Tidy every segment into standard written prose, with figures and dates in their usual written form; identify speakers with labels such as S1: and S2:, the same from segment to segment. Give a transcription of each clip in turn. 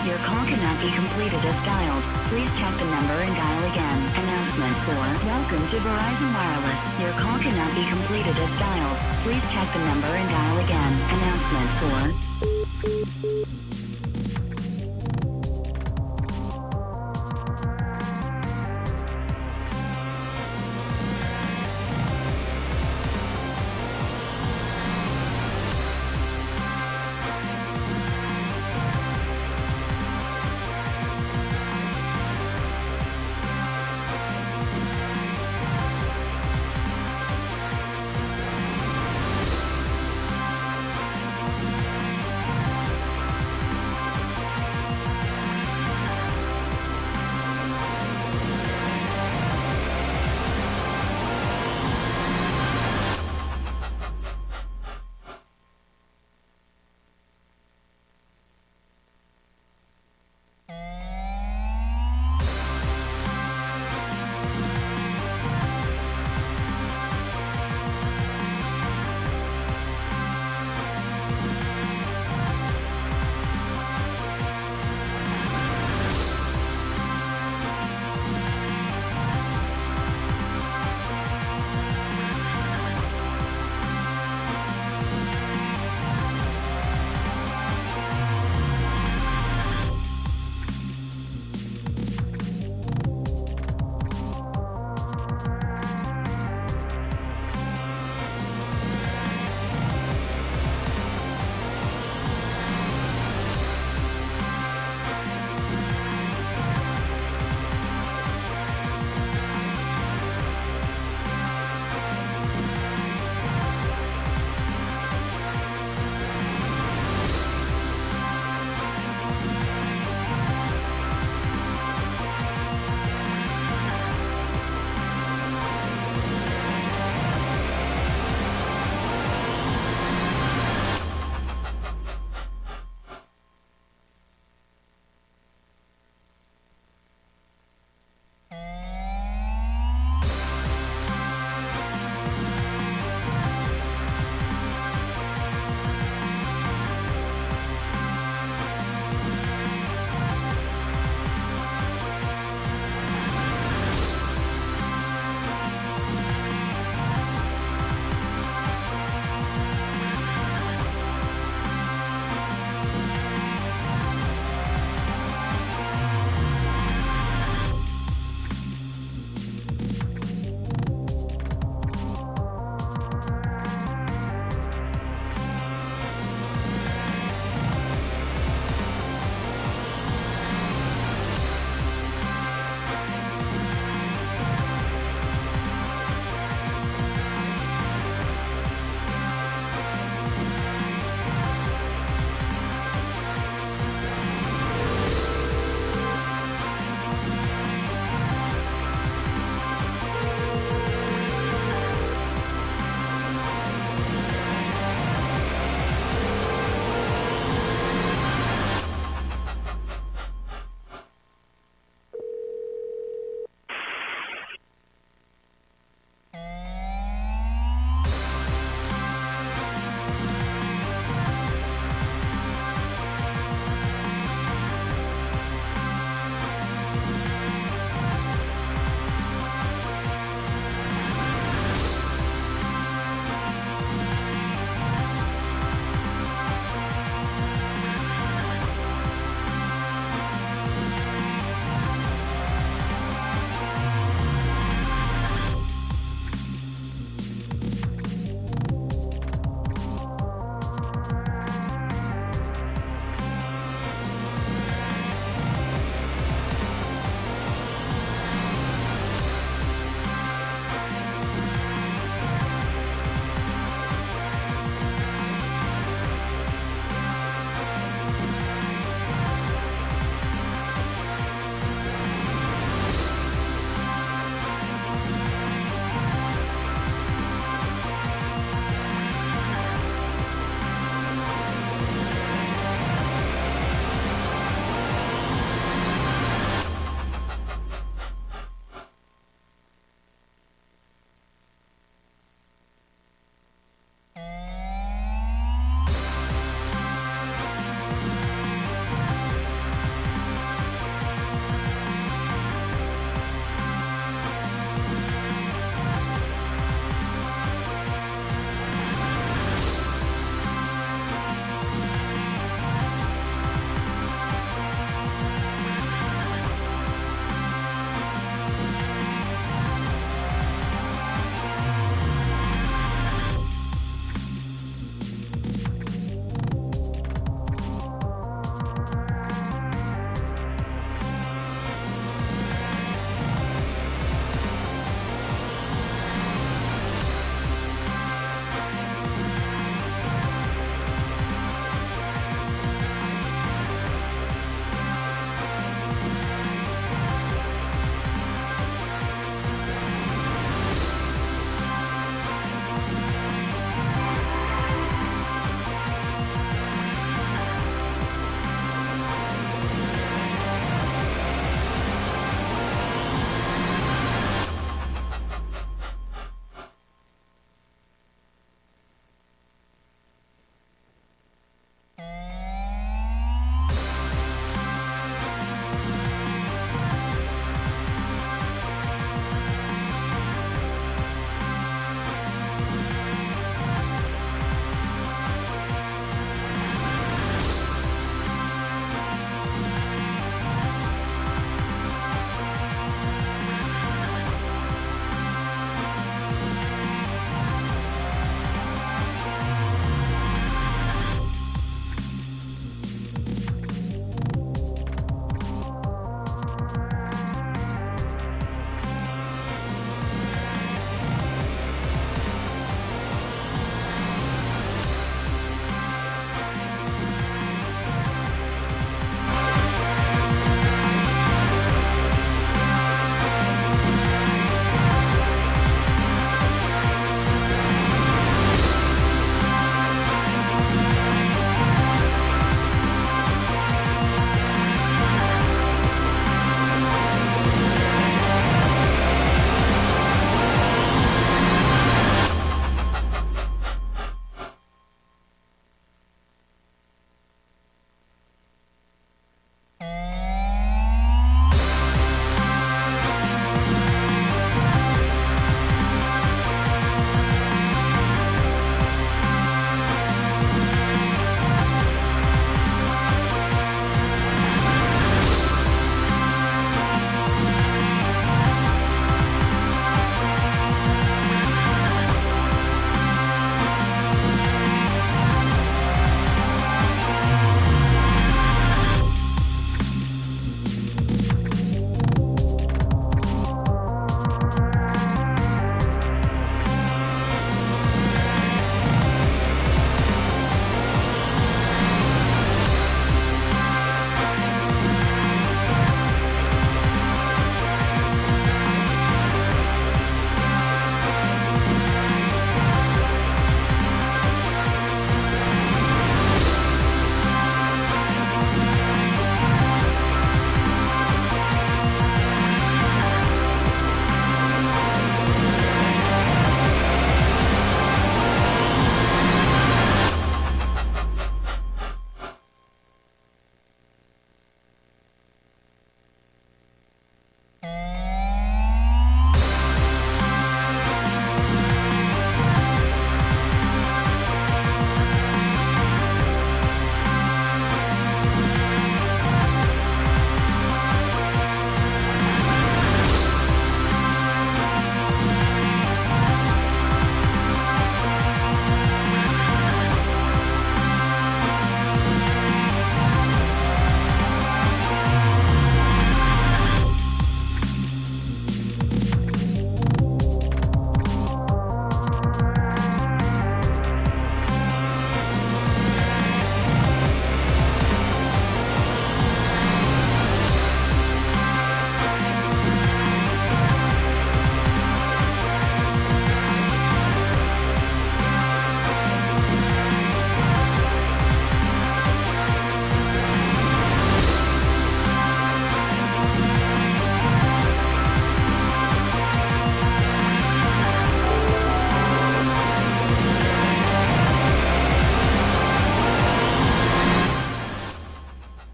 S1: Your call cannot be completed as dialed. Please check the number and dial again. Announcement for Welcome to Verizon Wireless. Your call cannot be completed as dialed. Please check the number and dial again. Announcement for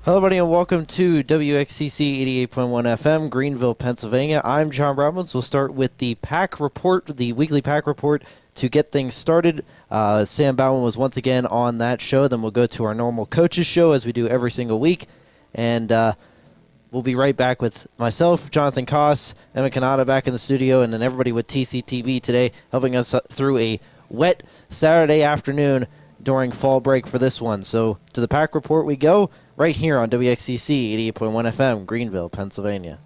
S2: Hello, everybody, and welcome to WXCC 88.1 FM, Greenville, Pennsylvania. I'm John Robbins. We'll start with the Pack Report, the weekly Pack Report, to get things started. Sam Bauman was once again on that show. Then we'll go to our normal coaches show, as we do every single week. And we'll be right back with myself, Jonathan Koss, Emma Kanata back in the studio, and then everybody with TCTV today, helping us through a wet Saturday afternoon during fall break for this one. So to the Pack Report we go, right here on WXCC 88.1 FM, Greenville, Pennsylvania.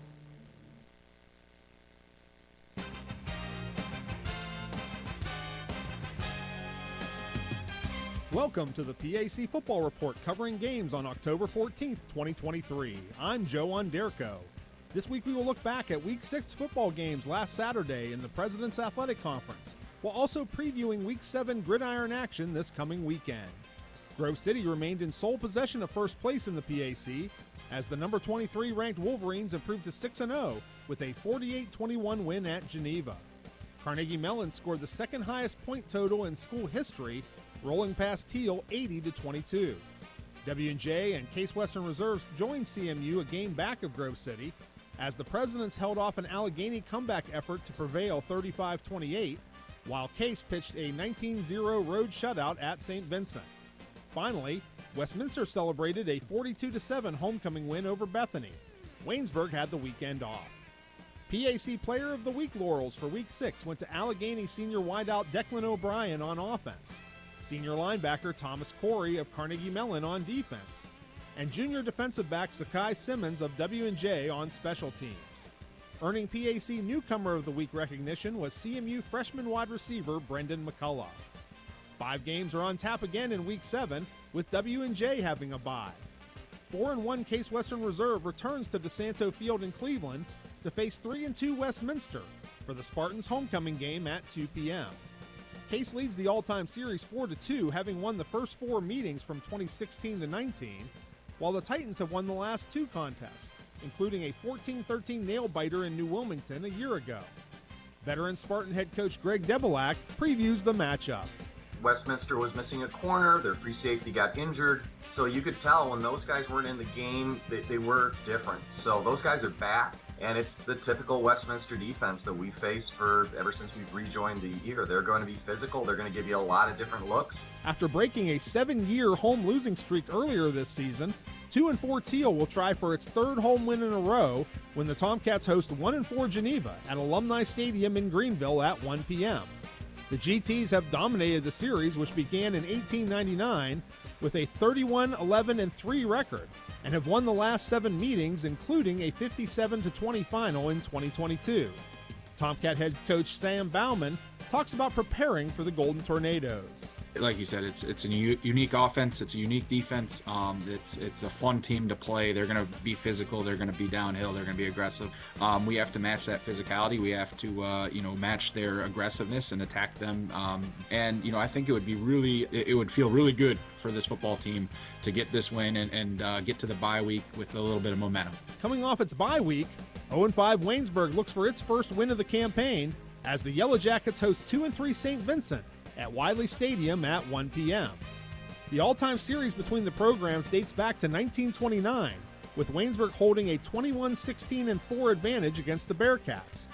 S3: Welcome to the PAC Football Report covering games on October 14th, 2023. I'm Joe Onderko. This week we will look back at Week 6 football games last Saturday in the President's Athletic Conference, while also previewing Week 7 gridiron action this coming weekend. Grove City remained in sole possession of first place in the PAC as the number 23 ranked Wolverines improved to 6-0 with a 48-21 win at Geneva. Carnegie Mellon scored the second highest point total in school history, rolling past Thiel 80-22. W&J and Case Western Reserves joined CMU a game back of Grove City as the Presidents held off an Allegheny comeback effort to prevail 35-28, while Case pitched a 19-0 road shutout at St. Vincent. Finally, Westminster celebrated a 42-7 homecoming win over Bethany. Waynesburg had the weekend off. PAC Player of the Week laurels for Week 6 went to Allegheny senior wideout Declan O'Brien on offense, senior linebacker Thomas Corey of Carnegie Mellon on defense, and junior defensive back Zakai Simmons of W&J on special teams. Earning PAC Newcomer of the Week recognition was CMU freshman wide receiver Brendan McCullough. 5 games are on tap again in Week 7, with W&J having a bye. 4-1 Case Western Reserve returns to DeSanto Field in Cleveland to face 3-2 Westminster for the Spartans' homecoming game at 2 p.m. Case leads the all-time series 4-2, having won the first 4 meetings from 2016-19, while the Titans have won the last 2 contests, including a 14-13 nail-biter in New Wilmington a year ago. Veteran Spartan head coach Greg Debelak previews the matchup.
S4: Westminster was missing a corner, their free safety got injured, so you could tell when those guys weren't in the game, they were different. So those guys are back, and it's the typical Westminster defense that we faced ever since we've rejoined the year. They're going to be physical, they're going to give you a lot of different looks.
S3: After breaking a 7-year home losing streak earlier this season, 2-4 Thiel will try for its 3rd home win in a row when the Tomcats host 1-4 Geneva at Alumni Stadium in Greenville at 1 p.m. The GTs have dominated the series, which began in 1899 with a 31-11-3 record, and have won the last 7 meetings, including a 57-20 final in 2022. Tomcat head coach Sam Bauman talks about preparing for the Golden Tornadoes.
S5: Like you said, it's a unique offense. It's a unique defense. It's a fun team to play. They're going to be physical. They're going to be downhill. They're going to be aggressive. We have to match that physicality. We have to match their aggressiveness and attack them. I think it would feel really good for this football team to get this win and get to the bye week with a little bit of momentum.
S3: Coming off its bye week, 0-5 Waynesburg looks for its first win of the campaign as the Yellow Jackets host 2-3 St. Vincent at Wiley Stadium at 1 p.m. The all-time series between the programs dates back to 1929, with Waynesburg holding a 21-16-4 advantage against the Bearcats.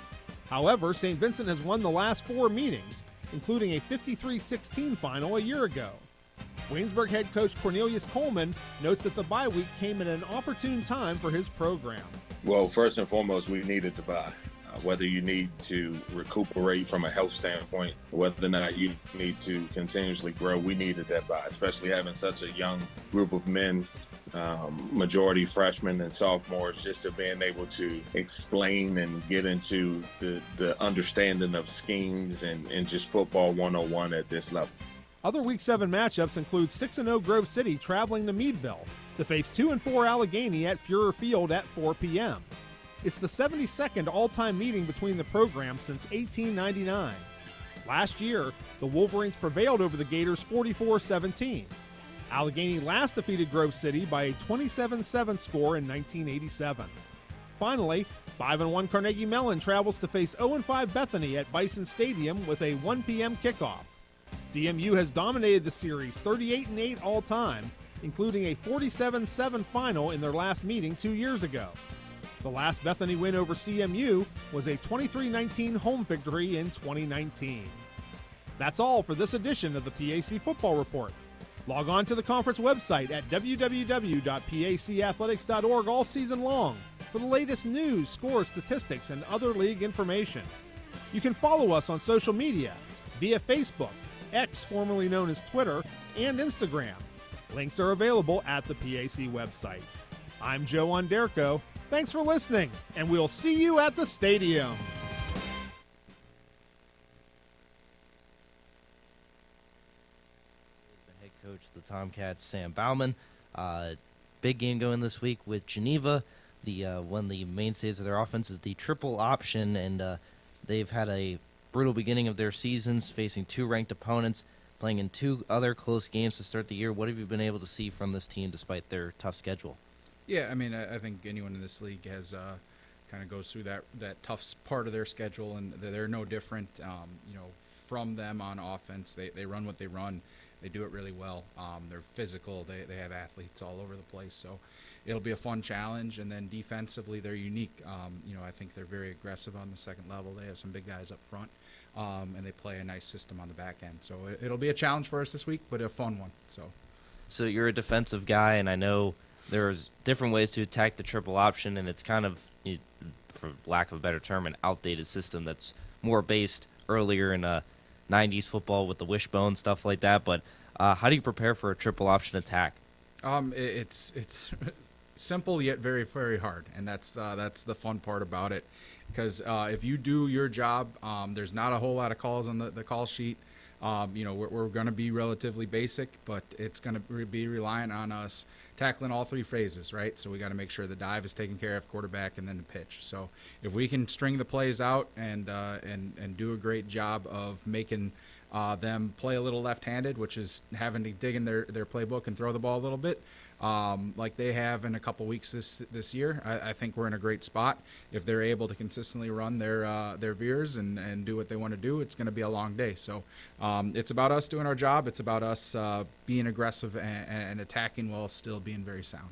S3: However, St. Vincent has won the last 4 meetings, including a 53-16 final a year ago. Waynesburg head coach Cornelius Coleman notes that the bye week came at an opportune time for his program.
S6: Well, first and foremost, we needed the bye. Whether you need to recuperate from a health standpoint, whether or not you need to continuously grow, we needed that bye, especially having such a young group of men, majority freshmen and sophomores, just to being able to explain and get into the understanding of schemes and just football 101 at this level.
S3: Other Week 7 matchups include 6-0 Grove City traveling to Meadville to face 2-4 Allegheny at Fuhrer Field at 4 p.m. It's the 72nd all-time meeting between the programs since 1899. Last year, the Wolverines prevailed over the Gators 44-17. Allegheny last defeated Grove City by a 27-7 score in 1987. Finally, 5-1 Carnegie Mellon travels to face 0-5 Bethany at Bison Stadium with a 1 p.m. kickoff. CMU has dominated the series 38-8 all time, including a 47-7 final in their last meeting 2 years ago. The last Bethany win over CMU was a 23-19 home victory in 2019. That's all for this edition of the PAC Football Report. Log on to the conference website at www.pacathletics.org all season long for the latest news, scores, statistics, and other league information. You can follow us on social media via Facebook, X formerly known as Twitter, and Instagram. Links are available at the PAC website. I'm Joe Onderco. Thanks for listening, and we'll see you at the stadium.
S2: Head coach of the Tomcats, Sam Bauman. Big game going this week with Geneva. One of the mainstays of their offense is the triple option, and they've had a brutal beginning of their seasons, facing two ranked opponents, playing in two other close games to start the year. What have you been able to see from this team despite their tough schedule?
S5: Yeah, I mean, I think anyone in this league has kind of goes through that tough part of their schedule, and they're no different. From them on offense, they run what they run. They do it really well. They're physical. They have athletes all over the place. So it'll be a fun challenge. And then defensively, they're unique. I think they're very aggressive on the second level. They have some big guys up front, and they play a nice system on the back end. So it'll be a challenge for us this week, but a fun one.
S7: So you're a defensive guy, and I know there's different ways to attack the triple option, and it's kind of, for lack of a better term, an outdated system that's more based earlier in 90s football with the wishbone, stuff like that. But how do you prepare for a triple option attack?
S5: It's simple yet very, very hard, and that's the fun part about it. Because if you do your job, there's not a whole lot of calls on the call sheet. We're going to be relatively basic, but it's going to be relying on us tackling all three phases, right? So we got to make sure the dive is taken care of, quarterback, and then the pitch. So if we can string the plays out and do a great job of making them play a little left-handed, which is having to dig in their playbook and throw the ball a little bit, like they have in a couple weeks this year, I think we're in a great spot. If they're able to consistently run their veers and do what they want to do, it's going to be a long day. So it's about us doing our job. It's about us being aggressive and attacking while still being very sound.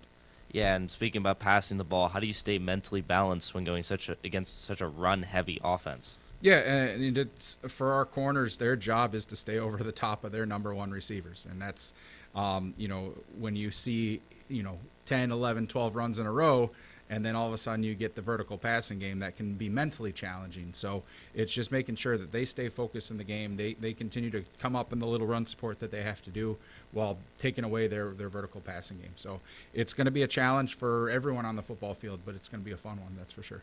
S7: Yeah, and speaking about passing the ball, how do you stay mentally balanced when going against such a run-heavy offense?
S5: Yeah, and it's for our corners, their job is to stay over the top of their number one receivers, and that's when you see 10, 11, 12 runs in a row, and then all of a sudden you get the vertical passing game, that can be mentally challenging. So it's just making sure that they stay focused in the game. They continue to come up in the little run support that they have to do while taking away their vertical passing game. So it's going to be a challenge for everyone on the football field, but it's going to be a fun one, that's for sure.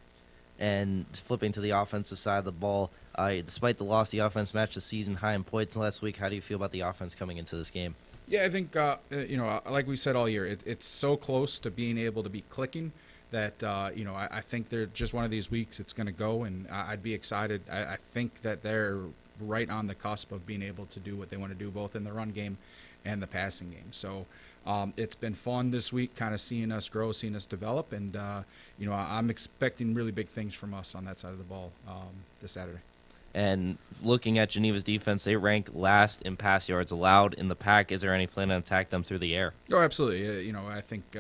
S2: And flipping to the offensive side of the ball, despite the loss, the offense matched the season high in points last week. How do you feel about the offense coming into this game?
S5: Yeah, I think, like we said all year, it's so close to being able to be clicking that, I think they're just one of these weeks it's going to go, and I'd be excited. I think that they're right on the cusp of being able to do what they want to do, both in the run game and the passing game. So it's been fun this week, kind of seeing us grow, seeing us develop, and, I'm expecting really big things from us on that side of the ball this Saturday.
S7: And looking at Geneva's defense, they rank last in pass yards allowed in the pack. Is there any plan to attack them through the air?
S5: Oh, absolutely. I think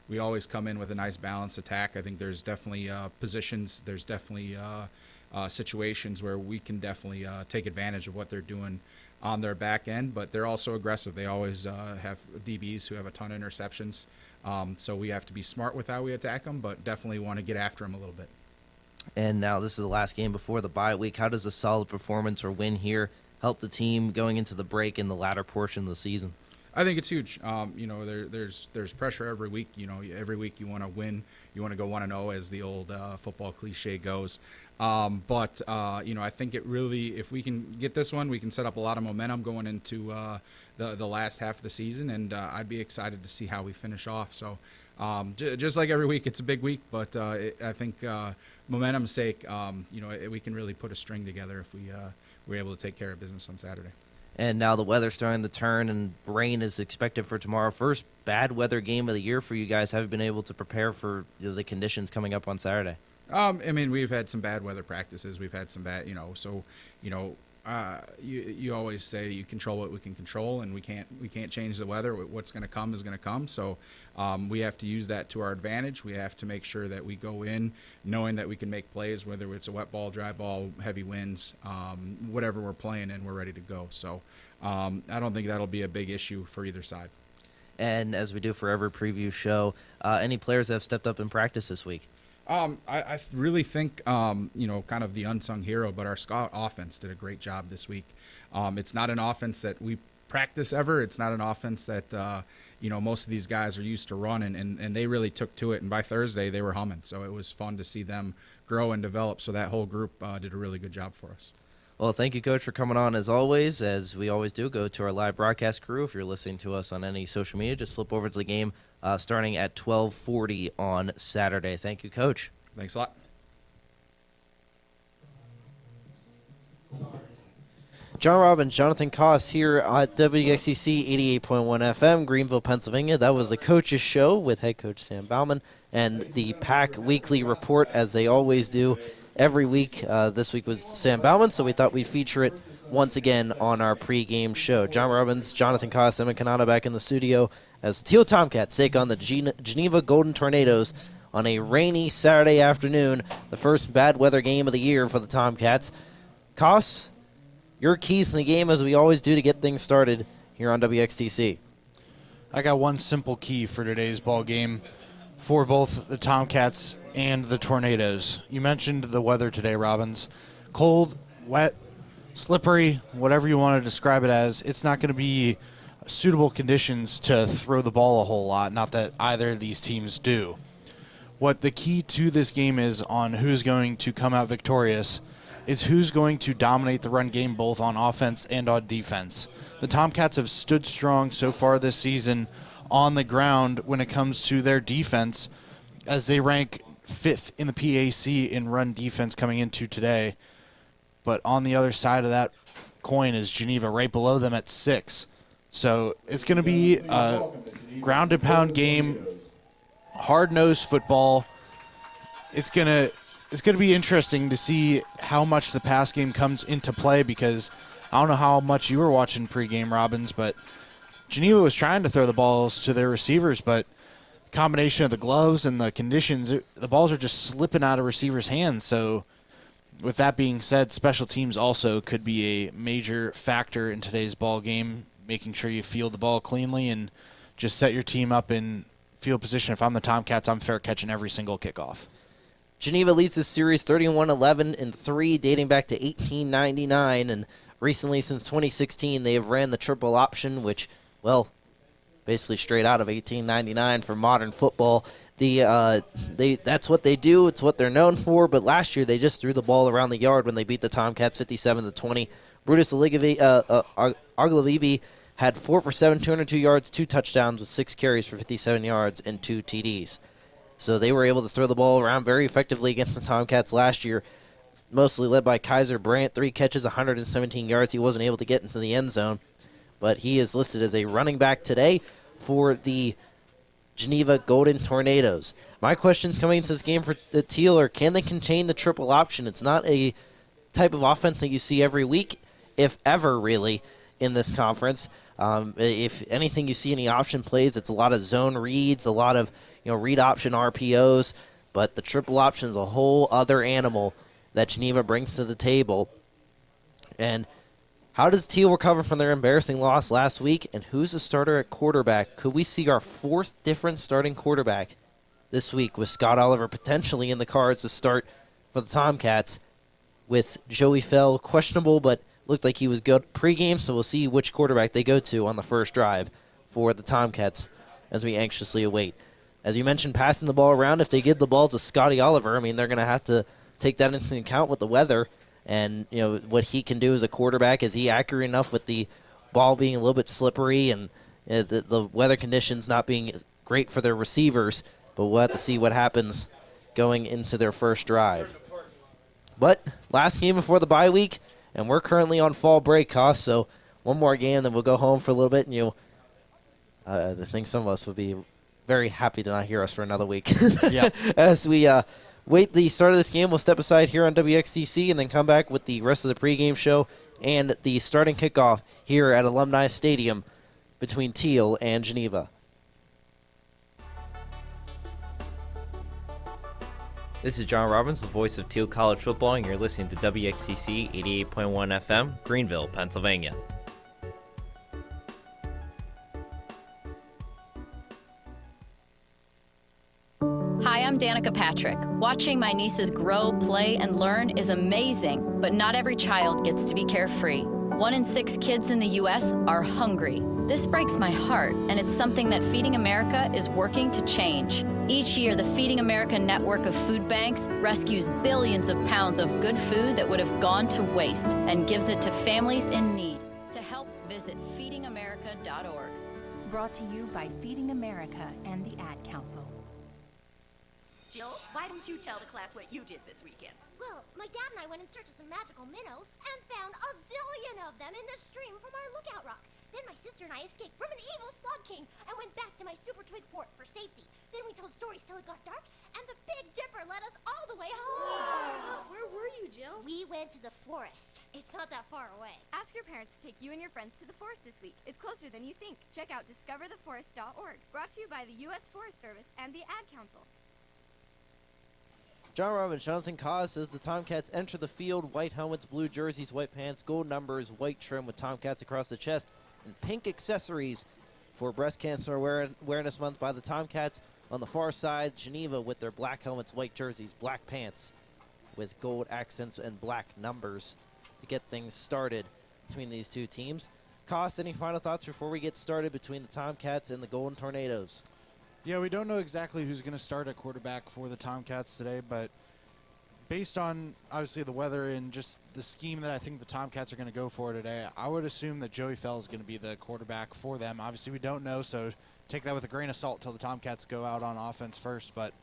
S5: we always come in with a nice balanced attack. I think there's definitely positions. There's definitely situations where we can definitely take advantage of what they're doing on their back end, but they're also aggressive. They always have DBs who have a ton of interceptions. So we have to be smart with how we attack them, but definitely want to get after them a little bit.
S2: And now this is the last game before the bye week. How does a solid performance or win here help the team going into the break in the latter portion of the season?
S5: I think it's huge. There's pressure every week. Every week you want to win. You want to go 1-0, as the old football cliche goes. But I think it really, if we can get this one, we can set up a lot of momentum going into the last half of the season, and I'd be excited to see how we finish off. So just like every week, it's a big week, but I think momentum's sake, we can really put a string together if we're able to take care of business on Saturday.
S2: And now the weather's starting to turn, and rain is expected for tomorrow. First bad weather game of the year for you guys. Have you been able to prepare for the conditions coming up on Saturday?
S5: We've had some bad weather practices. We've had some bad,
S8: you always say you control what we can control, and we can't change the weather. What's going to come is going to come. So we have to use that to our advantage. We have to make sure that we go in knowing that we can make plays, whether it's a wet ball, dry ball, heavy winds, whatever we're playing, and we're ready to go. So I don't think that'll be a big issue for either side.
S7: And as we do for every preview show, any players that have stepped up in practice this week?
S8: I really think, kind of the unsung hero, but our scout offense did a great job this week. It's not an offense that we practice ever. It's not an offense that, most of these guys are used to run, and they really took to it. And by Thursday, they were humming. So it was fun to see them grow and develop. So that whole group did a really good job for us.
S7: Well, thank you, Coach, for coming on. As always, as we always do, go to our live broadcast crew. If you're listening to us on any social media, just flip over to the game starting at 12:40 on Saturday. Thank you, Coach.
S8: Thanks a lot.
S2: John Robbins, Jonathan Koss here at WXCC 88.1 FM, Greenville, Pennsylvania. That was the Coach's Show with head coach Sam Bauman and the Pack Weekly Report, as they always do every week. This week was Sam Bauman, so we thought we'd feature it once again on our pregame show. John Robbins, Jonathan Koss, Emma Kanata back in the studio as the Thiel Tomcats take on the Geneva Golden Tornadoes on a rainy Saturday afternoon, the first bad weather game of the year for the Tomcats. Koss, your keys in the game, as we always do, to get things started here on WXTC.
S9: I got one simple key for today's ball game for both the Tomcats and the Tornadoes. You mentioned the weather today, Robbins. Cold, wet, slippery, whatever you want to describe it as. It's not going to be suitable conditions to throw the ball a whole lot, not that either of these teams do. What the key to this game is on who's going to come out victorious is who's going to dominate the run game both on offense and on defense. The Tomcats have stood strong so far this season on the ground when it comes to their defense, as they rank 5th in the PAC in run defense coming into today. But on the other side of that coin is Geneva, right below them at 6. So it's going to be a ground and pound game, hard-nosed football. It's going to be interesting to see how much the pass game comes into play, because I don't know how much you were watching pregame, Robbins, but Geneva was trying to throw the balls to their receivers, but combination of the gloves and the conditions, the balls are just slipping out of receivers' hands. So with that being said, special teams also could be a major factor in today's ball game, making sure you field the ball cleanly and just set your team up in field position. If I'm the Tomcats, I'm fair catching every single kickoff.
S2: Geneva leads this series 31-11-3, dating back to 1899, and recently, since 2016, they have ran the triple option, which, well, basically straight out of 1899 for modern football. That's what they do. It's what they're known for. But last year, they just threw the ball around the yard when they beat the Tomcats 57-20. Brutus Oglevivi had 4 for 7, 202 yards, 2 touchdowns with 6 carries for 57 yards and 2 TDs. So they were able to throw the ball around very effectively against the Tomcats last year, mostly led by Kaiser Brandt, 3 catches, 117 yards. He wasn't able to get into the end zone, but he is listed as a running back today for the Geneva Golden Tornadoes. My questions coming into this game for the Thiel are, can they contain the triple option? It's not a type of offense that you see every week, if ever, really, in this conference. If anything, you see any option plays, it's a lot of zone reads, a lot of read option RPOs, but the triple option is a whole other animal that Geneva brings to the table. And how does Thiel recover from their embarrassing loss last week, and who's the starter at quarterback? Could we see our 4th different starting quarterback this week, with Scott Oliver potentially in the cards to start for the Tomcats, with Joey Fell questionable, but looked like he was good pregame, so we'll see which quarterback they go to on the first drive for the Tomcats as we anxiously await. As you mentioned, passing the ball around, if they give the ball to Scotty Oliver, they're going to have to take that into account with the weather and what he can do as a quarterback. Is he accurate enough with the ball being a little bit slippery and the weather conditions not being great for their receivers? But we'll have to see what happens going into their first drive. But last game before the bye week, and we're currently on fall break, Koss, so one more game, then we'll go home for a little bit, and I think some of us would be very happy to not hear us for another week.
S9: Yeah.
S2: As we wait the start of this game, we'll step aside here on WXCC and then come back with the rest of the pregame show and the starting kickoff here at Alumni Stadium between Thiel and Geneva.
S7: This is John Robbins, the voice of Thiel College football, and you're listening to WXCC 88.1 FM, Greenville, Pennsylvania.
S10: Hi, I'm Danica Patrick. Watching my nieces grow, play, and learn is amazing, but not every child gets to be carefree. 1 in 6 kids in the U.S. are hungry. This breaks my heart, and it's something that Feeding America is working to change. Each year, the Feeding America network of food banks rescues billions of pounds of good food that would have gone to waste and gives it to families in need. To help, visit feedingamerica.org.
S11: Brought to you by Feeding America and the Ad Council.
S12: Jill, why don't you tell the class what you did this weekend?
S13: Well, my dad and I went in search of some magical minnows and found a zillion of them in the stream from our lookout rock. Then my sister and I escaped from an evil slug king and went back to my super twig fort for safety. Then we told stories till it got dark, and the Big Dipper led us all the way home.
S12: Where were you, Jill?
S13: We went to the forest. It's not that far away.
S14: Ask your parents to take you and your friends to the forest this week. It's closer than you think. Check out discovertheforest.org. Brought to you by the U.S. Forest Service and the Ad Council.
S2: John Robbins, Jonathan Cause says the Tomcats enter the field, white helmets, blue jerseys, white pants, gold numbers, white trim with Tomcats across the chest, and pink accessories for Breast Cancer Awareness Month by the Tomcats. On the far side, Geneva with their black helmets, white jerseys, black pants with gold accents and black numbers to get things started between these two teams. Cause, any final thoughts before we get started between the Tomcats and the Golden Tornadoes?
S9: Yeah, we don't know exactly who's going to start at quarterback for the Tomcats today, but based on, obviously, the weather and just the scheme that I think the Tomcats are going to go for today, I would assume that Joey Fell is going to be the quarterback for them. Obviously, we don't know, so take that with a grain of salt till the Tomcats go out on offense first, but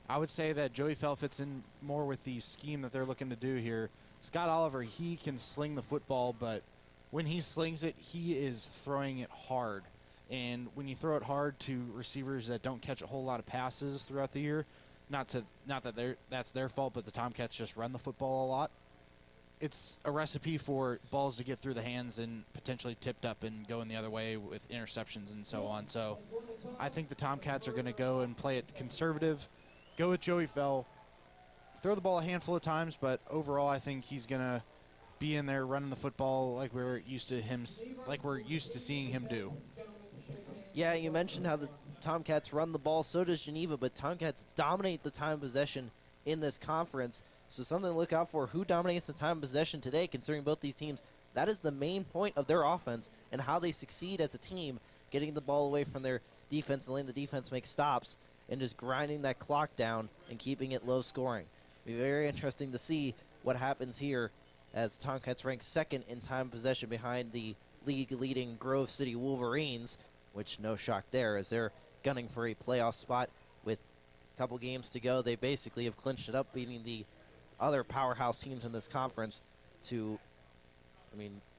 S9: I would say that Joey Fell fits in more with the scheme that they're looking to do here. Scott Oliver, he can sling the football, but when he slings it, he is throwing it hard. And when you throw it hard to receivers that don't catch a whole lot of passes throughout the year, not that that's their fault, but the Tomcats just run the football a lot, it's a recipe for balls to get through the hands and potentially tipped up and going the other way with interceptions and so on. So I think the Tomcats are going to go and play it conservative, go with Joey Fell, throw the ball a handful of times, but overall I think he's going to be in there running the football like we're used to seeing him do.
S2: Yeah, you mentioned how the Tomcats run the ball, so does Geneva, but Tomcats dominate the time of possession in this conference. So something to look out for. Who dominates the time of possession today, considering both these teams? That is the main point of their offense and how they succeed as a team, getting the ball away from their defense and letting the defense make stops and just grinding that clock down and keeping it low scoring. It'll be very interesting to see what happens here as Tomcats rank second in time of possession behind the league-leading Grove City Wolverines, which no shock there as they're gunning for a playoff spot with a couple games to go. They basically have clinched it up, beating the other powerhouse teams in this conference to,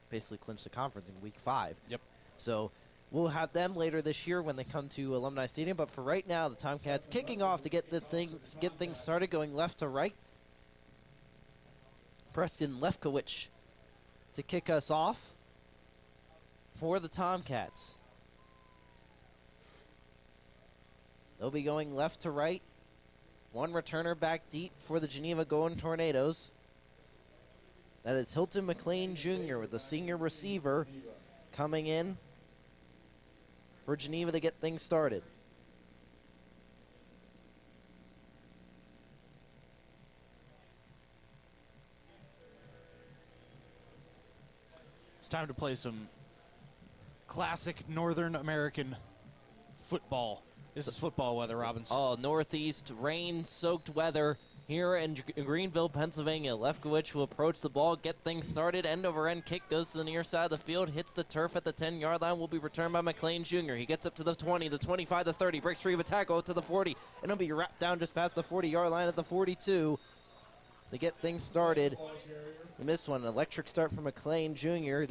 S2: basically clinch the conference in week 5.
S9: Yep.
S2: So we'll have them later this year when they come to Alumni Stadium. But for right now, the Tomcats kicking off to get things started, going left to right. Preston Lefkowitz to kick us off for the Tomcats. They'll be going left to right. One returner back deep for the Geneva Golden Tornadoes. That is Hilton McLean Jr. with the senior receiver coming in for Geneva to get things started.
S9: It's time to play some classic Northern American football. This is football weather, Robbins.
S7: Oh, northeast, rain-soaked weather here in Greenville, Pennsylvania. Lefkowitz will approach the ball, get things started. End-over-end kick goes to the near side of the field, hits the turf at the 10-yard line, will be returned by McLean Jr. He gets up to the 20, the 25, the 30, breaks free of a tackle to the 40, and he'll be wrapped down just past the 40-yard line at the 42 to get things started. He missed one. An electric start from McLean Jr.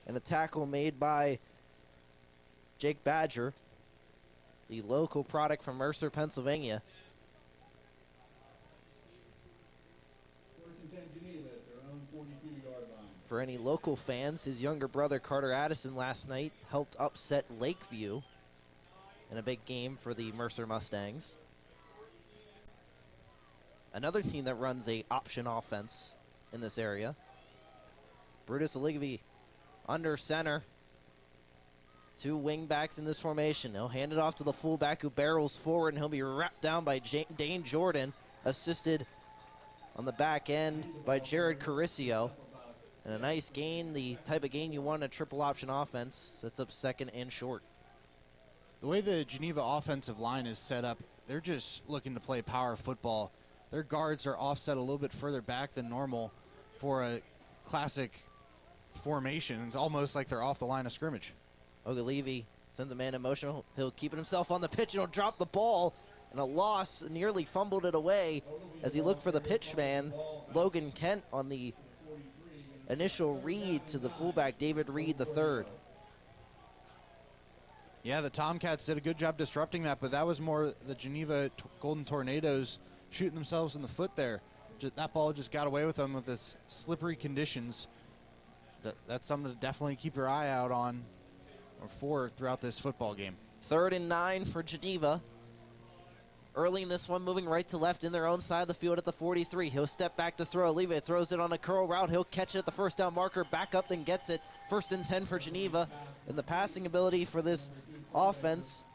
S7: And a tackle made by Jake Badger, the local product from Mercer, Pennsylvania.
S2: For any local fans, his younger brother Carter Addison last night helped upset Lakeview in a big game for the Mercer Mustangs. Another team that runs a option offense in this area. Brutus Oligvi under center. 2 wing backs in this formation. He'll hand it off to the fullback who barrels forward, and he'll be wrapped down by Dane Jordan, assisted on the back end by Jared Caricio. And a nice gain, the type of gain you want in a triple option offense. Sets up second and short.
S9: The way the Geneva offensive line is set up, they're just looking to play power football. Their guards are offset a little bit further back than normal for a classic formation. It's almost like they're off the line of scrimmage.
S2: Ogilevy sends a man in motion. He'll keep it himself on the pitch and he'll drop the ball. And a loss, nearly fumbled it away as he looked for the pitch man, Logan Kent, on the initial read to the fullback, David Reed III.
S9: Yeah, the Tomcats did a good job disrupting that, but that was more the Geneva Golden Tornadoes shooting themselves in the foot there. That ball just got away with them with this slippery conditions. That's something to definitely keep your eye out on or for throughout this football game.
S2: 3rd and 9 for Geneva. Early in this one, moving right to left in their own side of the field at the 43. He'll step back to throw. Leve throws it on a curl route. He'll catch it at the first down marker. Back up and gets it. 1st and 10 for Geneva. And the passing ability for this offense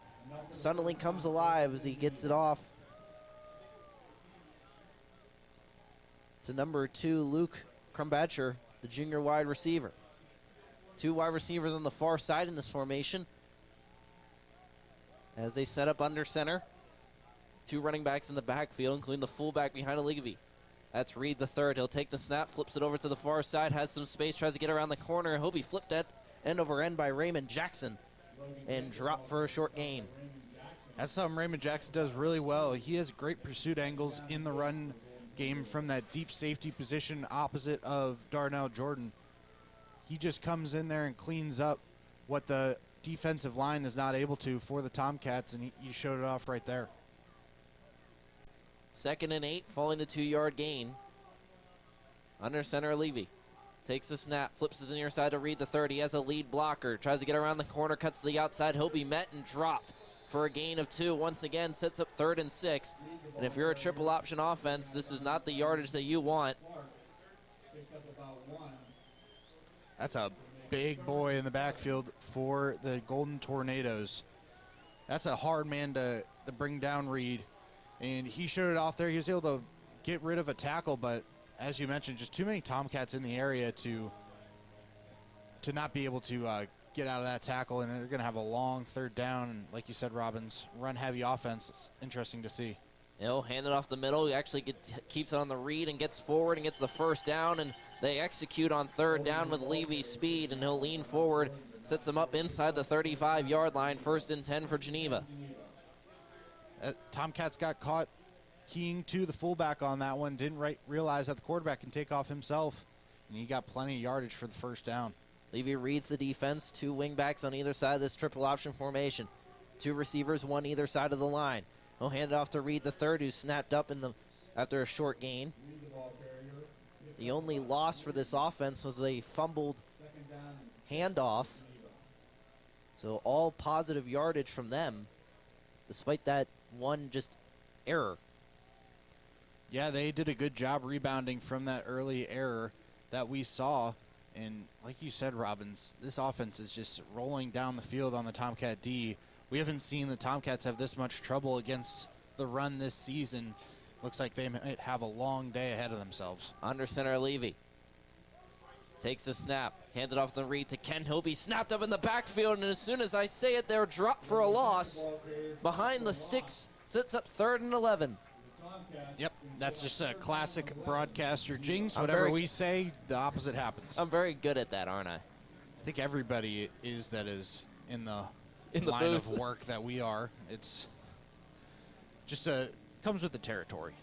S2: suddenly comes alive as he gets it off to number 2, Luke Krumbacher, the junior wide receiver. 2 wide receivers on the far side in this formation as they set up under center. 2 running backs in the backfield, including the fullback behind Oligvi. That's Reed the third. He'll take the snap, flips it over to the far side, has some space, tries to get around the corner. He'll be flipped at end over end by Raymond Jackson and dropped for a short gain.
S9: That's something Raymond Jackson does really well. He has great pursuit angles in the run game from that deep safety position opposite of Darnell Jordan. He just comes in there and cleans up what the defensive line is not able to for the Tomcats, and he showed it off right there.
S2: 2nd and 8, following the 2-yard gain. Under center, Levy takes the snap, flips it to the near side to Reed the third. He has a lead blocker, tries to get around the corner, cuts to the outside. He'll be met and dropped for a gain of 2. Once again, sets up 3rd and 6. And if you're a triple option offense, this is not the yardage that you want.
S9: That's a big boy in the backfield for the Golden Tornadoes. That's a hard man to bring down Reed. And he showed it off there. He was able to get rid of a tackle, but as you mentioned, just too many Tomcats in the area to not be able to get out of that tackle, and they're going to have a long 3rd down. And like you said, Robbins, run-heavy offense. It's interesting to see.
S2: He'll hand it off the middle. He actually keeps it on the read and gets forward and gets the 1st down, and they execute on 3rd down with Levy's speed, and he'll lean forward, sets him up inside the 35-yard line. 1st and 10 for Geneva.
S9: Tomcats got caught keying to the fullback on that one. Didn't realize that the quarterback can take off himself, and he got plenty of yardage for the 1st down.
S2: Levy reads the defense. 2 wingbacks on either side of this triple option formation. 2 receivers, 1 either side of the line. He'll hand it off to Reed the third, who snapped up after a short gain. The only loss for this offense was a fumbled handoff. So all positive yardage from them, despite that one just error.
S9: Yeah, they did a good job rebounding from that early error that we saw. And like you said, Robbins, this offense is just rolling down the field on the Tomcat D. We haven't seen the Tomcats have this much trouble against the run this season. Looks like they might have a long day ahead of themselves.
S2: Under center, Levy takes the snap, hands it off the read to Ken Hobie, snapped up in the backfield, and as soon as I say it, they're dropped for a loss. Behind the sticks, sets up 3rd and 11.
S9: Yep, that's just a classic broadcaster jinx. Whatever we say, the opposite happens.
S2: I'm very good at that, aren't I?
S9: I think everybody is that is in the line
S2: booth
S9: of work that we are. It's just comes with the territory.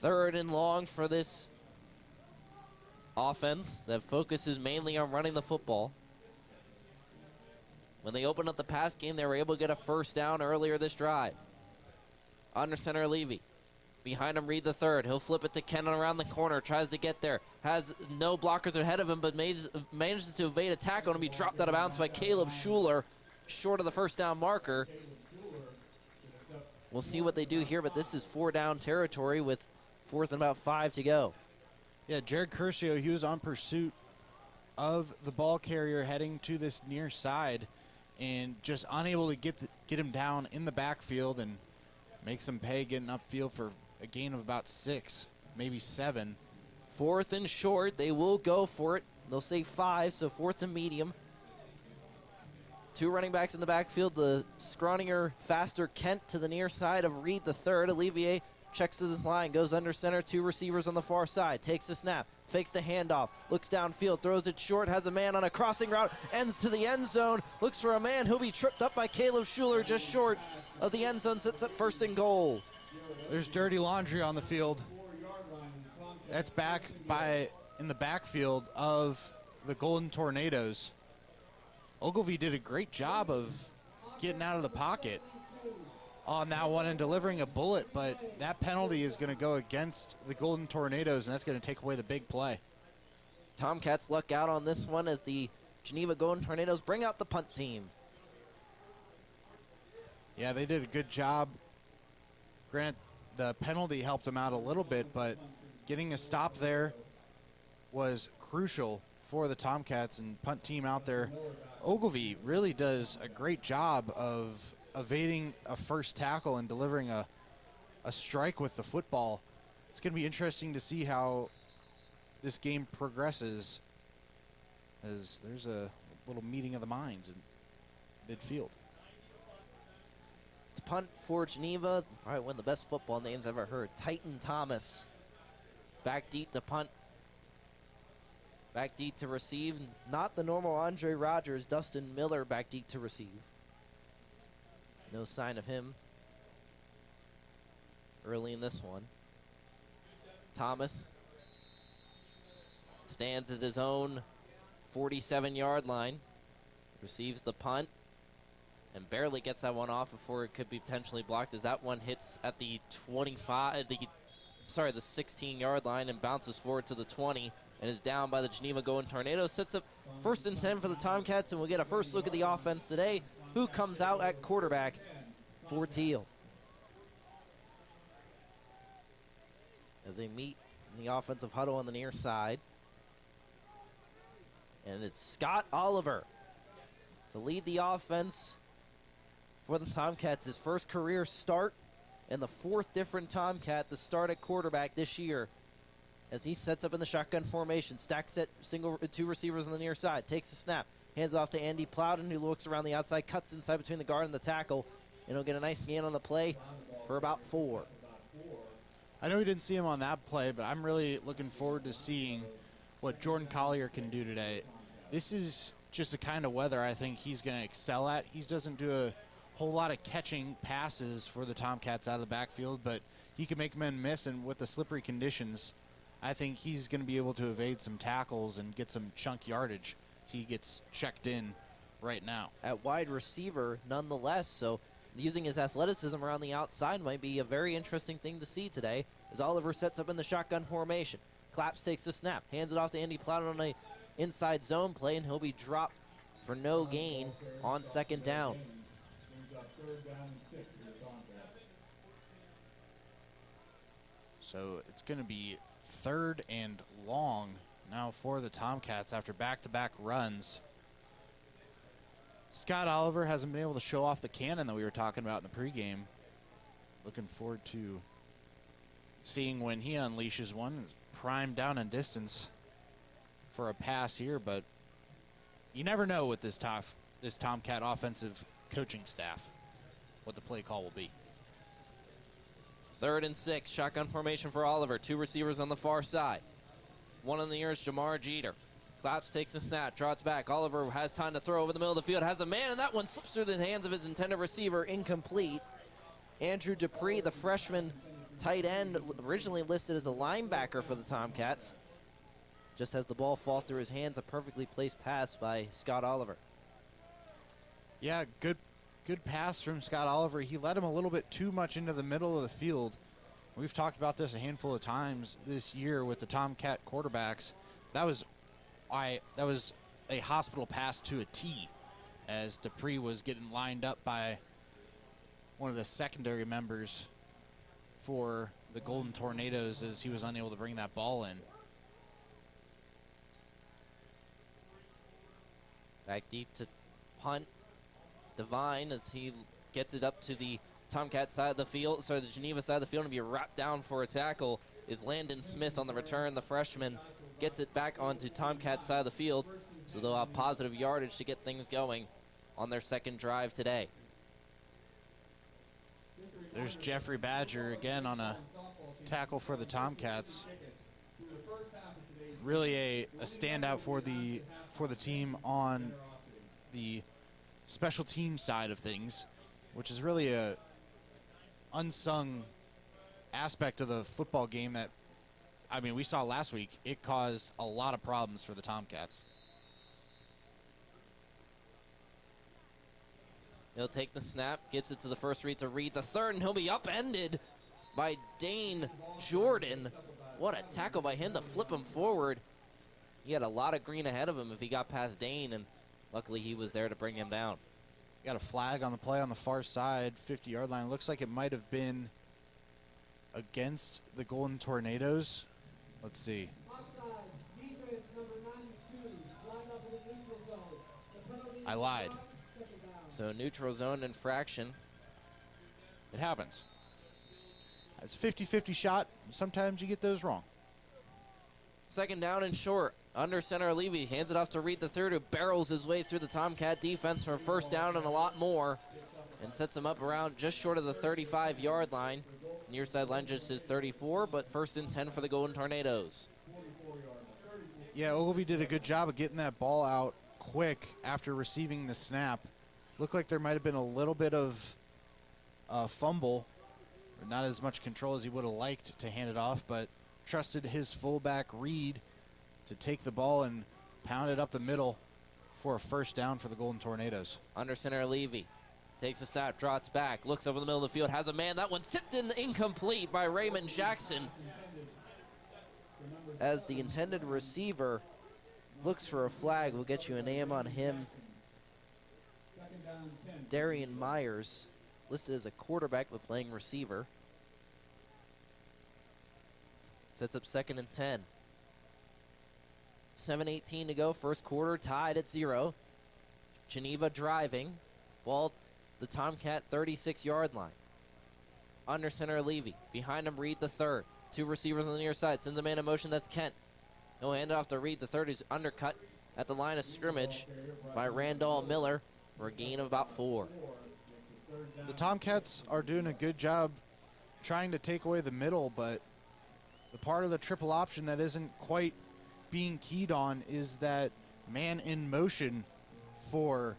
S2: 3rd and long for this offense that focuses mainly on running the football. When they opened up the pass game, they were able to get a 1st down earlier this drive. Under center, Levy
S7: Behind him, Reed the third. He'll flip it to Kennan around the corner. Tries to get there. Has no blockers ahead of him, but manages to evade a tackle and be dropped out of bounds by Caleb Schuler, short of the first down marker. We'll see what they do here, but this is 4 down territory with 4th and about 5 to go.
S9: Yeah, Jared Curcio, he was on pursuit of the ball carrier heading to this near side and just unable to get him down in the backfield and makes him pay getting upfield for a gain of about 6, maybe 7.
S7: 4th and short. They will go for it. They'll say 5, so 4th and medium. 2 running backs in the backfield. The scrawnier, faster Kent to the near side of Reed the third. Olivier checks to this line, goes under center, 2 receivers on the far side, takes the snap, fakes the handoff, looks downfield, throws it short, has a man on a crossing route, ends to the end zone, looks for a man, he'll be tripped up by Caleb Schuler just short of the end zone, sits up 1st and goal.
S9: There's dirty laundry on the field. That's back in the backfield of the Golden Tornadoes. Ogilvie did a great job of getting out of the pocket on that one and delivering a bullet, but that penalty is going to go against the Golden Tornadoes, and that's going to take away the big play.
S7: Tomcats luck out on this one as the Geneva Golden Tornadoes bring out the punt team.
S9: Yeah, they did a good job. Granted, the penalty helped them out a little bit, but getting a stop there was crucial for the Tomcats and punt team out there. Ogilvie really does a great job of evading a first tackle and delivering a strike with the football. It's going to be interesting to see how this game progresses, as there's a little meeting of the minds in midfield.
S7: To punt for Geneva, probably one of the best football names I've ever heard. Titan Thomas. Back deep to punt. Back deep to receive. Not the normal Andre Rogers. Dustin Miller back deep to receive. No sign of him early in this one. Thomas stands at his own 47-yard line. Receives the punt and barely gets that one off before it could be potentially blocked, as that one hits at the 16-yard line and bounces forward to the 20 and is down by the Geneva Golden Tornadoes. Sets up 1st and 10 for the Tomcats, and we'll get a first look at the offense today. Who comes out at quarterback for Thiel? As they meet in the offensive huddle on the near side. And it's Scott Oliver to lead the offense for the Tomcats. His first career start and the 4th different Tomcat to start at quarterback this year. As he sets up in the shotgun formation, stack set, 2 receivers on the near side, takes the snap, hands it off to Andy Plowden, who looks around the outside, cuts inside between the guard and the tackle, and he'll get a nice gain on the play for about 4.
S9: I know we didn't see him on that play, but I'm really looking forward to seeing what Jordan Collier can do today. This is just the kind of weather I think he's going to excel at. He doesn't do a whole lot of catching passes for the Tomcats out of the backfield, but he can make men miss, and with the slippery conditions, I think he's going to be able to evade some tackles and get some chunk yardage. He gets checked in right now.
S7: At wide receiver, nonetheless, so using his athleticism around the outside might be a very interesting thing to see today, as Oliver sets up in the shotgun formation. Claps takes the snap, hands it off to Andy Plowden on a inside zone play, and he'll be dropped for no gain on 2nd down.
S9: So it's going to be 3rd and long now for the Tomcats after back-to-back runs. Scott Oliver hasn't been able to show off the cannon that we were talking about in the pregame. Looking forward to seeing when he unleashes one. It's primed down and distance for a pass here, but you never know with this Tomcat offensive coaching staff what the play call will be.
S7: 3rd and 6, shotgun formation for Oliver. 2 receivers on the far side. One on the ear is Jamar Jeter. Claps takes a snap, trots back. Oliver has time to throw over the middle of the field. Has a man, and that one slips through the hands of his intended receiver. Incomplete. Andrew Dupree, the freshman tight end, originally listed as a linebacker for the Tomcats. Just has the ball fall through his hands. A perfectly placed pass by Scott Oliver.
S9: Yeah, good pass from Scott Oliver. He led him a little bit too much into the middle of the field. We've talked about this a handful of times this year with the Tomcat quarterbacks. That was a hospital pass to a T, as Dupree was getting lined up by one of the secondary members for the Golden Tornadoes as he was unable to bring that ball in.
S2: Back deep to punt. Devine as he gets it up to the Tomcat side of the field, the Geneva side of the field, and be wrapped down for a tackle is Landon Smith on the return. The freshman gets it back onto Tomcat side of the field, so they'll have positive yardage to get things going on their second drive today.
S9: There's Jeffrey Badger again on a tackle for the Tomcats. Really a standout for the team on the special team side of things, which is really a unsung aspect of the football game that, I mean, we saw last week. It caused a lot of problems for the Tomcats.
S2: He'll take the snap, gets it to the first read to Reed the third, and he'll be upended by Dane Jordan. What a tackle by him to flip him forward. He had a lot of green ahead of him if he got past Dane, and luckily he was there to bring him down.
S9: Got a flag on the play on the far side, 50-yard line. Looks like it might have been against the Golden Tornadoes. Let's see. I lied.
S2: So neutral zone infraction.
S9: It happens. It's a 50-50 shot. Sometimes you get those wrong.
S2: Second down and short. Under center, Levy hands it off to Reed the third, who barrels his way through the Tomcat defense for a first down and a lot more, and sets him up around just short of the 35-yard line. Near sideline just is 34, but first and 10 for the Golden Tornadoes.
S9: Yeah, Ogilvie did a good job of getting that ball out quick after receiving the snap. Looked like there might have been a little bit of fumble, but not as much control as he would have liked to hand it off, but trusted his fullback Reed to take the ball and pound it up the middle for a first down for the Golden Tornadoes.
S2: Under center, Levy takes a snap, drops back, looks over the middle of the field, has a man. That one's tipped in incomplete by Raymond Jackson, as the intended receiver looks for a flag. We'll get you a name on him. Darian Myers, listed as a quarterback but playing receiver. Sets up second and 10. 7:18 to go, first quarter, tied at 0. Geneva driving. Ball the Tomcat 36-yard line. Under center, Levy. Behind him, Reed the third. Two receivers on the near side. Sends a man in motion, that's Kent. He'll hand it off to Reed the third, who's undercut at the line of scrimmage by Randall Miller for a gain of about 4.
S9: The Tomcats are doing a good job trying to take away the middle, but the part of the triple option that isn't quite being keyed on is that man in motion for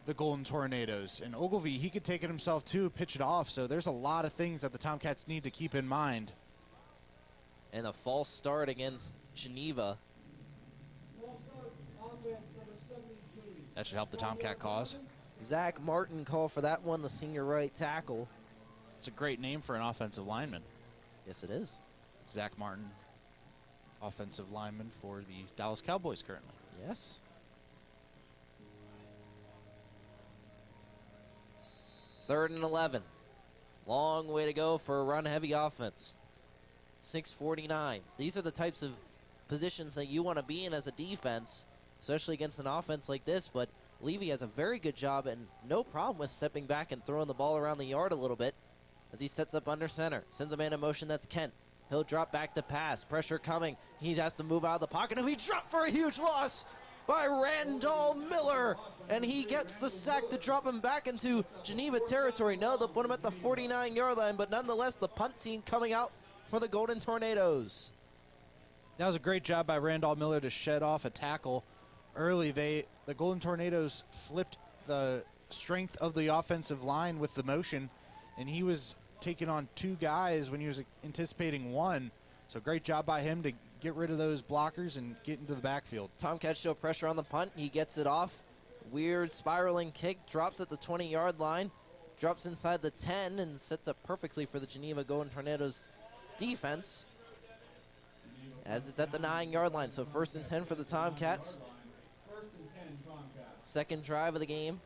S9: the Golden Tornadoes. And Ogilvie, he could take it himself too, pitch it off. So there's a lot of things that the Tomcats need to keep in mind.
S2: And a false start against Geneva.
S9: That should help the Tomcat cause.
S2: Zach Martin called for that one, the senior right tackle.
S9: It's a great name for an offensive lineman.
S2: Yes, it is.
S9: Zach Martin, offensive lineman for the Dallas Cowboys currently.
S2: Yes. Third and 11. Long way to go for a run-heavy offense. 6:49. These are the types of positions that you want to be in as a defense, especially against an offense like this, but Levy has a very good job and no problem with stepping back and throwing the ball around the yard a little bit as he sets up under center. Sends a man in motion, that's Kent. He'll drop back to pass. Pressure coming. He has to move out of the pocket. And he dropped for a huge loss by Randall Miller. And he gets the sack to drop him back into Geneva territory. No, they'll put him at the 49-yard line, but nonetheless, the punt team coming out for the Golden Tornadoes.
S9: That was a great job by Randall Miller to shed off a tackle early. The Golden Tornadoes flipped the strength of the offensive line with the motion, and he was taking on two guys when he was anticipating one. So great job by him to get rid of those blockers and get into the backfield.
S2: Tomcats show pressure on the punt. He gets it off. Weird spiraling kick, drops at the 20-yard line. drops inside the 10 and sets up perfectly for the Geneva Golden Tornadoes defense as it's at the 9-yard line. So 1st and 10 for the Tomcats. Second drive of the game.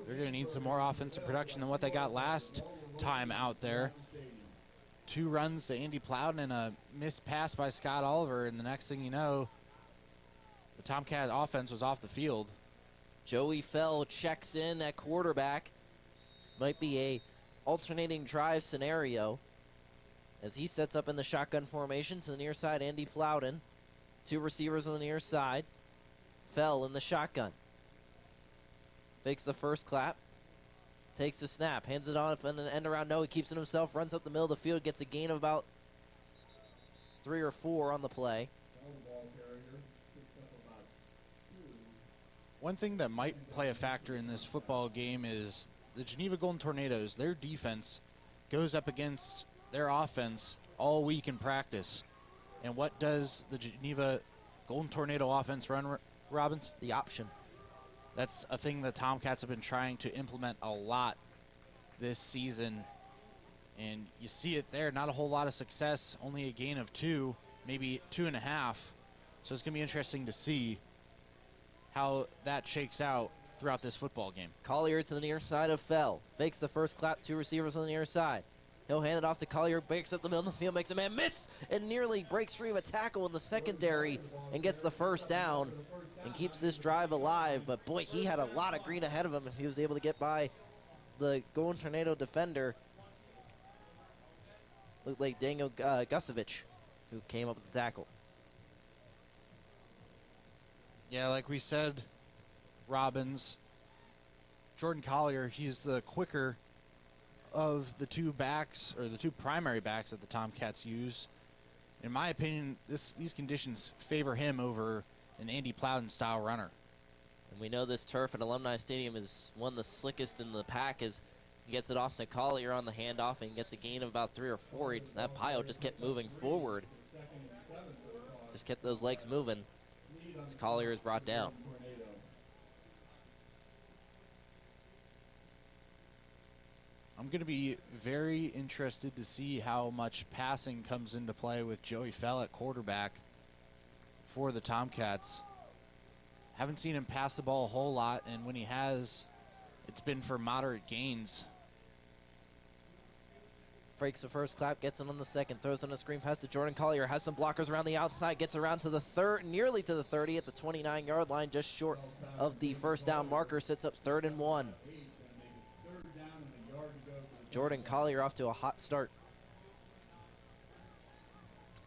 S9: They're going to need some more offensive production than what they got last time out there. 2 runs to Andy Plowden and a missed pass by Scott Oliver, and the next thing you know, the Tomcat offense was off the field.
S2: Joey Fell checks in at quarterback. Might be a alternating drive scenario as he sets up in the shotgun formation to the near side. Andy Plowden, 2 receivers on the near side. Fell in the shotgun. Fakes the first clap. Takes the snap. Hands it on and an end around. No, he keeps it himself. Runs up the middle of the field. Gets a gain of about 3 or 4 on the play.
S9: One thing that might play a factor in this football game is the Geneva Golden Tornadoes. Their defense goes up against their offense all week in practice. And what does the Geneva Golden Tornado offense run, Robbins?
S2: The option.
S9: That's a thing the Tomcats have been trying to implement a lot this season. And you see it there. Not a whole lot of success. Only a gain of 2, maybe 2.5. So it's going to be interesting to see how that shakes out throughout this football game.
S2: Collier to the near side of Fell. Fakes the first clap. 2 receivers on the near side. He'll hand it off to Collier. Breaks up the middle of the field. Makes a man miss. And nearly breaks free of a tackle in the secondary. And gets the first down. And keeps this drive alive. But boy, he had a lot of green ahead of him if he was able to get by the Golden Tornado defender. Looked like Daniel Gusevich, who came up with the tackle.
S9: Yeah, like we said, Robbins, Jordan Collier, he's the quicker of the 2 backs, or the 2 primary backs that the Tomcats use. In my opinion, these conditions favor him over an Andy Plowden-style runner.
S2: And we know this turf at Alumni Stadium is one of the slickest in the pack as he gets it off to Collier on the handoff and gets a gain of about 3 or 4. That pile just kept moving forward. Just kept those legs moving as Collier is brought down.
S9: I'm going to be very interested to see how much passing comes into play with Joey Fell at quarterback for the Tomcats. Haven't seen him pass the ball a whole lot, and when he has, it's been for moderate gains.
S2: Breaks the first clap, gets it on the second, throws on a screen pass to Jordan Collier, has some blockers around the outside, gets around to the third, nearly to the 30 at the 29-yard line, just short of the first down marker, sits up 3rd and 1. Jordan Collier off to a hot start.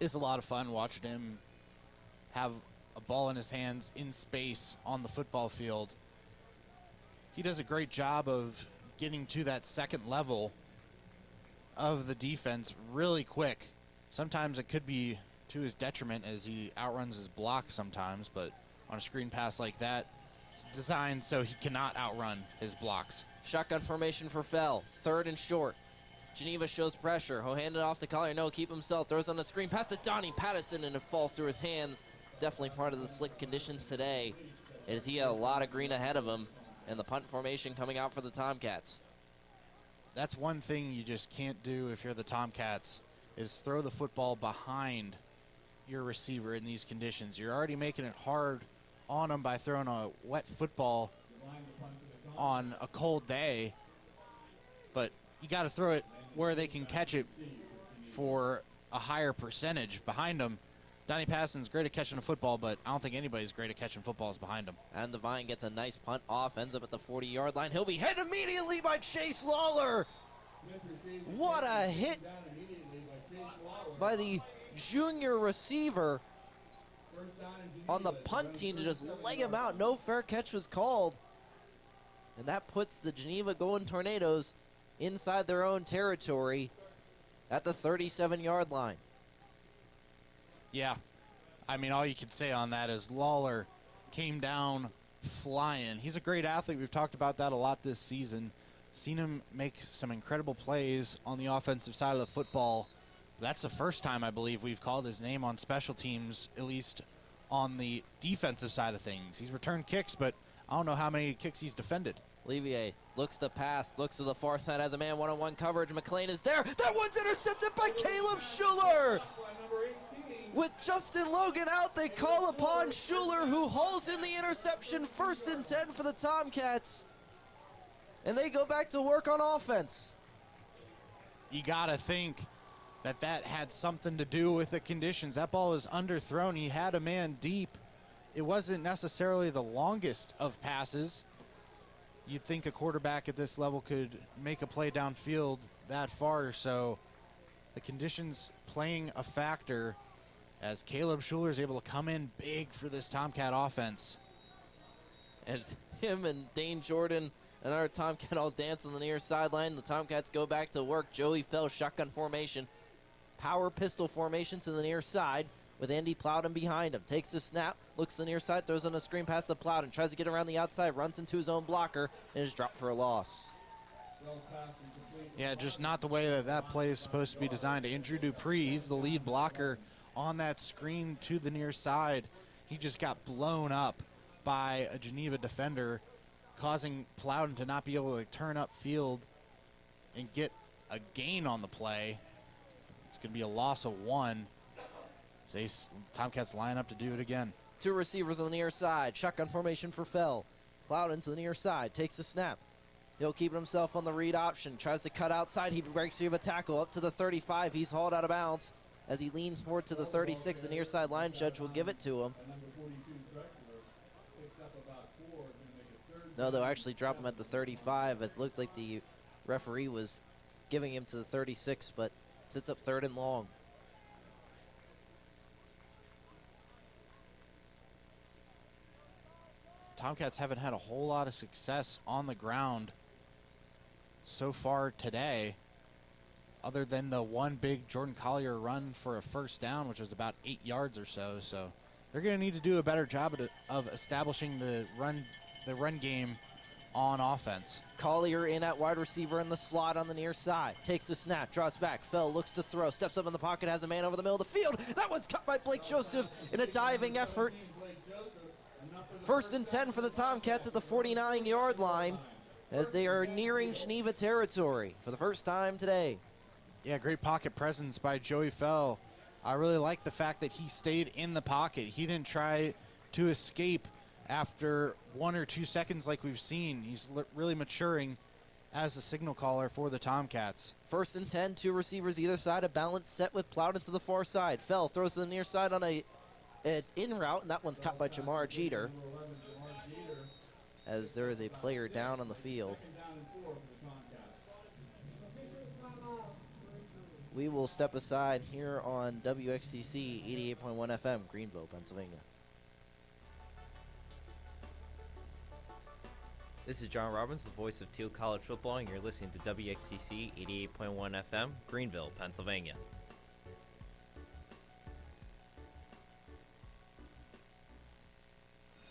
S9: It's a lot of fun watching him have a ball in his hands in space on the football field. He does a great job of getting to that second level of the defense really quick. Sometimes it could be to his detriment as he outruns his block sometimes, but on a screen pass like that, it's designed so he cannot outrun his blocks.
S2: Shotgun formation for Fell, 3rd and short. Geneva shows pressure. He'll hand it off to Collier. No, keep himself. Throws on the screen. Pass to Donnie Pattison, and it falls through his hands. Definitely part of the slick conditions today, as he had a lot of green ahead of him, and the punt formation coming out for the Tomcats.
S9: That's one thing you just can't do if you're the Tomcats, is throw the football behind your receiver in these conditions. You're already making it hard on them by throwing a wet football on a cold day, but you got to throw it where they can catch it for a higher percentage behind them. Donnie Pattison's great at catching a football, but I don't think anybody's great at catching footballs behind him.
S2: And Devine gets a nice punt off, ends up at the 40-yard line. He'll be hit immediately by Chase Lawler. What a hit by the junior receiver on the punt team to just lay him out. No fair catch was called. And that puts the Geneva Golden Tornadoes inside their own territory at the 37-yard line.
S9: Yeah, I mean, all you can say on that is Lawler came down flying. He's a great athlete. We've talked about that a lot this season. Seen him make some incredible plays on the offensive side of the football. That's the first time, I believe, we've called his name on special teams, at least on the defensive side of things. He's returned kicks, but I don't know how many kicks he's defended.
S15: Levier looks to pass, looks to the far side, has a man one-on-one coverage. McLean is there. That one's intercepted by Caleb Schuler. With Justin Logan out, they call upon Schuler, who hauls in the interception. 1st and 10 for the Tomcats. And they go back to work on offense.
S9: You got to think that had something to do with the conditions. That ball was underthrown. He had a man deep. It wasn't necessarily the longest of passes. You'd think a quarterback at this level could make a play downfield that far. So the conditions playing a factor as Caleb Schuler is able to come in big for this Tomcat offense.
S15: As him and Dane Jordan and our Tomcat all dance on the near sideline, the Tomcats go back to work. Joey Fell, shotgun formation. Power pistol formation to the near side with Andy Plowden behind him. Takes the snap, looks to the near side, throws on a screen pass to Plowden, tries to get around the outside, runs into his own blocker, and is dropped for a loss.
S9: Yeah, just not the way that play is supposed to be designed. Andrew Dupree, he's the lead blocker on that screen to the near side. He just got blown up by a Geneva defender, causing Plowden to not be able to turn up field and get a gain on the play. It's going to be a loss of 1. Tomcats line up to do it again.
S15: 2 receivers on the near side. Shotgun formation for Fell. Plowden to the near side. Takes the snap. He'll keep himself on the read option. Tries to cut outside. He breaks through of a tackle up to the 35. He's hauled out of bounds as he leans forward to the 36. The near side line judge will give it to him. No, they'll actually drop him at the 35. It looked like the referee was giving him to the 36, but sits up 3rd and long.
S9: Tomcats haven't had a whole lot of success on the ground so far today, other than the one big Jordan Collier run for a 1st down, which was about 8 yards or so. So they're going to need to do a better job of establishing the run game on offense.
S15: Collier in at wide receiver in the slot on the near side. Takes the snap, drops back. Fell looks to throw, steps up in the pocket, has a man over the middle of the field. That one's cut by Blake Joseph in a diving effort. 1st and 10 for the Tomcats at the 49-yard line as they are nearing Geneva territory for the first time today.
S9: Yeah, great pocket presence by Joey Fell. I really like the fact that he stayed in the pocket. He didn't try to escape after 1 or 2 seconds like we've seen. He's really maturing as a signal caller for the Tomcats.
S15: 1st and 10, 2 receivers either side, a balance set with Plowden to the far side. Fell throws to the near side on an in route, and that one's caught by Jamar Jeter as there is a player down on the field. We will step aside here on WXCC 88.1 FM, Greenville, Pennsylvania.
S7: This is John Robbins, the voice of Thiel College football, and you're listening to WXCC 88.1 FM, Greenville, Pennsylvania.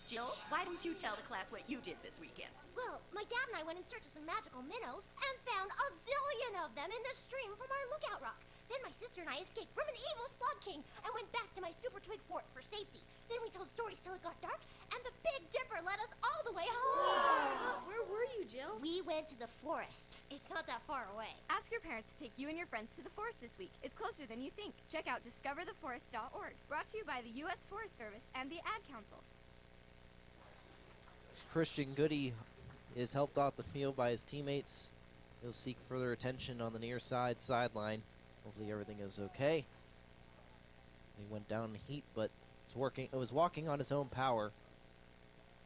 S12: Jill, why don't you tell the class what you did this weekend?
S13: Well, my dad and I went in search of some magical minnows and found a zillion of them in the stream from our lookout rock. Then my sister and I escaped from an evil slug king and went back to my super twig fort for safety. Then we told stories till it got dark, and the Big Dipper led us all the way home.
S14: Where were you, Jill?
S13: We went to the forest. It's not that far away.
S14: Ask your parents to take you and your friends to the forest this week. It's closer than you think. Check out discovertheforest.org. Brought to you by the U.S. Forest Service and the Ad Council.
S15: Christian Goody is helped off the field by his teammates. He'll seek further attention on the near side sideline. Hopefully everything is okay. He went down in heat, but it was walking on his own power.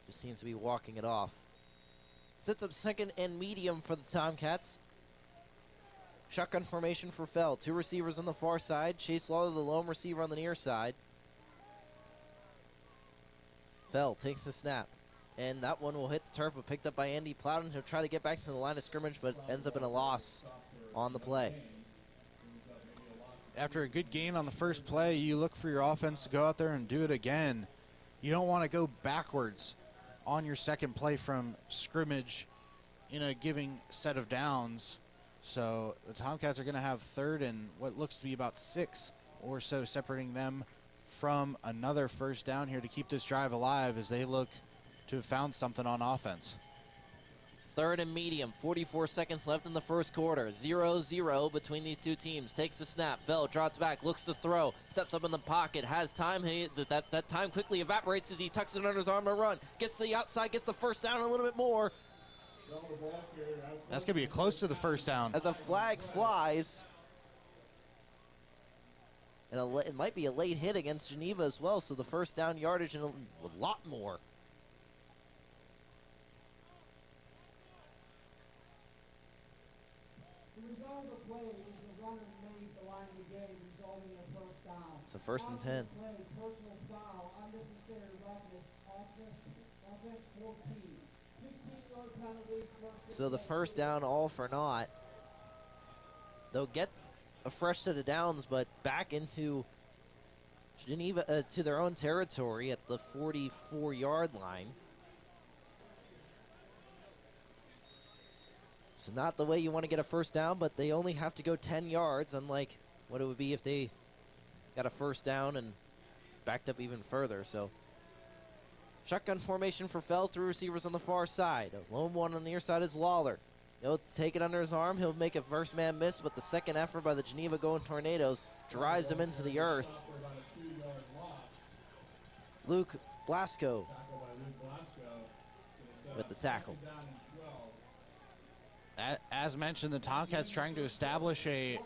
S15: Just seems to be walking it off. Sets up 2nd and medium for the Tomcats. Shotgun formation for Fell. 2 receivers on the far side. Chase Lawler, the lone receiver on the near side. Fell takes the snap. And that one will hit the turf, but picked up by Andy Plowden. He'll try to get back to the line of scrimmage, but ends up in a loss on the play.
S9: After a good gain on the first play, you look for your offense to go out there and do it again. You don't want to go backwards on your second play from scrimmage in a giving set of downs. So the Tomcats are going to have 3rd and what looks to be about 6 or so separating them from another first down here to keep this drive alive as they look to have found something on offense.
S15: 3rd and medium, 44 seconds left in the first quarter. 0-0 between these two teams. Takes the snap. Fell drops back, looks to throw, steps up in the pocket, has time. That time quickly evaporates as he tucks it under his arm to run. Gets to the outside, gets the first down a little bit more.
S9: That's going to be close to the first down.
S15: As a flag flies. And it might be a late hit against Geneva as well, so the first down yardage and a lot more. So 1st and 10. So the first down, all for naught. They'll get a fresh set of downs, but back into Geneva, to their own territory at the 44-yard line. So not the way you want to get a first down, but they only have to go 10 yards, unlike what it would be if they got a first down and backed up even further. So shotgun formation for Fell, 3 receivers on the far side. A lone one on the near side is Lawler. He'll take it under his arm. He'll make a first man miss, but the second effort by the Geneva Going Tornadoes drives him into the earth. Luke Blasco with the tackle.
S9: As mentioned, the Tomcats trying to establish a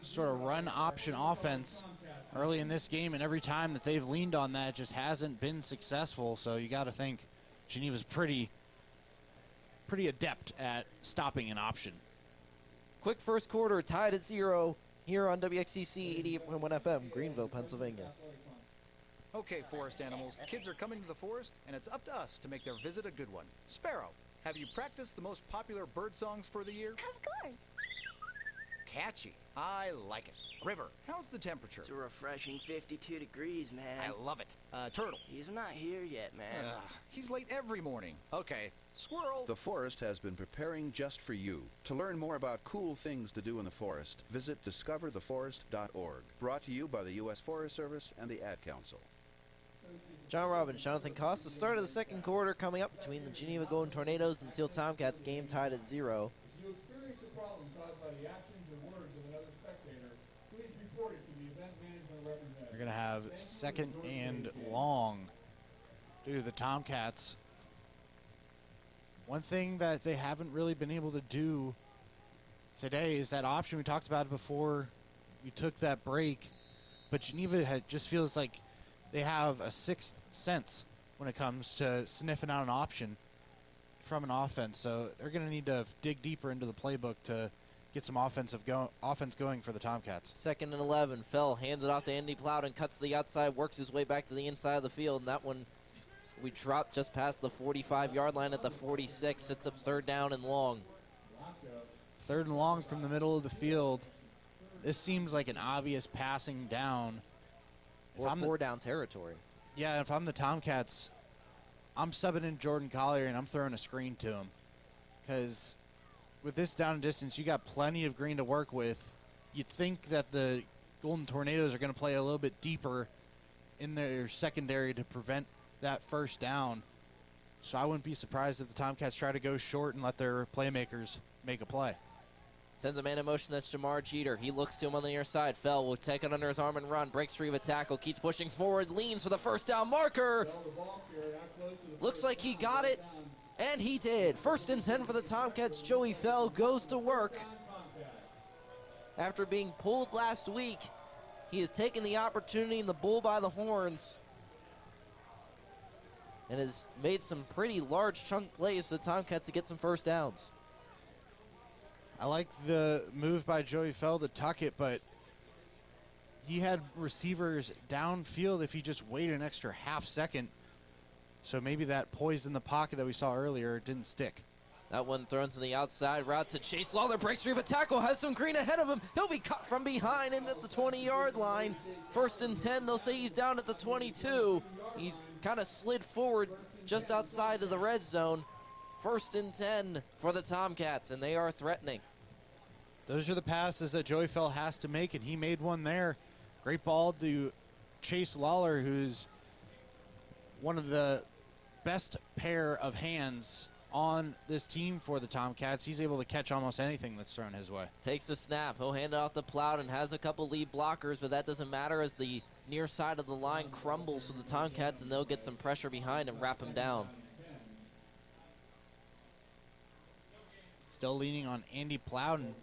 S9: sort of run option offense early in this game, and every time that they've leaned on that, it just hasn't been successful. So you got to think Geneva's pretty adept at stopping an option.
S15: Quick first quarter, tied at 0 here on WXCC 88.1 FM, Greenville, Pennsylvania.
S16: Okay, forest animals, kids are coming to the forest, and it's up to us to make their visit a good one. Sparrow, have you practiced the most popular bird songs for the year?
S17: Of course.
S16: Catchy. I like it. River, how's the temperature?
S18: It's a refreshing 52 degrees, man.
S16: I love it. Turtle.
S18: He's not here yet, man.
S16: He's late every morning. Okay. Squirrel.
S19: The forest has been preparing just for you. To learn more about cool things to do in the forest, visit discovertheforest.org. Brought to you by the U.S. Forest Service and the Ad Council.
S15: John Robbins, Jonathan Cost. The start of the second quarter coming up between the Geneva Golden Tornadoes and Thiel Tomcats, game tied at 0.
S3: If you experience a problem caused by the actions or words of another spectator, please report it to the event management representative.
S9: They're going to have second and long due to the Tomcats. One thing that they haven't really been able to do today is that option. We talked about it before we took that break, but Geneva just feels like they have a sixth sense when it comes to sniffing out an option from an offense. So they're going to need to dig deeper into the playbook to get some offense going for the Tomcats.
S15: 2nd and 11. Fell hands it off to Andy Plowden, cuts to the outside, works his way back to the inside of the field, and that one we dropped just past the 45-yard line at the 46. Sets up 3rd down and long.
S9: 3rd and long from the middle of the field. This seems like an obvious passing down.
S15: Or 4-down territory.
S9: Yeah, if I'm the Tomcats, I'm subbing in Jordan Collier and I'm throwing a screen to him. Because with this down and distance, you got plenty of green to work with. You'd think that the Golden Tornadoes are going to play a little bit deeper in their secondary to prevent that first down. So I wouldn't be surprised if the Tomcats try to go short and let their playmakers make a play.
S15: Sends a man in motion, that's Jamar Jeter. He looks to him on the near side. Fell will take it under his arm and run. Breaks free of a tackle, keeps pushing forward, leans for the first down marker. Looks like he got it, and he did. 1st and 10 for the Tomcats. Joey Fell goes to work. After being pulled last week, he has taken the opportunity and the bull by the horns and has made some pretty large chunk plays for the Tomcats to get some first downs.
S9: I like the move by Joey Fell to tuck it, but he had receivers downfield if he just waited an extra half second. So maybe that poise in the pocket that we saw earlier didn't stick.
S15: That one thrown to the outside route to Chase Lawler. Breaks free of a tackle, has some green ahead of him. He'll be cut from behind and at the 20-yard line. 1st and 10, they'll say he's down at the 22. He's kind of slid forward just outside of the red zone. 1st and 10 for the Tomcats, and they are threatening.
S9: Those are the passes that Joey Fell has to make, and he made one there. Great ball to Chase Lawler, who's one of the best pair of hands on this team for the Tomcats. He's able to catch almost anything that's thrown his way.
S15: Takes the snap. He'll hand it off to Plowden and has a couple lead blockers, but that doesn't matter as the near side of the line crumbles to the Tomcats, and they'll get some pressure behind and wrap him down.
S9: Still leaning on Andy Plowden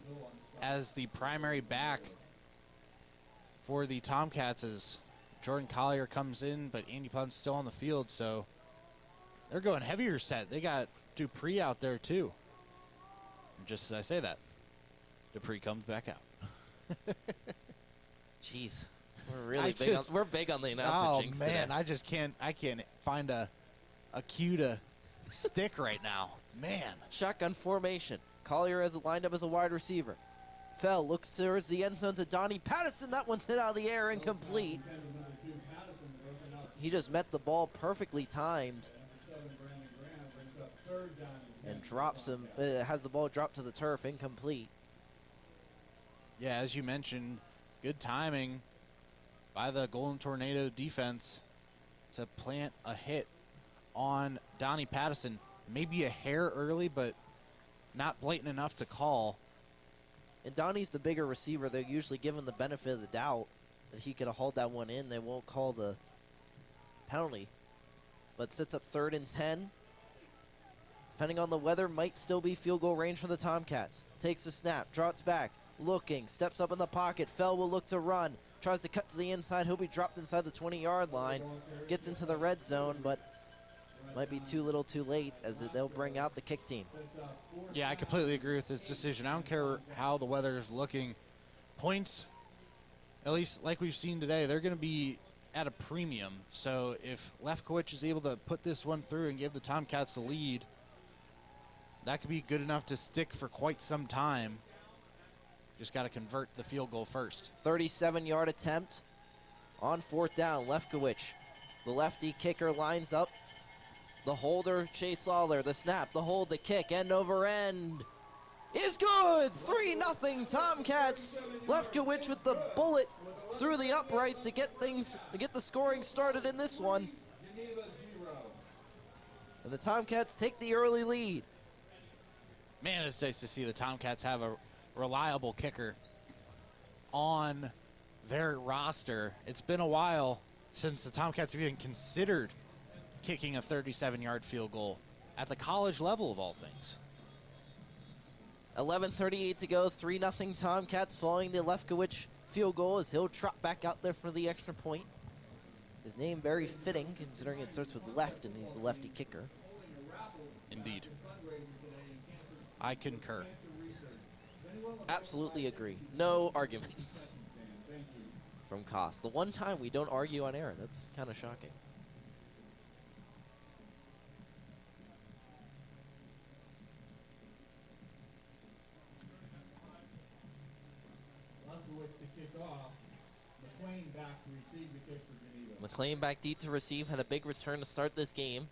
S9: as the primary back for the Tomcats as Jordan Collier comes in, but Andy Plowden's still on the field, so they're going heavier set. They got Dupree out there too. And just as I say that, Dupree comes back out.
S15: Jeez, we're big on the announcer jinx
S9: man,
S15: today.
S9: I can't find a cue to stick right now. Man.
S15: Shotgun formation. Collier has it lined up as a wide receiver. Fell looks towards the end zone to Donnie Patterson. That one's hit out of the air, incomplete. He just met the ball perfectly timed and drops him. Has the ball dropped to the turf, incomplete.
S9: Yeah, as you mentioned, good timing by the Golden Tornado defense to plant a hit on Donnie Patterson. Maybe a hair early, but not blatant enough to call.
S15: And Donnie's the bigger receiver. They're usually given the benefit of the doubt that he could have hauled that one in. They won't call the penalty. But sits up 3rd and 10. Depending on the weather, might still be field goal range for the Tomcats. Takes the snap, drops back, looking, steps up in the pocket. Fell will look to run. Tries to cut to the inside. He'll be dropped inside the 20-yard line. Gets into the red zone, but might be too little too late as they'll bring out the kick team.
S9: Yeah, I completely agree with this decision. I don't care how the weather is looking. Points, at least like we've seen today, they're going to be at a premium. So if Lefkowitz is able to put this one through and give the Tomcats the lead, that could be good enough to stick for quite some time. Just got to convert the field goal first.
S15: 37-yard attempt on 4th down. Lefkowitz, the lefty kicker, lines up. The holder, Chase Lawler, the snap, the hold, the kick, end over end is good. 3-0 Tomcats. Lefkowitz with the bullet through the uprights to get the scoring started in this one. And the Tomcats take the early lead.
S9: Man, it's nice to see the Tomcats have a reliable kicker on their roster. It's been a while since the Tomcats have even considered kicking a 37-yard field goal at the college level of all things.
S15: 11:38 to go, 3-0 Tomcats following the Lefkowitz field goal as he'll trot back out there for the extra point. His name very fitting considering it starts with left and he's the lefty kicker.
S9: Indeed. I concur.
S15: Absolutely agree. No arguments from Koss. The one time we don't argue on air, that's kind of shocking.
S3: To kick off, McLean back to receive the kick for Geneva.
S15: McLean back deep to receive, had a big return to start this game.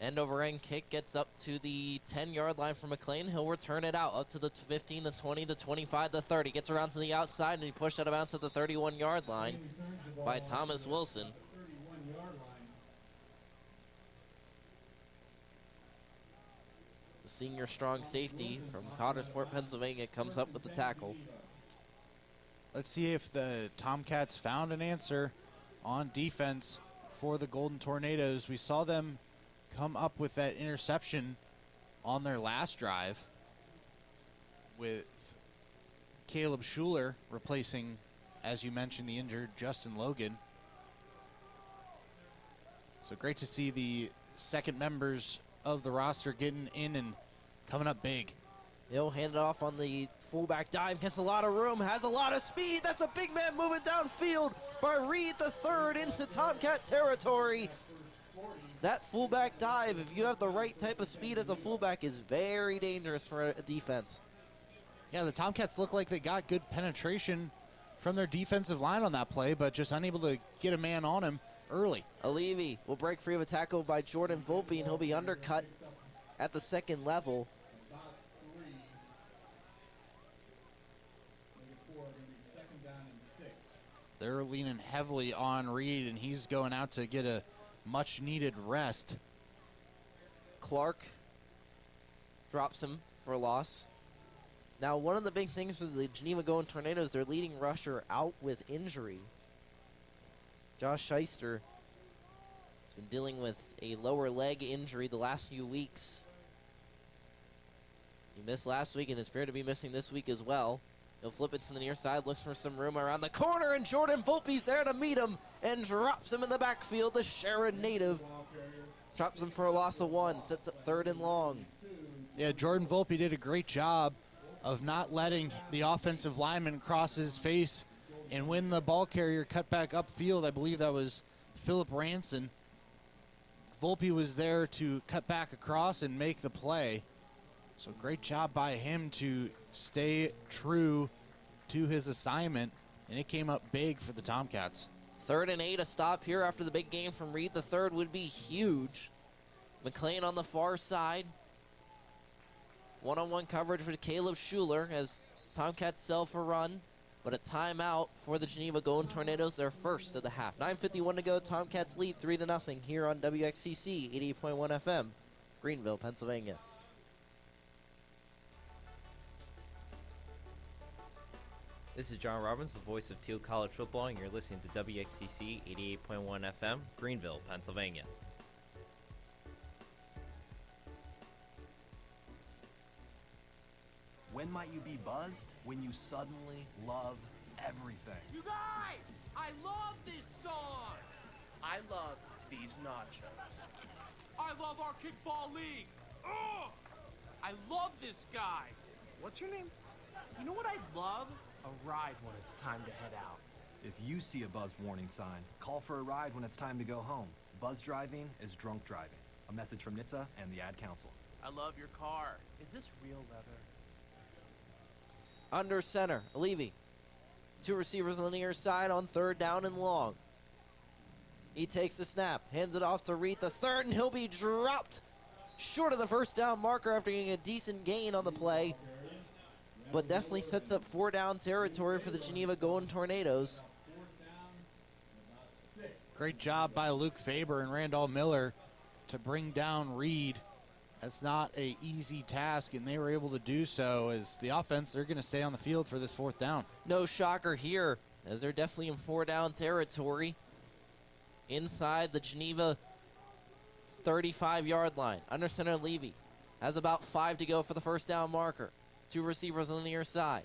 S15: End over end kick gets up to the 10-yard line for McLean. He'll return it out up to the 15, the 20, the 25, the 30. Gets around to the outside and he pushed it out to the 31-yard line by Thomas Wilson. The senior strong safety from Connersport, Pennsylvania, comes up with the tackle.
S9: Let's see if the Tomcats found an answer on defense for the Golden Tornadoes. We saw them come up with that interception on their last drive with Caleb Schuler replacing, as you mentioned, the injured Justin Logan. So great to see the second members of the roster getting in and coming up big.
S15: He'll hand it off on the fullback dive. Gets a lot of room, has a lot of speed. That's a big man moving downfield by Reed the third into Tomcat territory. That fullback dive, if you have the right type of speed as a fullback, is very dangerous for a defense.
S9: Yeah, the Tomcats look like they got good penetration from their defensive line on that play, but just unable to get a man on him early.
S15: Alivi will break free of a tackle by Jordan Volpe, and he'll be undercut at the second level.
S9: They're leaning heavily on Reed, and he's going out to get a much-needed rest.
S15: Clark drops him for a loss. Now, one of the big things for the Geneva Golden Tornadoes, their leading rusher out with injury. Josh Shyster has been dealing with a lower leg injury the last few weeks. He missed last week and is appeared to be missing this week as well. He'll flip it to the near side, looks for some room around the corner, and Jordan Volpe's there to meet him and drops him in the backfield. The Sharon native drops him for a loss of 1, sets up 3rd and long.
S9: Yeah, Jordan Volpe did a great job of not letting the offensive lineman cross his face, and when the ball carrier cut back upfield, I believe that was Philip Ranson, Volpe was there to cut back across and make the play. So great job by him to stay true to his assignment, and it came up big for the Tomcats.
S15: 3rd and 8, a stop here after the big game from Reed. The third would be huge. McLean on the far side. One-on-one coverage for Caleb Schuler as Tomcats sell for run, but a timeout for the Geneva Golden Tornadoes, their first of the half. 9:51 to go. Tomcats lead 3-0 here on WXCC 88.1 FM, Greenville, Pennsylvania.
S7: This is John Robbins, the voice of Thiel College football, and you're listening to WXCC 88.1 FM, Greenville, Pennsylvania.
S17: When might you be buzzed? When you suddenly love everything.
S20: You guys, I love this song. I love these nachos. I love our kickball league. Ugh! I love this guy. What's your name? You know what I love? A ride when it's time to head out.
S17: If you see a buzzed warning sign, call for a ride when it's time to go home. Buzz driving is drunk driving. A message from NHTSA and the Ad Council.
S20: I love your car. Is this real leather?
S15: Under center, Levy. 2 receivers on the near side on 3rd down and long. He takes the snap, hands it off to Reed the third, and he'll be dropped short of the first down marker after getting a decent gain on the play. But definitely sets up 4 down territory for the Geneva Golden Tornadoes.
S9: Great job by Luke Faber and Randall Miller to bring down Reed. That's not an easy task, and they were able to do so as the offense, they're going to stay on the field for this 4th down.
S15: No shocker here, as they're definitely in 4 down territory inside the Geneva 35-yard line. Under center, Levy has about 5 to go for the first down marker. 2 receivers on the near side.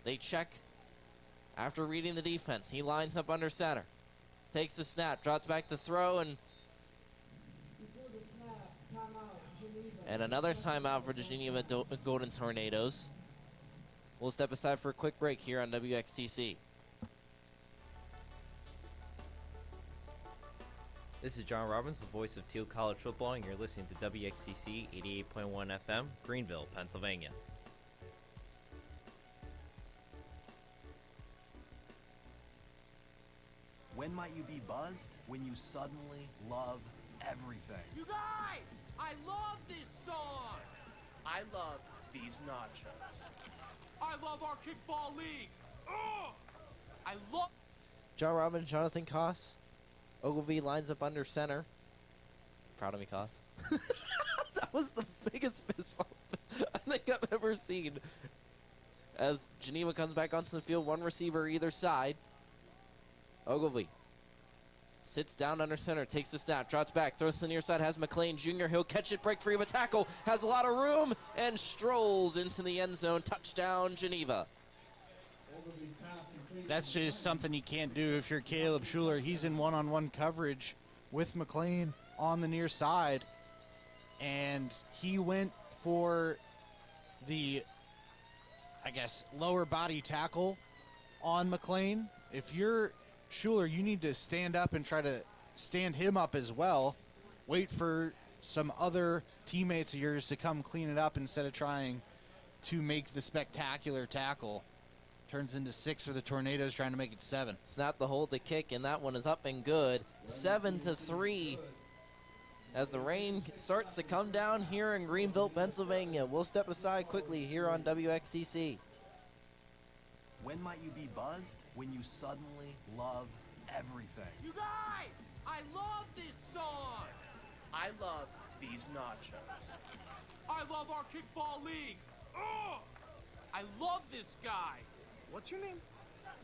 S15: They check after reading the defense. He lines up under center. Takes the snap, drops back to throw, and another timeout for the Geneva Golden Tornadoes. We'll step aside for a quick break here on WXCC.
S7: This is John Robbins, the voice of Thiel College football, and you're listening to WXCC 88.1 FM, Greenville, Pennsylvania.
S17: When might you be buzzed? When you suddenly love everything.
S20: You guys, I love this song. I love these nachos. I love our kickball league. Ugh! I love...
S15: John Robbins, Jonathan Koss. Ogilvy lines up under center. Proud of me, Koss. That was the biggest fist bump I think I've ever seen. As Geneva comes back onto the field, 1 receiver either side. Ogilvy sits down under center, takes the snap, drops back, throws to the near side, has McLean Jr. He'll catch it, break free of a tackle, has a lot of room, and strolls into the end zone. Touchdown, Geneva.
S9: That's just something you can't do if you're Caleb Schuler. He's in one-on-one coverage with McLean on the near side, and he went for the, I guess, lower body tackle on McLean. If you're Schuler, you need to stand up and try to stand him up as well. Wait for some other teammates of yours to come clean it up instead of trying to make the spectacular tackle. Turns into 6 for the Tornadoes, trying to make it 7.
S15: Snap the hold, the kick, and that one is up and good. 7-3 as the rain starts to come down here in Greenville, Pennsylvania. We'll step aside quickly here on WXCC.
S17: When might you be buzzed? When you suddenly love everything.
S20: You guys! I love this song! I love these nachos. I love our kickball league! Ugh! I love this guy! What's your name?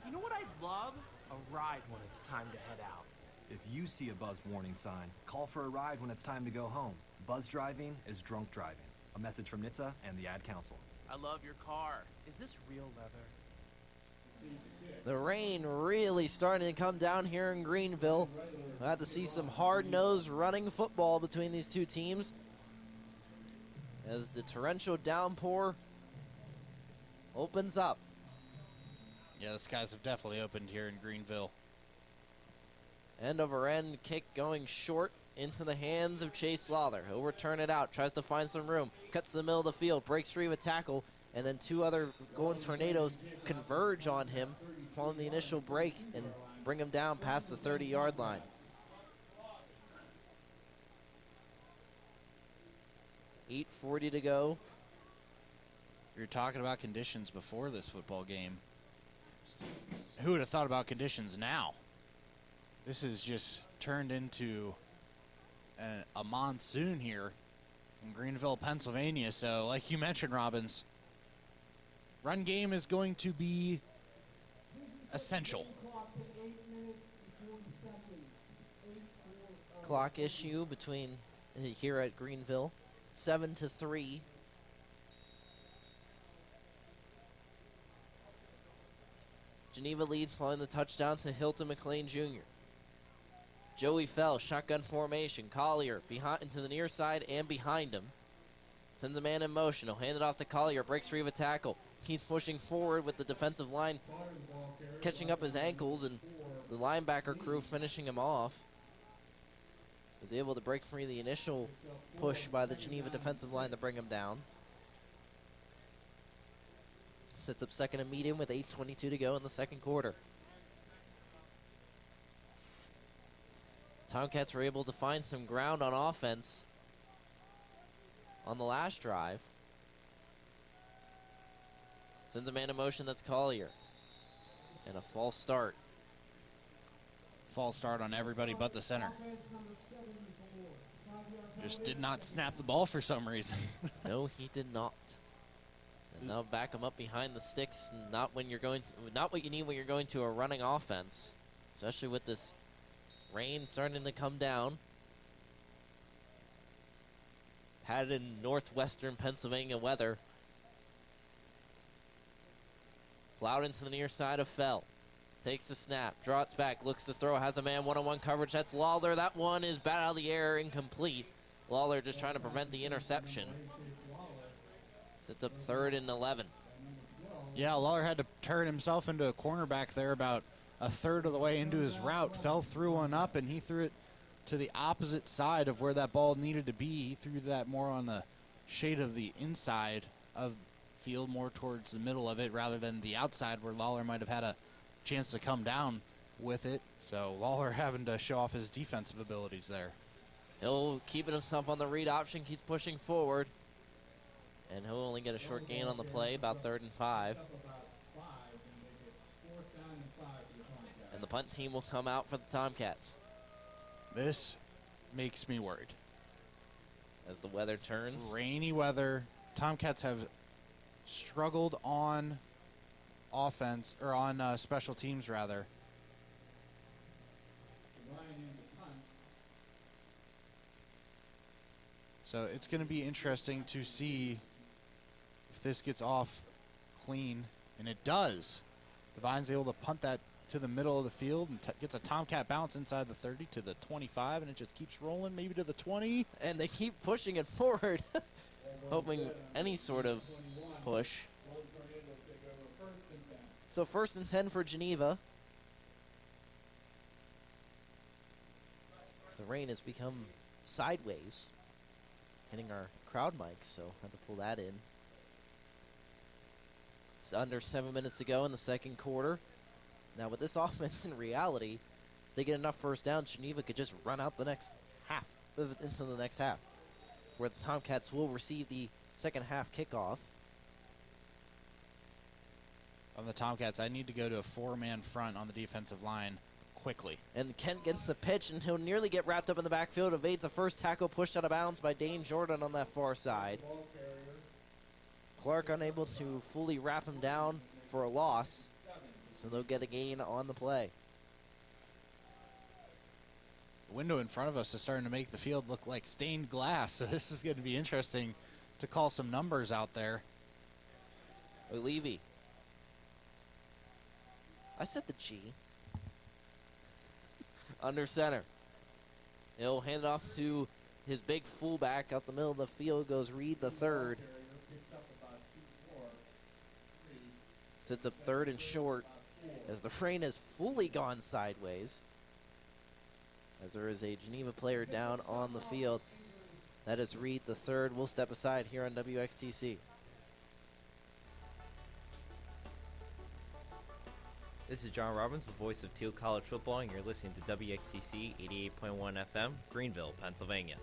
S20: You know what I'd love? A ride when it's time to head out.
S17: If you see a buzzed warning sign, call for a ride when it's time to go home. Buzz driving is drunk driving. A message from NHTSA and the Ad Council.
S20: I love your car. Is this real leather?
S2: The rain really starting to come down here in Greenville. We'll have to see some hard-nosed running football between these two teams as the torrential downpour opens up.
S9: Yeah, the skies have definitely opened here in Greenville.
S2: End over end kick going short into the hands of Chase Lawler. He'll return it out, tries to find some room, cuts to the middle of the field, breaks free with tackle, and then two other Golden Tornadoes converge on him following the initial break and bring him down past the 30-yard line. .8:40 to go.
S9: We were talking about conditions before this football game. Who would have thought about conditions now? This has just turned into a monsoon here in Greenville, Pennsylvania. So, like you mentioned, Robbins, run game is going to be essential.
S2: Clock issue between here at Greenville, 7-3. Geneva leads following the touchdown to Hilton McLean Jr. Joey Fell, shotgun formation. Collier behind into the near side and behind him. Sends a man in motion. He'll hand it off to Collier. Breaks free of a tackle. Keeps pushing forward with the defensive line catching up his ankles and the linebacker crew finishing him off. Was able to break free the initial push by the Geneva defensive line to bring him down. Sets up second and medium with 8:22 to go in the second quarter. Tomcats were able to find some ground on offense on the last drive. Sends a man in motion, that's Collier. And a false start.
S9: False start on everybody but the center. Just did not snap the ball for some reason.
S2: No, he did not. And now back him up behind the sticks. Not when you're going to, not what you need when you're going to a running offense, especially with this rain starting to come down. Had it in northwestern Pennsylvania weather. Plowed into the near side of Fell. Takes the snap, draws back, looks to throw, has a man one-on-one coverage. That's Lawler. That one is bat out of the air, incomplete. Lawler just trying to prevent the interception. Sets up 3rd and 11.
S9: Yeah, Lawler had to turn himself into a cornerback there about a third of the way into his route. Fell threw one up, and he threw it to the opposite side of where that ball needed to be. He threw that more on the shade of the inside of field, more towards the middle of it, rather than the outside where Lawler might have had a chance to come down with it. So Lawler having to show off his defensive abilities there.
S2: He'll keep it himself on the read option, keeps pushing forward. And he'll only get a short gain on the play, about 3rd and 5. And the punt team will come out for the Tomcats.
S9: This makes me worried.
S2: As the weather turns.
S9: Rainy weather. Tomcats have struggled on offense, or on special teams rather. So it's going to be interesting to see if this gets off clean, and it does. Devine's able to punt that to the middle of the field and gets a Tomcat bounce inside the 30 to the 25, and it just keeps rolling maybe to the 20.
S2: And they keep pushing it forward, hoping any sort of push. So 1st and 10 for Geneva. So rain has become sideways, hitting our crowd mic, so I had to pull that in. It's under 7 minutes to go in the second quarter. Now with this offense, in reality, if they get enough first down, Geneva could just run out the next half, into the next half, where the Tomcats will receive the second half kickoff.
S9: on the Tomcats, I need to go to a 4-man front on the defensive line quickly.
S15: And Kent gets the pitch, and he'll nearly get wrapped up in the backfield. Evades the first tackle, pushed out of bounds by Dane Jordan on that far side. Clark unable to fully wrap him down for a loss, so they'll get a gain on the play.
S9: The window in front of us is starting to make the field look like stained glass, so this is going to be interesting to call some numbers out there.
S15: Levy. I said the G. Under center. He'll hand it off to his big fullback. Out the middle of the field goes Reed the third. Sits up third and short as the rain has fully gone sideways. As there is a Geneva player down on the field. That is Reed the third. We'll step aside here on WXTC.
S7: This is John Robbins, the voice of Thiel College Football, and you're listening to WXCC 88.1 FM, Greenville, Pennsylvania.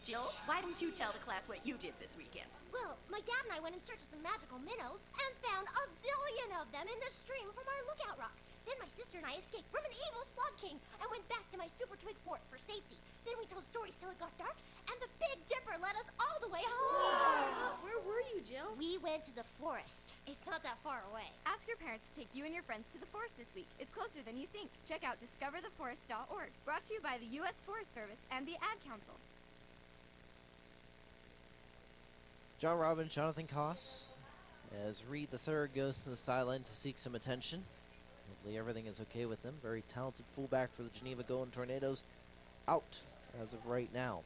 S12: Jill, why don't you tell the class what you did this weekend?
S13: Well, my dad and I went in search of some magical minnows and found a zillion of them in the stream from our lookout rock. Then my sister and I escaped from an evil slug king and went back to my super twig fort for safety. Then we told stories till it got dark, and the Big Dipper led us all the way home.
S14: Where were you, Jill?
S13: We went to the forest. It's not that far away.
S14: Ask your parents to take you and your friends to the forest this week. It's closer than you think. Check out discovertheforest.org. Brought to you by the U.S. Forest Service and the Ad Council.
S15: John Robbins, Jonathan Koss, as Reed the third goes to the sideline to seek some attention. Hopefully everything is okay with him. Very talented fullback for the Geneva Golden Tornadoes. Out as of right now.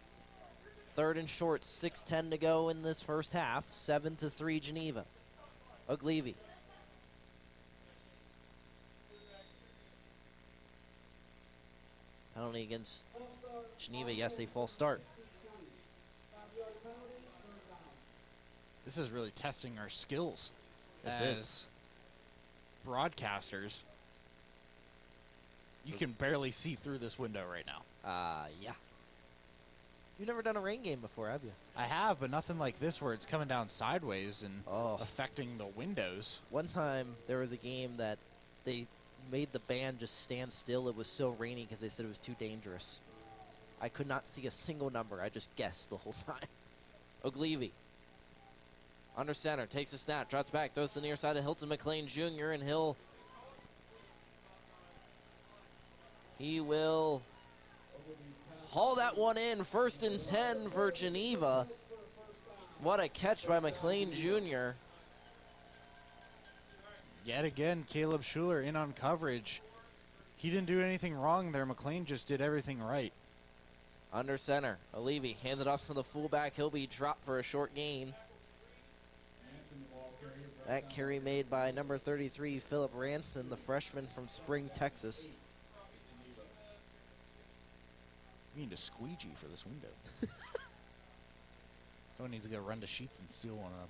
S15: Third and short, 6:10 to go in this first half. 7-3 Geneva. Oglevy. Penalty against Geneva. Yes, a false start.
S9: This is really testing our skills
S15: This
S9: as
S15: is.
S9: broadcasters. You can barely see through this window right now.
S15: Yeah. You've never done a rain game before, have you?
S9: I have, but nothing like this where it's coming down sideways and affecting the windows.
S15: One time there was a game that they made the band just stand still. It was so rainy because they said it was too dangerous. I could not see a single number. I just guessed the whole time. Oglevy. Under center, takes a snap, drops back, throws to the near side of Hilton McLean Jr., and he will haul that one in. 1st and 10 for Geneva. What a catch by McLean Jr.
S9: Yet again, Caleb Schuler in on coverage. He didn't do anything wrong there. McLean just did everything right.
S15: Under center, Levy hands it off to the fullback. He'll be dropped for a short gain. That carry made by number 33, Philip Ranson, the freshman from Spring, Texas.
S9: We need a squeegee for this window. Someone needs to go run to Sheets and steal one up.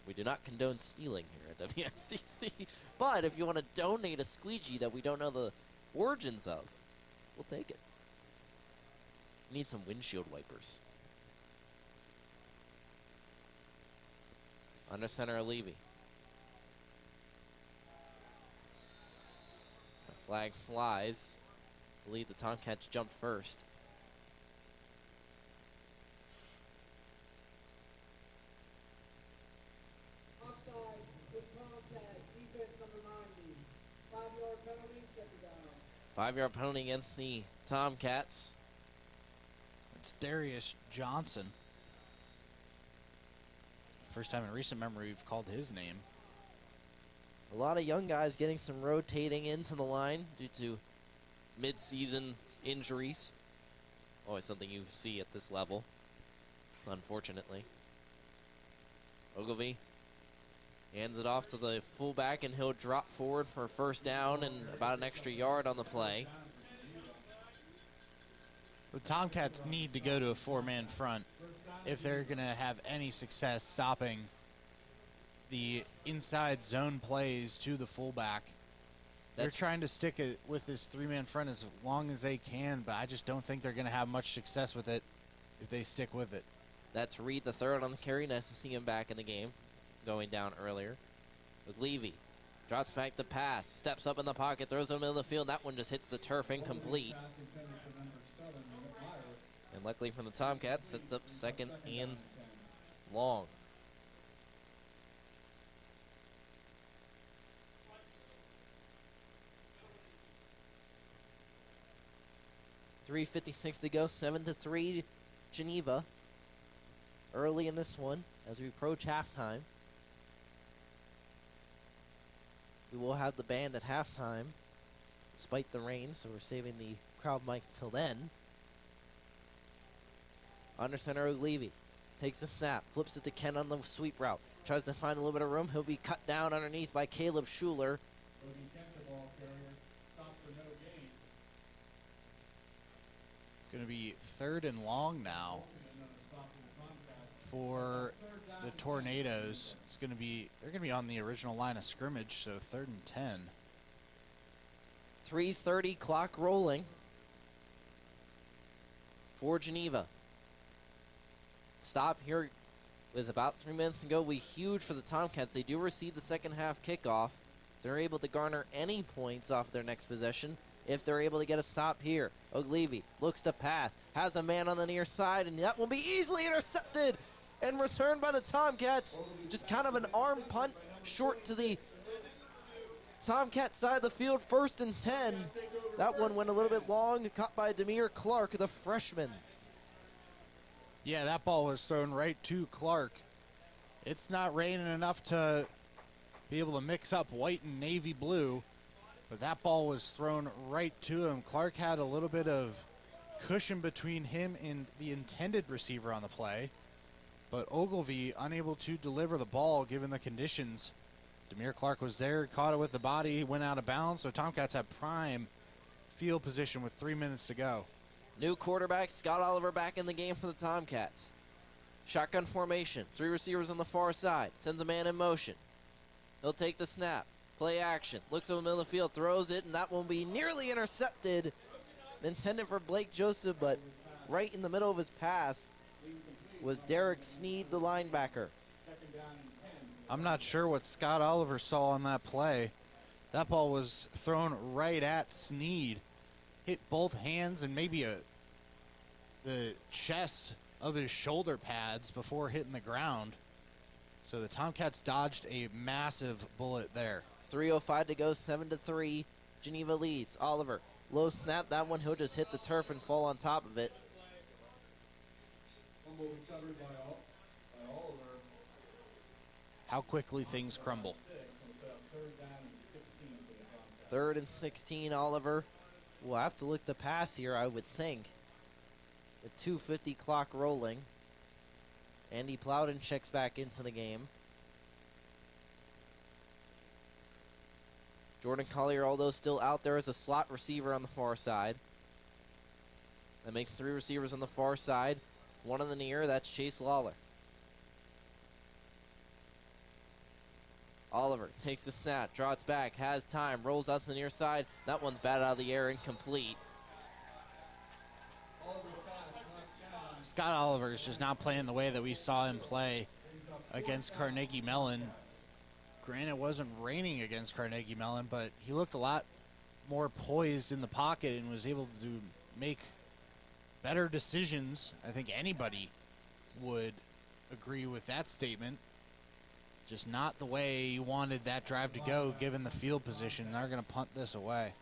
S15: We do not condone stealing here at WXTC, but if you want to donate a squeegee that we don't know the origins of, we'll take it. Need some windshield wipers. Under center, Levy. The flag flies. I believe the Tomcats jumped first.
S21: Offside with contact, defense number 90. 5-yard penalty, second down.
S15: 5-yard penalty against the Tomcats.
S9: It's Darius Johnson. First time in recent memory we've called his name.
S15: A lot of young guys getting some rotating into the line due to mid-season injuries. Always something you see at this level, unfortunately. Ogilvy hands it off to the fullback, and he'll drop forward for a first down and about an extra yard on the play.
S9: The Tomcats need to go to a 4-man front if they're going to have any success stopping the inside zone plays to the fullback. They're trying to stick it with this 3-man front as long as they can, but I just don't think they're going to have much success with it. if they stick with it.
S15: That's Reed the third on the carry. Nice to see him back in the game, going down earlier. Levy drops back the pass, steps up in the pocket, throws it in the middle of the field. That one just hits the turf incomplete. And luckily from the Tomcats, sets up second and long. .356 to go, 7-3 Geneva. Early in this one as we approach halftime. We will have the band at halftime, despite the rain, so we're saving the crowd mic till then. Under center, Levy takes the snap, flips it to Ken on the sweep route, tries to find a little bit of room. He'll be cut down underneath by Caleb Schuler.
S9: It's going to be 3rd and long now for the Tornadoes. They're going to be on the original line of scrimmage, so 3rd and 10.
S15: 3:30 clock rolling for Geneva. Stop here with about 3 minutes to go. We huge for the Tomcats. They do receive the second half kickoff. They're able to garner any points off their next possession if they're able to get a stop here. Oglivie looks to pass, has a man on the near side, and that will be easily intercepted and returned by the Tomcats. Just kind of an arm punt short to the Tomcat side of the field, 1st and 10. That one went a little bit long, caught by Demir Clark, the freshman.
S9: Yeah, that ball was thrown right to Clark. It's not raining enough to be able to mix up white and navy blue, but that ball was thrown right to him. Clark had a little bit of cushion between him and the intended receiver on the play, but Ogilvie unable to deliver the ball given the conditions. Demir Clark was there, caught it with the body, went out of bounds, so Tomcats have prime field position with 3 minutes to go.
S15: New quarterback, Scott Oliver, back in the game for the Tomcats. Shotgun formation, 3 receivers on the far side, sends a man in motion. He'll take the snap, play action, looks over the middle of the field, throws it, and that will be nearly intercepted. Intended for Blake Joseph, but right in the middle of his path was Derek Sneed, the linebacker.
S9: I'm not sure what Scott Oliver saw on that play. That ball was thrown right at Sneed. Hit both hands and maybe the chest of his shoulder pads before hitting the ground. So the Tomcats dodged a massive bullet there.
S15: 3:05 to go, 7-3. Geneva leads. Oliver, low snap. That one, he'll just hit the turf and fall on top of it.
S9: How quickly things crumble.
S15: 3rd and 16, Oliver. We'll have to look to pass here, I would think. The 2:50 clock rolling. Andy Plowden checks back into the game. Jordan Collier, although still out there as a slot receiver on the far side. That makes 3 receivers on the far side. 1 on the near, that's Chase Lawler. Oliver takes the snap, draws back, has time, rolls out to the near side. That one's batted out of the air, incomplete.
S9: Scott Oliver is just not playing the way that we saw him play against Carnegie Mellon. Granted, it wasn't raining against Carnegie Mellon, but he looked a lot more poised in the pocket and was able to make better decisions. I think anybody would agree with that statement. Just not the way you wanted that drive to go, given the field position. They're going to punt this away.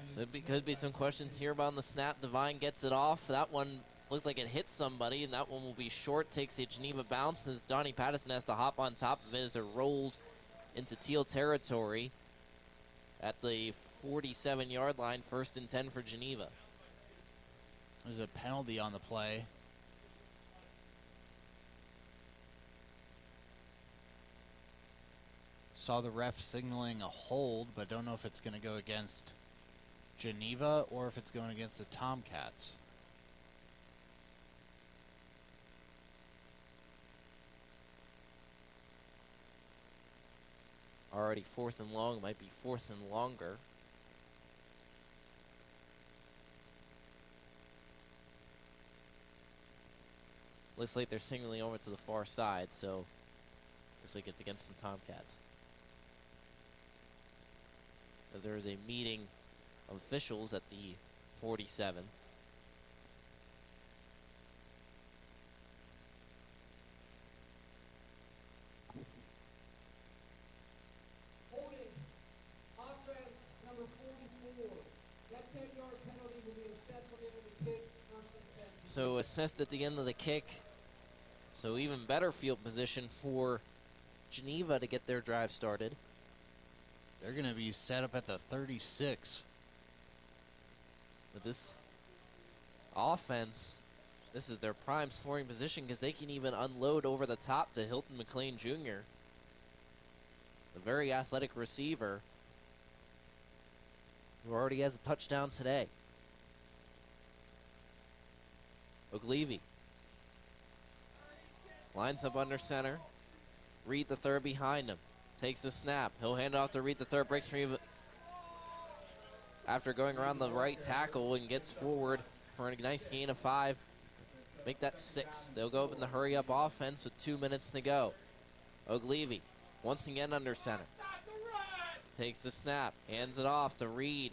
S15: So it could be some questions here about the snap. Devine gets it off. That one looks like it hit somebody, and that one will be short. Takes a Geneva bounce as Donnie Pattison has to hop on top of it as it rolls into Thiel territory at the 47-yard line. 1st and 10 for Geneva.
S9: There's a penalty on the play. Saw the ref signaling a hold, but don't know if it's going to go against Geneva or if it's going against the Tomcats.
S15: Already 4th and long, might be 4th and longer. Looks like they're signaling over to the far side, so looks like it's against the Tomcats. As there is a meeting of officials at the 47.
S21: Holding offense number 44. That 10-yard penalty will be assessed on the end of the kick, first and 10.
S15: So assessed at the end of the kick. So even better field position for Geneva to get their drive started.
S9: They're going to be set up at the 36.
S15: With this offense, this is their prime scoring position because they can even unload over the top to Hilton McLean Jr., a very athletic receiver who already has a touchdown today. Oglevy lines up under center. Reed the third behind him. Takes the snap. He'll hand it off to Reed the third. Breaks free after going around the right tackle and gets forward for a nice gain of 5. Make that 6. They'll go up in the hurry-up offense with 2 minutes to go. Oglevy once again under center. Takes the snap. Hands it off to Reed.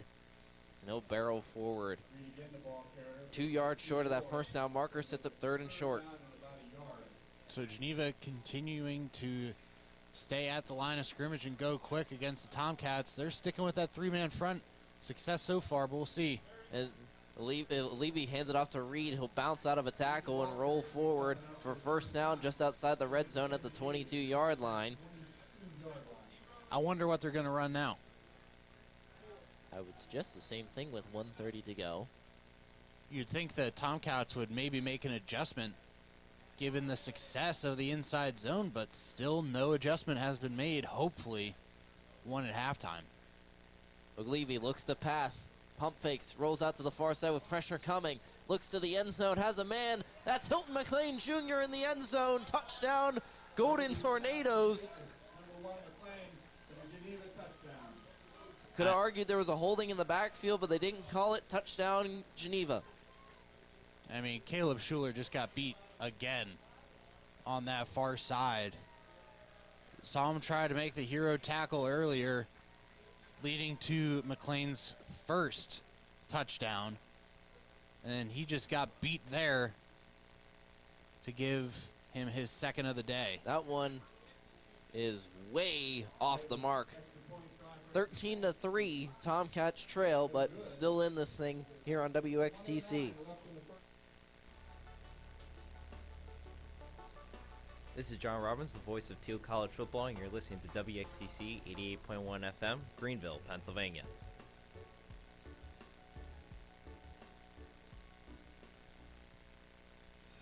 S15: And he'll barrel forward. 2 yards short of that first down marker. Sets up 3rd and short.
S9: So Geneva continuing to stay at the line of scrimmage and go quick against the Tomcats. They're sticking with that three-man front. Success so far, but we'll see.
S15: And Levy hands it off to Reed. He'll bounce out of a tackle and roll forward for first down just outside the red zone at the 22-yard line.
S9: I wonder what they're going to run now.
S15: I would suggest the same thing with 1:30 to go.
S9: You'd think the Tomcats would maybe make an adjustment given the success of the inside zone, but still no adjustment has been made, hopefully one at halftime.
S15: Oglevy looks to pass, pump fakes, rolls out to the far side with pressure coming, looks to the end zone, has a man. That's Hilton McLean Jr. in the end zone. Touchdown, Golden Tornadoes. Could have argued there was a holding in the backfield, but they didn't call it. Touchdown, Geneva.
S9: I mean, Caleb Schuler just got beat again on that far side. Saw him try to make the hero tackle earlier, leading to McLean's first touchdown. And he just got beat there to give him his second of the day.
S15: That one is way off the mark. 13-3, Tomcats trail, but still in this thing here on WXTC.
S7: This is John Robbins, the voice of Thiel College football, and you're listening to WXCC 88.1 FM, Greenville, Pennsylvania.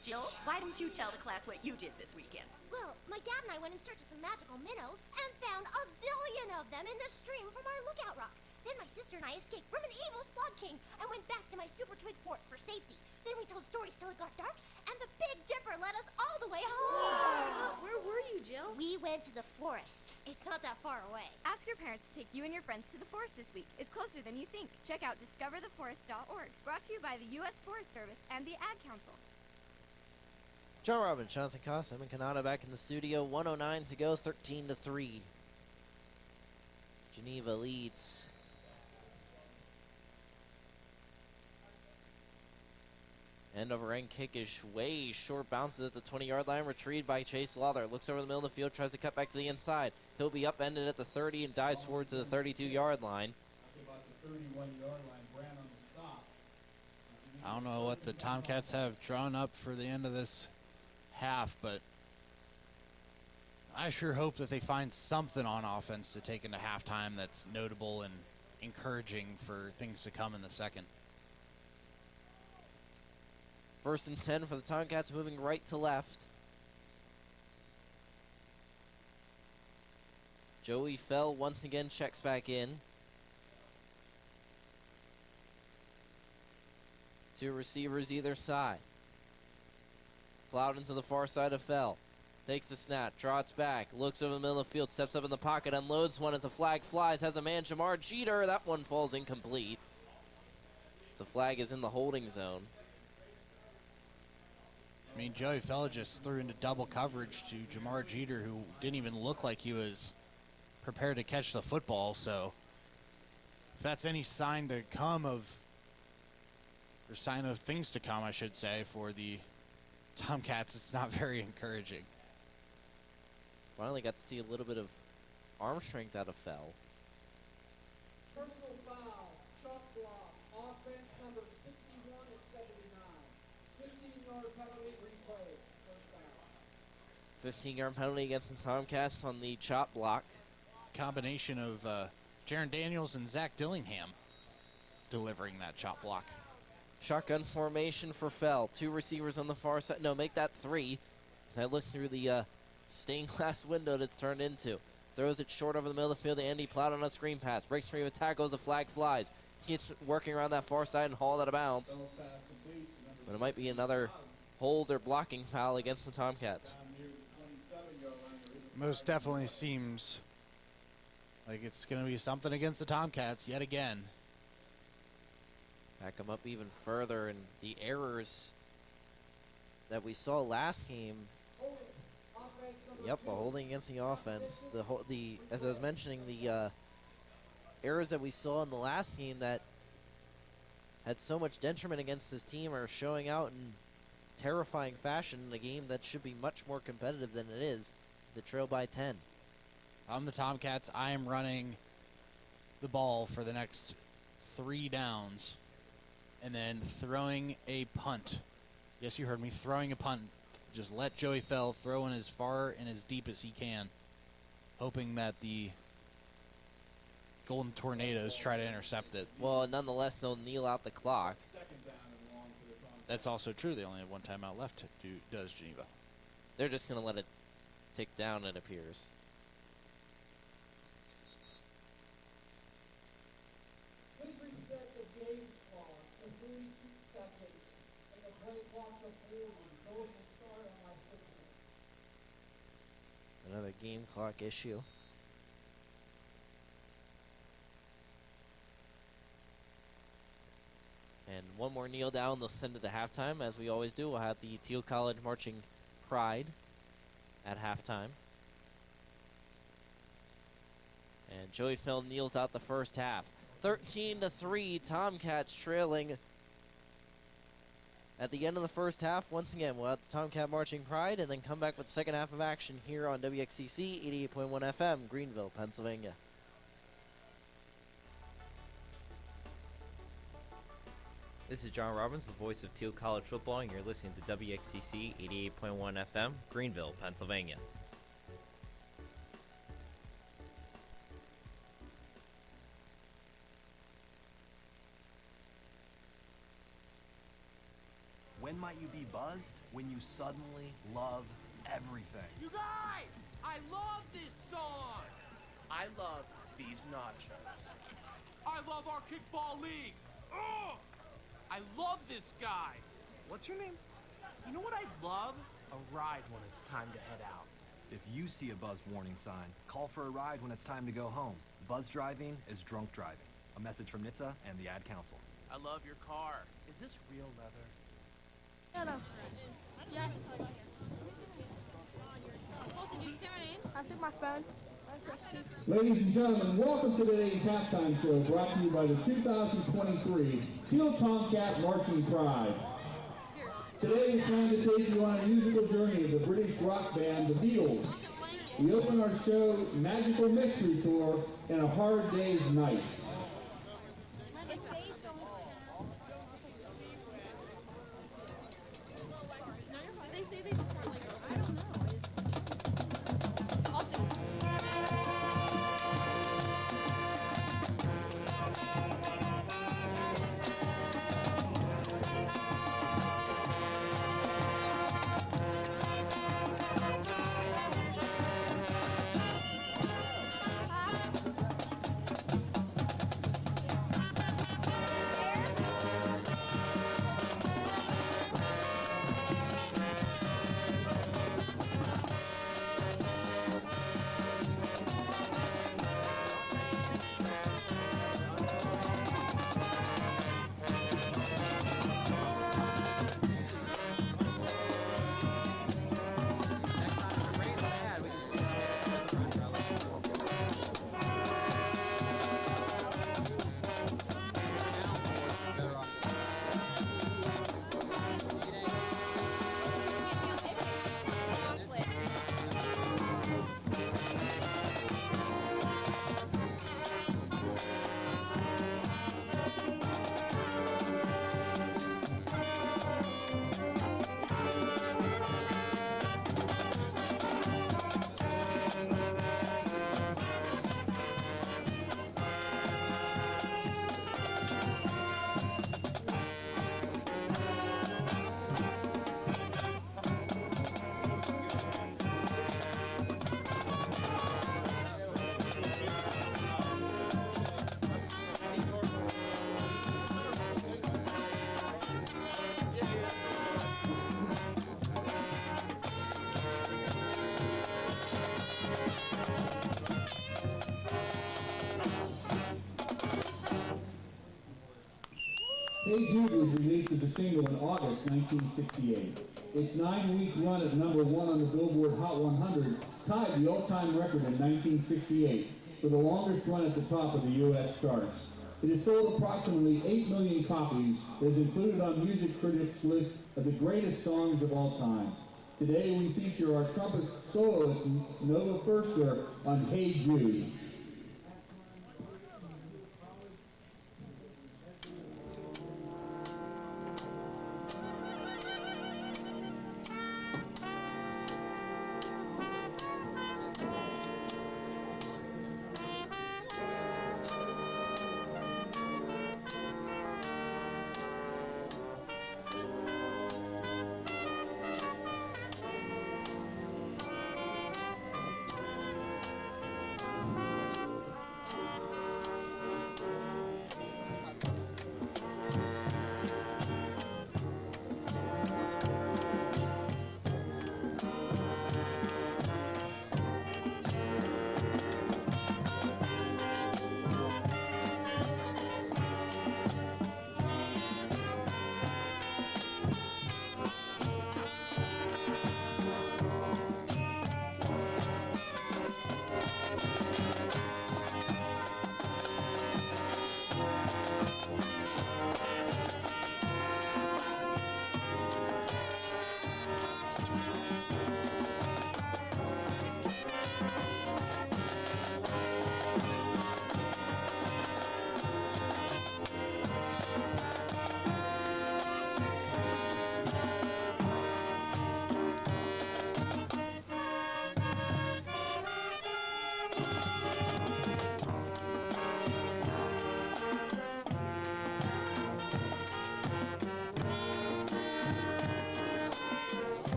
S12: Jill, why don't you tell the class what you did this weekend?
S13: Well, my dad and I went in search of some magical minnows and found a zillion of them in the stream from our lookout rock. Then my sister and I escaped from an evil slug king and went back to my super twig fort for safety. Then we told stories till it got dark, and the Big Dipper led us all the way home.
S14: Where were you, Jill?
S13: We went to the forest. It's not that far away.
S14: Ask your parents to take you and your friends to the forest this week. It's closer than you think. Check out discovertheforest.org. Brought to you by the U.S. Forest Service and the Ad Council.
S15: John Robbins, Jonathan Koss, Evan Kanata back in the studio. 1:09 to go, 13-3. Geneva leads. End over end kick is way short, bounces at the 20-yard line, retrieved by Chase Lawler. Looks over the middle of the field, tries to cut back to the inside. He'll be upended at the 30 and dives forward to the 32-yard line.
S9: I don't know what the Tomcats have drawn up for the end of this half, but I sure hope that they find something on offense to take into halftime that's notable and encouraging for things to come in the second.
S15: 1st and 10 for the Tomcats, moving right to left. Joey Fell once again checks back in. 2 receivers either side. Plowed into the far side of Fell. Takes the snap, trots back, looks over the middle of the field, steps up in the pocket, unloads one as a flag flies, has a man, Jamar Jeter. That one falls incomplete. The flag is in the holding zone.
S9: I mean, Joey Fella just threw into double coverage to Jamar Jeter, who didn't even look like he was prepared to catch the football. So if that's any sign to come of, or sign of things to come, I should say, for the Tomcats, it's not very encouraging.
S15: Finally got to see a little bit of arm strength out of Fell.
S21: Personal foul, chalk block, offense number 61 and 79. 15-yard penalty, replay, first down.
S15: 15-yard penalty against the Tomcats on the chop block.
S9: Combination of Jaron Daniels and Zach Dillingham delivering that chop block.
S15: Shotgun formation for Fell. 2 receivers on the far side. No, make that 3. As I look through the stained glass window that's turned into. Throws it short over the middle of the field to Andy Plowd on a screen pass. Breaks free of a tackle as a flag flies. He's working around that far side and hauled out of bounds. But it might be another hold or blocking foul against the Tomcats.
S9: Most definitely seems like it's going to be something against the Tomcats yet again.
S15: Back them up even further, and the errors that we saw last game. Yep, a holding against the offense. The as I was mentioning, the errors that we saw in the last game that had so much detriment against this team are showing out in terrifying fashion in a game that should be much more competitive than it is. It's a trail by 10.
S9: I'm the Tomcats. I am running the ball for the next 3 downs and then throwing a punt. Yes, you heard me, throwing a punt. Just let Joey Fell throw in as far and as deep as he can, hoping that the Golden Tornadoes try to intercept it.
S15: Well, nonetheless, they'll kneel out the clock.
S9: That's also true. They only have 1 timeout left, does Geneva.
S15: They're just going to let it tick down, it appears.
S21: Please reset the game clock to 32 seconds and the play clock to 40. Those will start on my signal.
S15: Another game clock issue. And one more kneel down, they'll send it to halftime. As we always do, we'll have the Thiel College marching Pride at halftime. And Joey Fell kneels out the first half. 13-3, Tomcats trailing. At the end of the first half, once again, we'll have the Tomcat marching Pride and then come back with the second half of action here on WXCC 88.1 FM, Greenville, Pennsylvania.
S7: This is John Robbins, the voice of Thiel College football, and you're listening to WXCC 88.1 FM, Greenville, Pennsylvania.
S17: When might you be buzzed? When you suddenly love everything.
S20: You guys! I love this song! I love these nachos. I love our kickball league! Ugh! I love this guy! What's your name? You know what I'd love? A ride when it's time to head out.
S17: If you see a buzzed warning sign, call for a ride when it's time to go home. Buzz driving is drunk driving. A message from NHTSA and the Ad Council.
S20: I love your car. Is this real leather?
S1: Yes. Wilson, did you say my name? I said my phone.
S21: Ladies and gentlemen, welcome to today's halftime show brought to you by the 2023 Thiel Tomcat Marching Pride. Today we plan to take you on a musical journey of the British rock band The Beatles. We open our show Magical Mystery Tour in A Hard Day's Night.
S1: They say they just weren't like, I don't know. Awesome.
S21: Hey Jude was released as a single in August 1968. Its 9-week run at number 1 on the Billboard Hot 100 tied the all-time record in 1968 for the longest run at the top of the U.S. charts. It has sold approximately 8 million copies and is included on music critics' list of the greatest songs of all time. Today we feature our trumpet soloist Nova Furster on Hey Jude.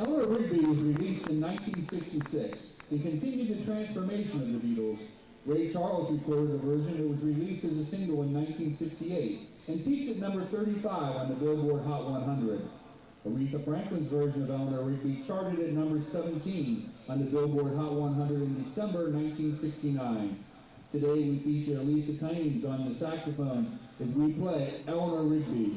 S21: Eleanor Rigby was released in 1966 and continued the transformation of the Beatles. Ray Charles recorded a version that was released as a single in 1968 and peaked at number 35 on the Billboard Hot 100. Aretha Franklin's version of Eleanor Rigby charted at number 17 on the Billboard Hot 100 in December 1969. Today we feature Elisa Cummings on the saxophone as we play Eleanor Rigby.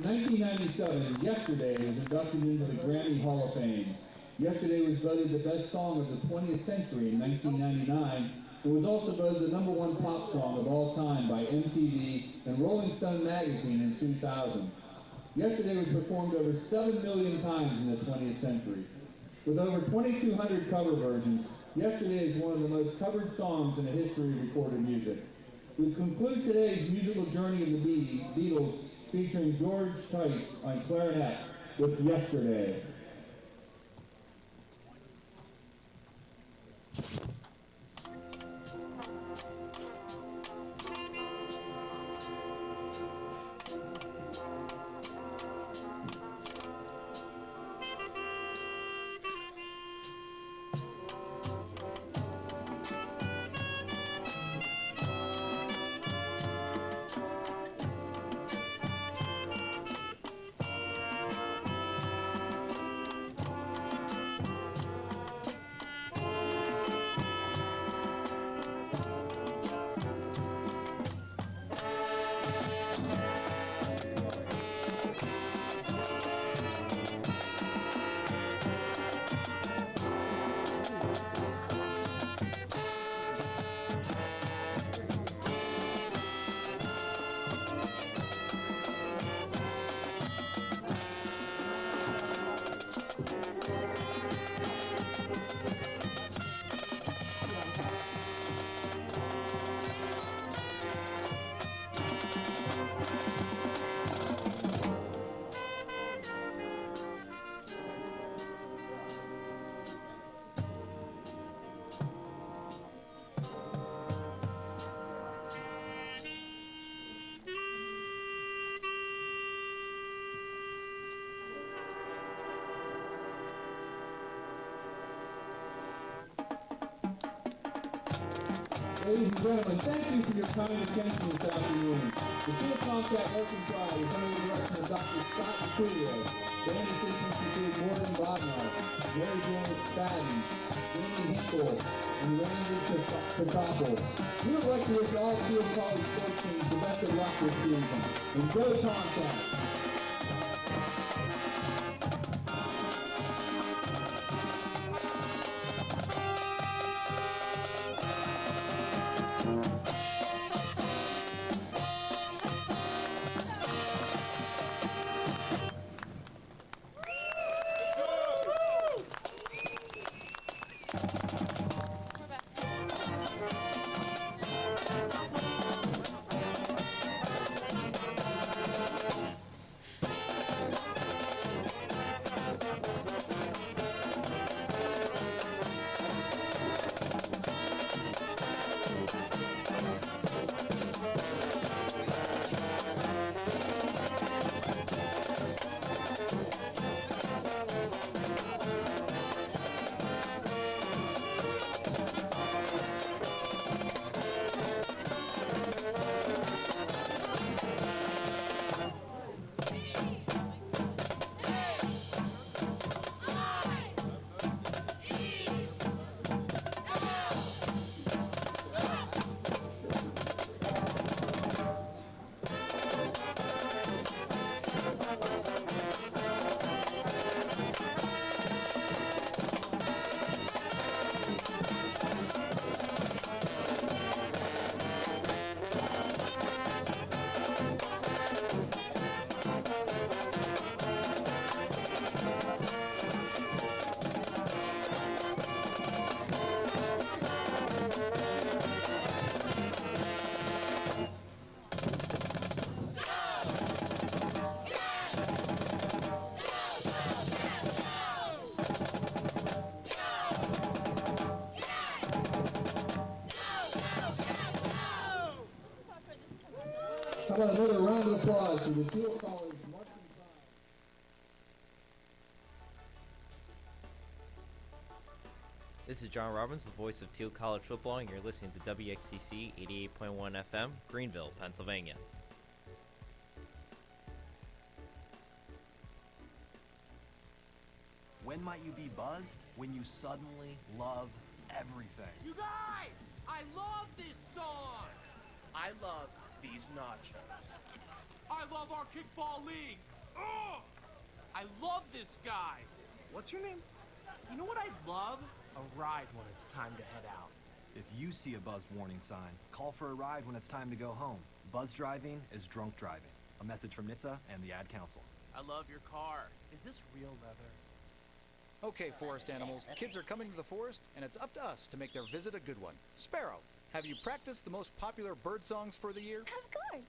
S21: In 1997, Yesterday was inducted into the Grammy Hall of Fame. Yesterday was voted the best song of the 20th century in 1999. It was also voted the #1 pop song of all time by MTV and Rolling Stone magazine in 2000. Yesterday was performed over 7 million times in the 20th century. With over 2,200 cover versions, Yesterday is one of the most covered songs in the history of recorded music. We conclude today's musical journey of the Beatles featuring George Tice on clarinet with Yesterday. Ladies and gentlemen, thank you for your kind attention this afternoon. The Thiel Tomcat Marching Pride is under the direction of Dr. Scott McCulio. Band assistants include Morgan Bodnar, Mary Jane Fadden, Jamie Hinkle, and Randy Katopel. We would like to wish all Thiel College sports teams the best of luck this season. And go Tomcats! How about another round of applause for the Thiel College Marching Pride?
S7: This is John Robbins, the voice of Thiel College football, and you're listening to WXCC 88.1 FM, Greenville, Pennsylvania.
S17: When might you be buzzed? When you suddenly love everything.
S20: You guys, I love this song. I love these nachos. I love our kickball league. Ugh! I love this guy. What's your name? You know what I'd love? A ride when it's time to head out.
S17: If you see a buzzed warning sign, call for a ride when it's time to go home. Buzz driving is drunk driving. A message from NHTSA and the Ad Council.
S20: I love your car. Is this real leather?
S16: Okay, forest animals, kids are coming to the forest, and it's up to us to make their visit a good one. Sparrow, have you practiced the most popular bird songs for the year?
S14: Of course.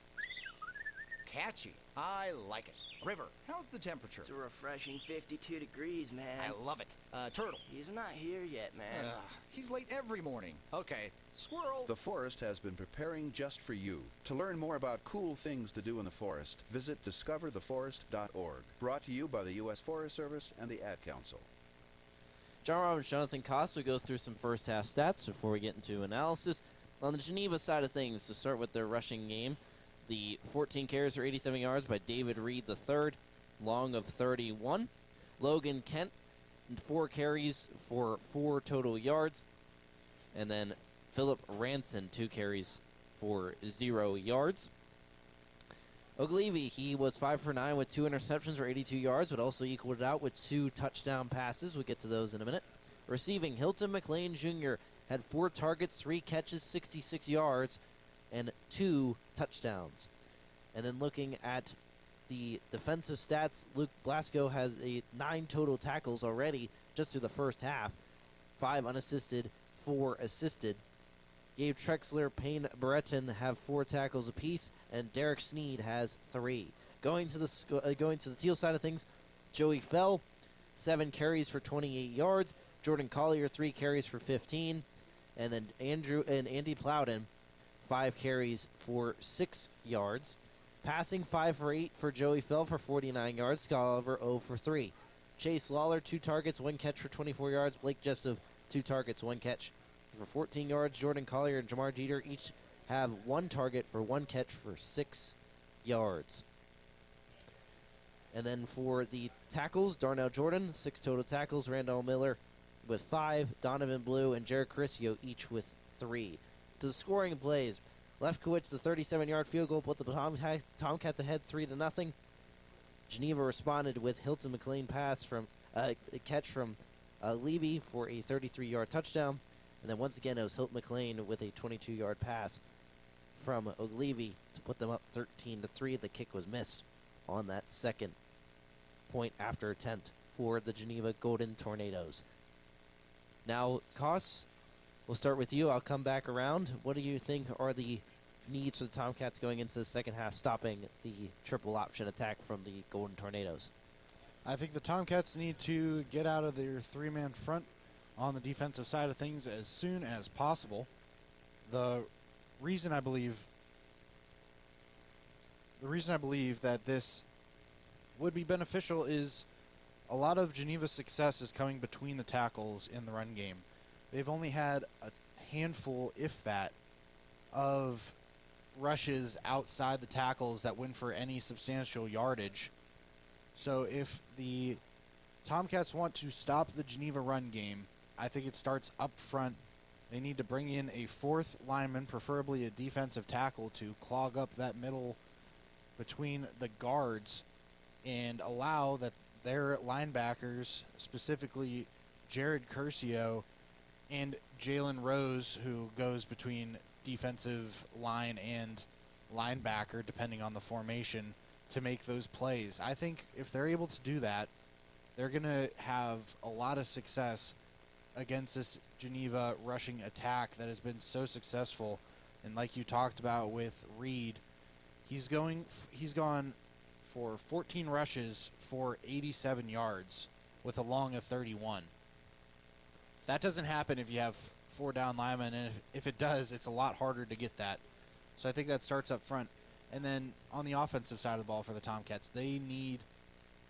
S16: Catchy. I like it. River, how's the temperature?
S18: It's a refreshing 52 degrees, man.
S16: I love it. Turtle.
S18: He's not here yet, man.
S16: He's late every morning. Okay. Squirrel.
S19: The forest has been preparing just for you. To learn more about cool things to do in the forest, visit discovertheforest.org. Brought to you by the U.S. Forest Service and the Ad Council.
S2: John Robbins, Jonathan Costa goes through some first half stats before we get into analysis. On the Geneva side of things, to start with their rushing game, the 14 carries for 87 yards by David Reed III, long of 31. Logan Kent, 4 carries for 4 total yards. And then Philip Ranson, 2 carries for 0 yards. Oglevy, he was 5 for 9 with 2 interceptions for 82 yards, but also equaled it out with 2 touchdown passes. We'll get to those in a minute. Receiving, Hilton McLean Jr. had 4 targets, 3 catches, 66 yards, and 2 touchdowns. And then looking at the defensive stats, Luke Blasco has 9 total tackles already just through the first half. 5 unassisted, 4 assisted. Gabe Trexler, Payne Brereton have 4 tackles apiece, and Derek Sneed has 3. Going to the Thiel side of things, Joey Fell, 7 carries for 28 yards. Jordan Collier, 3 carries for 15. And then Andy Plowden, 5 carries for 6 yards. Passing 5 for 8 for Joey Fell for 49 yards. Scott Oliver 0 for 3. Chase Lawler, 2 targets, 1 catch for 24 yards. Blake Jessup, 2 targets, 1 catch for 14 yards. Jordan Collier and Jamar Jeter each have 1 target for 1 catch for 6 yards. And then for the tackles, Darnell Jordan, 6 total tackles. Randall Miller with 5. Donovan Blue and Jared Criscio each with 3. To the scoring plays, Lefkowitz, the 37-yard field goal, put the Tomcats ahead 3-0. Geneva responded with Hilton McLean pass from a catch from Levy for a 33-yard touchdown. And then once again, it was Hilton McLean with a 22-yard pass from Oglevy to put them up 13-3. The kick was missed on that second point after attempt for the Geneva Golden Tornadoes. Now, Koss, we'll start with you. I'll come back around. What do you think are the needs for the Tomcats going into the second half, stopping the triple option attack from the Golden Tornadoes?
S9: I think the Tomcats need to get out of their 3-man front on the defensive side of things as soon as possible. The reason I believe that this would be beneficial is a lot of Geneva's success is coming between the tackles in the run game. They've only had a handful, if that, of rushes outside the tackles that went for any substantial yardage. So if the Tomcats want to stop the Geneva run game, I think it starts up front. They need to bring in a 4th lineman, preferably a defensive tackle, to clog up that middle between the guards and allow that their linebackers, specifically Jared Curcio and Jalen Rose, who goes between defensive line and linebacker, depending on the formation, to make those plays. I think if they're able to do that, they're going to have a lot of success against this Geneva rushing attack that has been so successful. And like you talked about with Reed, he's gone for 14 rushes for 87 yards with a long of 31. That doesn't happen if you have 4 down linemen, and if it does, it's a lot harder to get that. So I think that starts up front. And then on the offensive side of the ball for the Tomcats, they need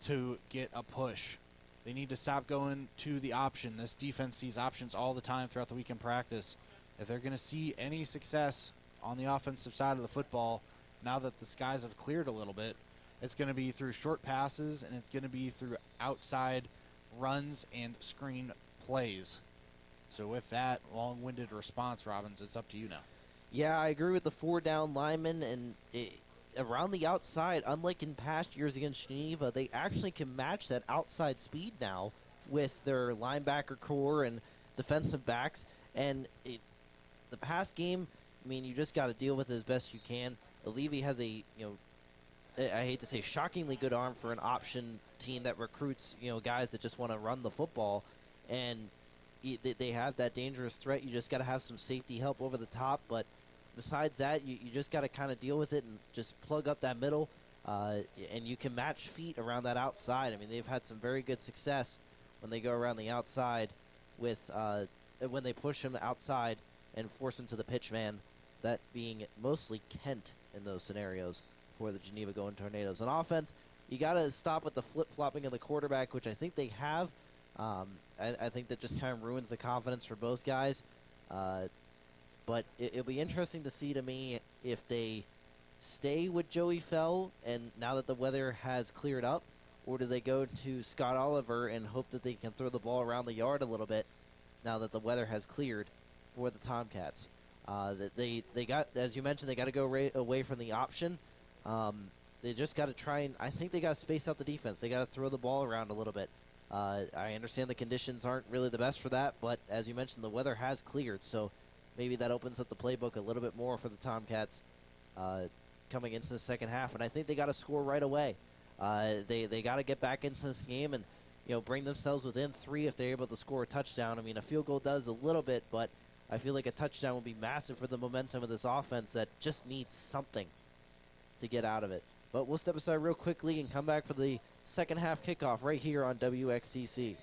S9: to get a push. They need to stop going to the option. This defense sees options all the time throughout the week in practice. If they're going to see any success on the offensive side of the football, now that the skies have cleared a little bit, it's going to be through short passes, and it's going to be through outside runs and screen plays. So with that long-winded response, Robbins, it's up to you now.
S2: Yeah, I agree with the 4 down linemen, and
S15: around the outside, unlike in past years against Geneva, they actually can match that outside speed now with their linebacker core and defensive backs. And the past game, I mean, you just got to deal with it as best you can. Levy has a, I hate to say, shockingly good arm for an option team that recruits, guys that just want to run the football. And they have that dangerous threat. You just got to have some safety help over the top. But besides that, you just got to kind of deal with it and just plug up that middle. And you can match feet around that outside. I mean, they've had some very good success when they go around the outside with when they push him outside and force him to the pitch man, that being mostly Kent in those scenarios for the Geneva Golden Tornadoes. On offense, you got to stop with the flip-flopping of the quarterback, which I think they have. I think that just kind of ruins the confidence for both guys. But it'll be interesting to see to me if they stay with Joey Fell and now that the weather has cleared up, or do they go to Scott Oliver and hope that they can throw the ball around the yard a little bit now that the weather has cleared for the Tomcats. They got, as you mentioned, they got to go away from the option. They just got to try and, I think they got to space out the defense. They got to throw the ball around a little bit. I understand the conditions aren't really the best for that, but as you mentioned, the weather has cleared, so maybe that opens up the playbook a little bit more for the Tomcats coming into the second half. And I think they got to score right away. They got to get back into this game and bring themselves within 3 if they're able to score a touchdown. I mean, a field goal does a little bit, but I feel like a touchdown would be massive for the momentum of this offense that just needs something to get out of it. But we'll step aside real quickly and come back for the second half kickoff right here on WXTC.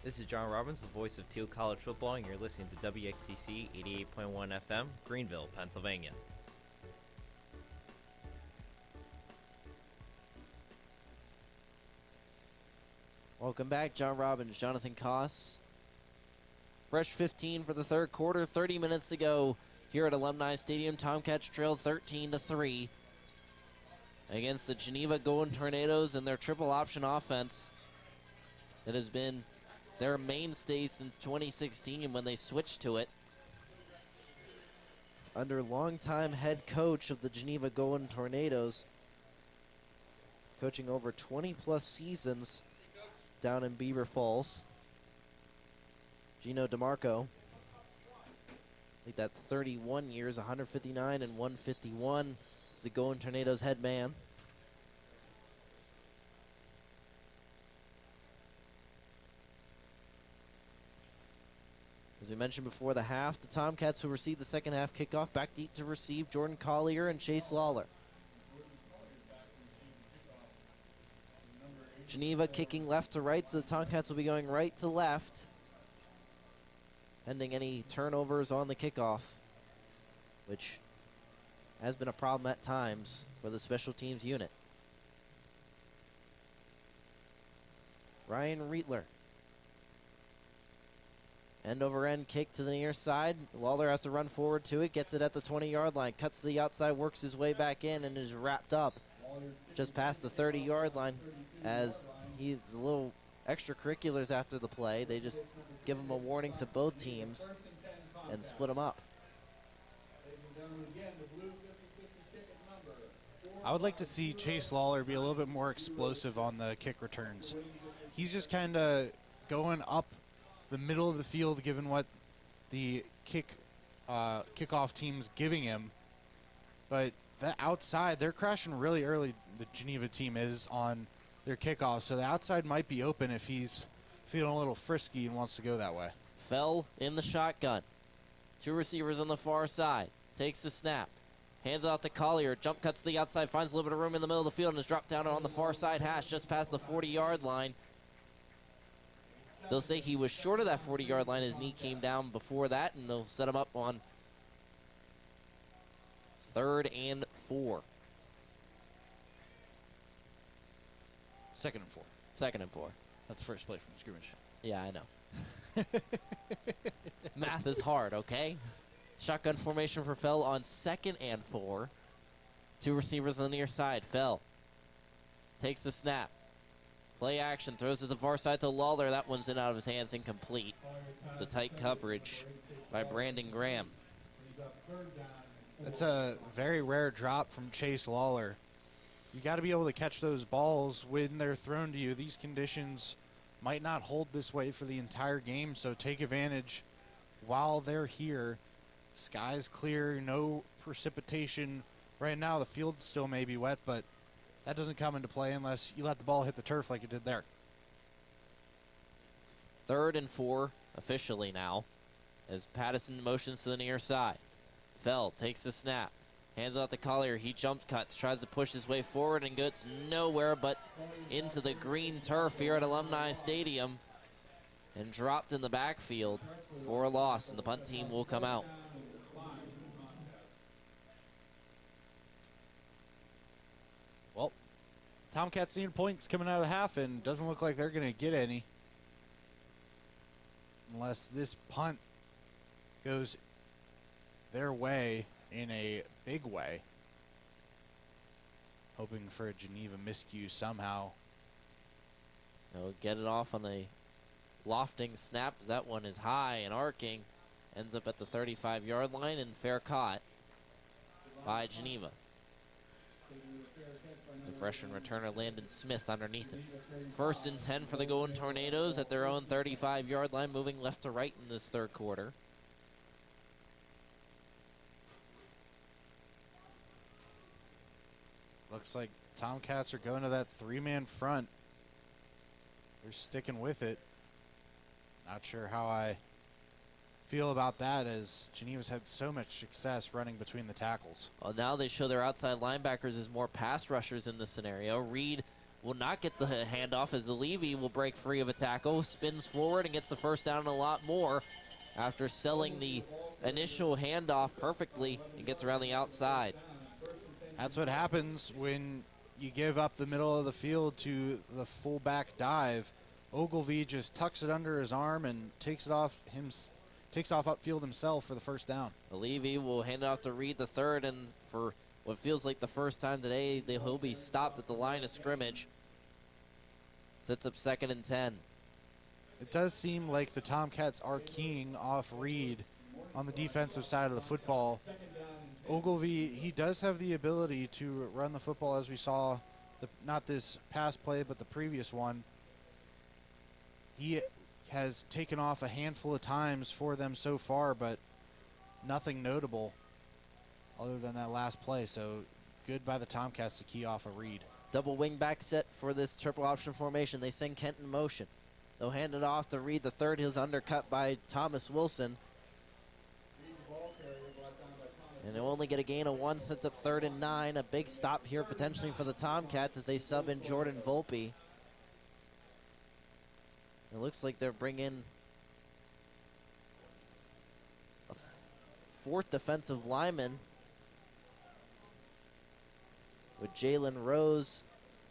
S7: This is John Robbins, the voice of Thiel College football, and you're listening to WXCC 88.1 FM, Greenville, Pennsylvania.
S15: Welcome back, John Robbins, Jonathan Koss. Fresh 15 for the third quarter, 30 minutes to go here at Alumni Stadium. Tomcats trail 13-3 against the Geneva Golden Tornadoes and their triple option offense that has been their mainstay since 2016 when they switched to it. Under longtime head coach of the Geneva Golden Tornadoes, coaching over 20-plus seasons down in Beaver Falls, Gino DeMarco. I think that 31 years, 159 and 151 is the Golden Tornadoes head man. As we mentioned before the half, the Tomcats will receive the second half kickoff. Back deep to receive Jordan Collier and Chase Lawler. Geneva kicking left to right, so the Tomcats will be going right to left, pending any turnovers on the kickoff, which has been a problem at times for the special teams unit. Ryan Rietler. End over end kick to the near side. Lawler has to run forward to it, gets it at the 20-yard line, cuts to the outside, works his way back in, and is wrapped up just past the 30-yard line. As he's a little extracurriculars after the play, they just give him a warning to both teams and split them up.
S9: I would like to see Chase Lawler be a little bit more explosive on the kick returns. He's just kind of going up the middle of the field, given what the kickoff team's giving him. But that outside, they're crashing really early, the Geneva team is, on their kickoff. So the outside might be open if he's feeling a little frisky and wants to go that way.
S15: Fell in the shotgun. 2 receivers on the far side. Takes the snap. Hands off to Collier. Jump cuts to the outside. Finds a little bit of room in the middle of the field and is dropped down on the far side hash just past the 40-yard line. They'll say he was short of that 40-yard line. His knee came down before that, and they'll set him up on 3rd and 4.
S9: 2nd and 4.
S15: 2nd and 4.
S9: That's the first play from scrimmage.
S15: Yeah, I know. Math is hard, okay? Shotgun formation for Fell on 2nd and 4. 2 receivers on the near side. Fell takes the snap. Play action, throws to the far side to Lawler. That one's in out of his hands, incomplete. The tight coverage by Brandon Graham.
S9: That's a very rare drop from Chase Lawler. You got to be able to catch those balls when they're thrown to you. These conditions might not hold this way for the entire game, so take advantage while they're here. Sky's clear, no precipitation. Right now the field still may be wet, but that doesn't come into play unless you let the ball hit the turf like it did there.
S15: 3rd and 4 officially now as Pattison motions to the near side. Fell takes the snap, hands out to Collier. He jump cuts, tries to push his way forward and gets nowhere but into the green turf here at Alumni Stadium and dropped in the backfield for a loss, and the punt team will come out.
S9: Well, Tomcats need points coming out of the half, and doesn't look like they're going to get any unless this punt goes their way in a big way. Hoping for a Geneva miscue somehow.
S15: They'll get it off on the lofting snap. That one is high and arcing. Ends up at the 35-yard line, and fair caught by Geneva. The freshman returner Landon Smith underneath it. 1st and 10 for the Golden Tornadoes at their own 35-yard line, moving left to right in this 3rd quarter.
S9: Looks like Tomcats are going to that 3-man front. They're sticking with it. Not sure how I feel about that, as Geneva's had so much success running between the tackles.
S15: Well, now they show their outside linebackers as more pass rushers in this scenario. Reed will not get the handoff as the Levy will break free of a tackle, spins forward and gets the first down and a lot more after selling the initial handoff perfectly and gets around the outside.
S9: That's what happens when you give up the middle of the field to the fullback dive. Ogilvy just tucks it under his arm and takes off upfield himself for the first down.
S15: Levy will hand it off to Reed the 3rd, and for what feels like the first time today, he'll be stopped at the line of scrimmage. Sets up 2nd and 10.
S9: It does seem like the Tomcats are keying off Reed on the defensive side of the football. Ogilvy, he does have the ability to run the football, as we saw, not this past play, but the previous one. He has taken off a handful of times for them so far, but nothing notable other than that last play. So good by the Tomcats to key off a Reed.
S15: Double wing back set for this triple option formation. They send Kent in motion. They'll hand it off to Reed the 3rd. He was undercut by Thomas Wilson. And they'll only get a gain of 1, sets up 3rd and 9. A big stop here potentially for the Tomcats as they sub in Jordan Volpe. It looks like they're bringing a 4th defensive lineman with Jalen Rose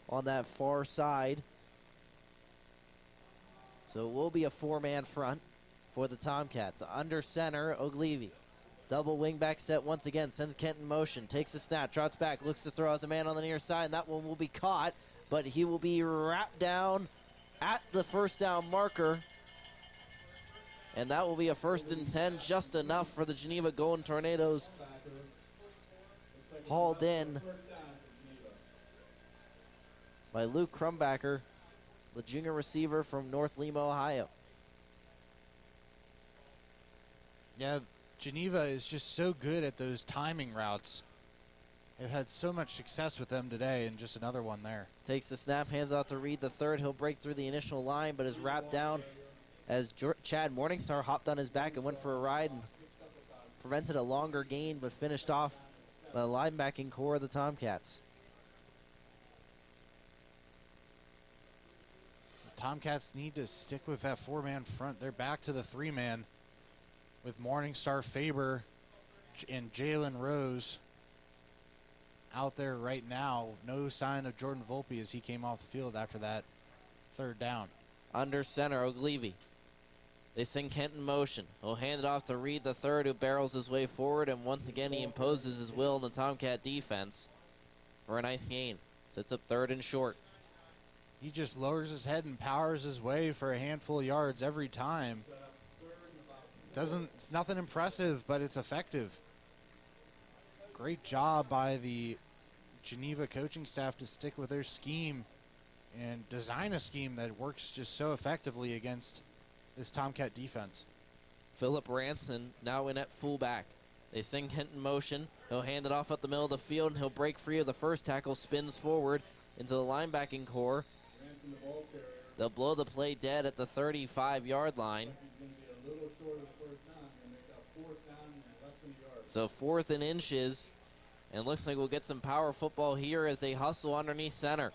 S15: on that far side. So it will be a 4-man front for the Tomcats. Under center, Oglivie. Double wingback set once again, sends Kent in motion, takes a snap, trots back, looks to throw as a man on the near side, and that one will be caught, but he will be wrapped down at the first down marker. And that will be a 1st and 10, just enough for the Geneva Golden Tornadoes. Hauled in by Luke Crumbacker, the junior receiver from North Lima, Ohio.
S9: Yeah, Geneva is just so good at those timing routes. They've had so much success with them today, and just another one there.
S15: Takes the snap, hands out to Reed the 3rd. He'll break through the initial line, but is wrapped down as Chad Morningstar hopped on his back and went for a ride and prevented a longer gain, but finished off by the linebacking core of the Tomcats.
S9: The Tomcats need to stick with that 4-man front. They're back to the 3-man with Morningstar, Faber, and Jalen Rose out there right now. No sign of Jordan Volpe as he came off the field after that 3rd down.
S15: Under center, Oglivie. They send Kent in motion. He'll hand it off to Reed the 3rd, who barrels his way forward, and once again he imposes his will in the Tomcat defense for a nice gain. Sets up 3rd and short.
S9: He just lowers his head and powers his way for a handful of yards every time. It's nothing impressive, but it's effective. great job by the Geneva coaching staff to stick with their scheme and design a scheme that works just so effectively against this Tomcat defense.
S15: Philip Ranson now in at fullback. They send Kent in motion. He'll hand it off up the middle of the field, and he'll break free of the first tackle, spins forward into the linebacking core. They'll blow the play dead at the 35-yard line. So 4th and inches, and looks like we'll get some power football here as they hustle underneath center.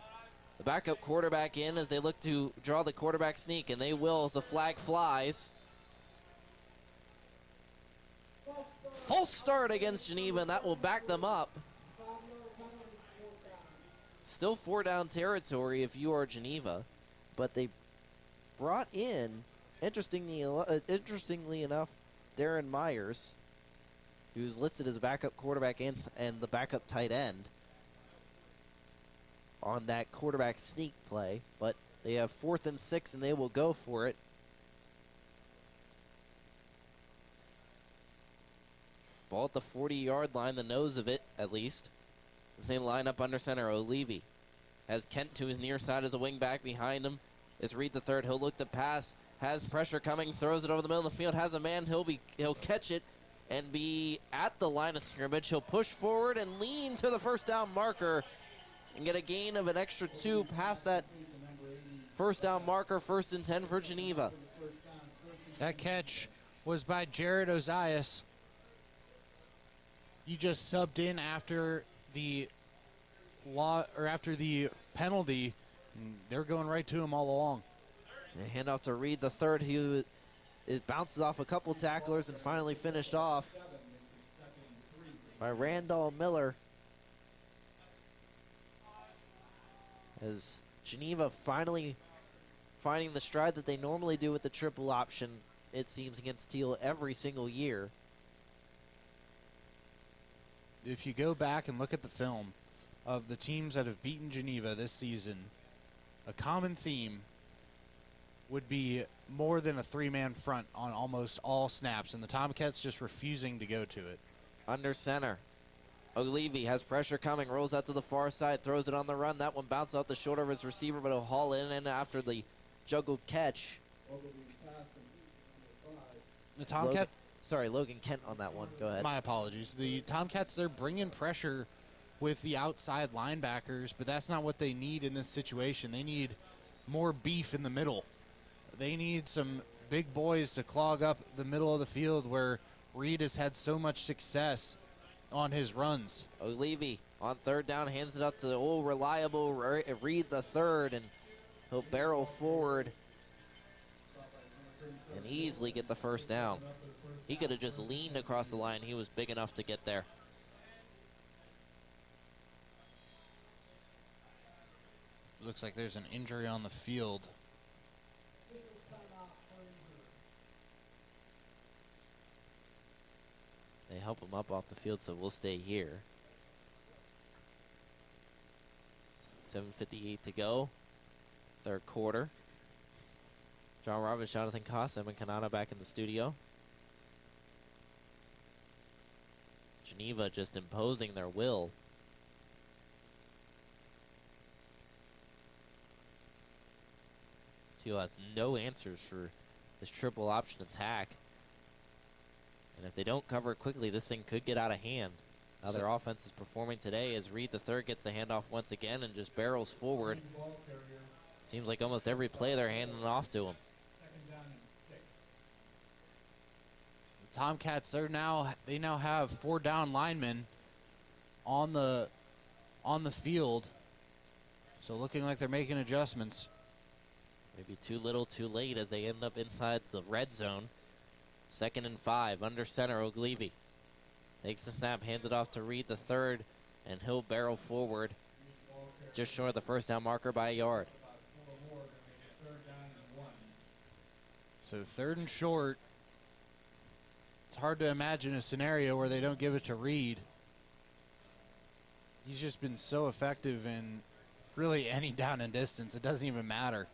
S15: The backup quarterback in as they look to draw the quarterback sneak, and they will as the flag flies. False start against Geneva, and that will back them up. Still 4-down territory if you are Geneva, but they brought in, interestingly enough, Darren Myers, who's listed as a backup quarterback and the backup tight end on that quarterback sneak play. But they have 4th and 6, and they will go for it. Ball at the 40-yard line, the nose of it, at least. As they line up under center, O'Leary has Kent to his near side as a wing back. Behind him is Reed III. He'll look to pass, has pressure coming, throws it over the middle of the field, has a man, he'll catch it and be at the line of scrimmage. He'll push forward and lean to the first down marker and get a gain of an extra 2 past that first down marker. 1st and 10 for Geneva.
S9: That catch was by Jared Ozias. You just subbed in after the penalty, and they're going right to him all along.
S15: They hand off to Reed III, it bounces off a couple tacklers and finally finished off by Randall Miller. As Geneva finally finding the stride that they normally do with the triple option, it seems, against Thiel every single year.
S9: If you go back and look at the film of the teams that have beaten Geneva this season, a common theme would be more than a 3-man front on almost all snaps, and the Tomcats just refusing to go to it.
S15: Under center, O'Leary has pressure coming, rolls out to the far side, throws it on the run. That one bounces off the shoulder of his receiver, but he'll haul in and after the juggled catch.
S9: The Tomcats...
S15: Logan Kent on that one. Go ahead.
S9: My apologies. The Tomcats, they're bringing pressure with the outside linebackers, but that's not what they need in this situation. They need more beef in the middle. They need some big boys to clog up the middle of the field where Reed has had so much success on his runs.
S15: O'Leary on 3rd down hands it up to the old reliable Reed III, and he'll barrel forward and easily get the first down. He could have just leaned across the line. He was big enough to get there.
S9: Looks like there's an injury on the field.
S15: They help him up off the field, so we'll stay here. 7:58 to go. 3rd quarter. John Roberts, Jonathan Koss, Evan Kanata back in the studio. Geneva just imposing their will. Thiel has no answers for this triple option attack. And if they don't cover it quickly, this thing could get out of hand. How their offense is performing today as Reed III gets the handoff once again and just barrels forward. Seems like almost every play they're handing it off to him.
S9: The Tomcats, they now have 4 down linemen on the field. So looking like they're making adjustments.
S15: Maybe too little, too late as they end up inside the red zone. 2nd and 5, under center, O'Leary takes the snap, hands it off to Reed III, and he'll barrel forward just short of the first down marker by a yard.
S9: So 3rd and short. It's hard to imagine a scenario where they don't give it to Reed. He's just been so effective in really any down and distance. It doesn't even matter.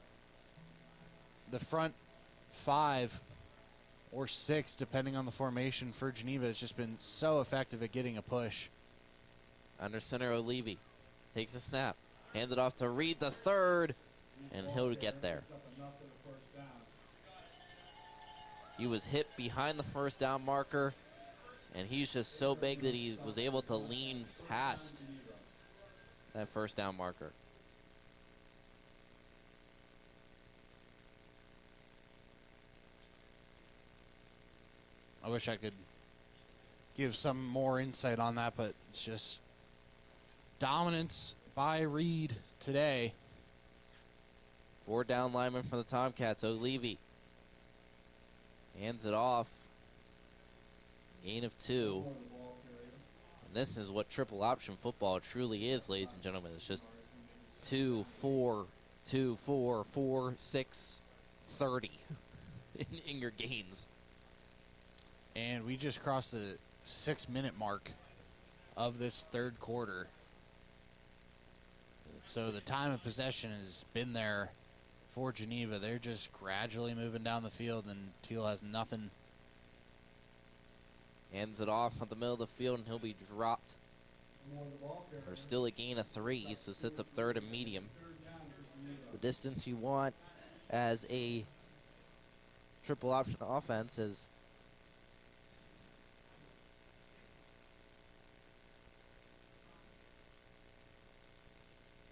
S9: The front 5 or 6, depending on the formation for Geneva, has just been so effective at getting a push.
S15: Under center, O'Leary takes a snap, hands it off to Reed the third, and he'll get there. He was hit behind the first down marker, and he's just so big that he was able to lean past that first down marker.
S9: I wish I could give some more insight on that, but it's just dominance by Reed today.
S15: 4 down linemen for the Tomcats. O'Leary hands it off. Gain of 2. And this is what triple option football truly is, ladies and gentlemen. It's just 2, 4, 2, 4, 4, 6, 30 in your gains.
S9: And we just crossed the 6-minute mark of this third quarter. So the time of possession has been there for Geneva. They're just gradually moving down the field, and Thiel has nothing.
S15: Hands it off at the middle of the field, and he'll be dropped. There's still a gain of 3, so sits up third and medium. The distance you want as a triple option offense is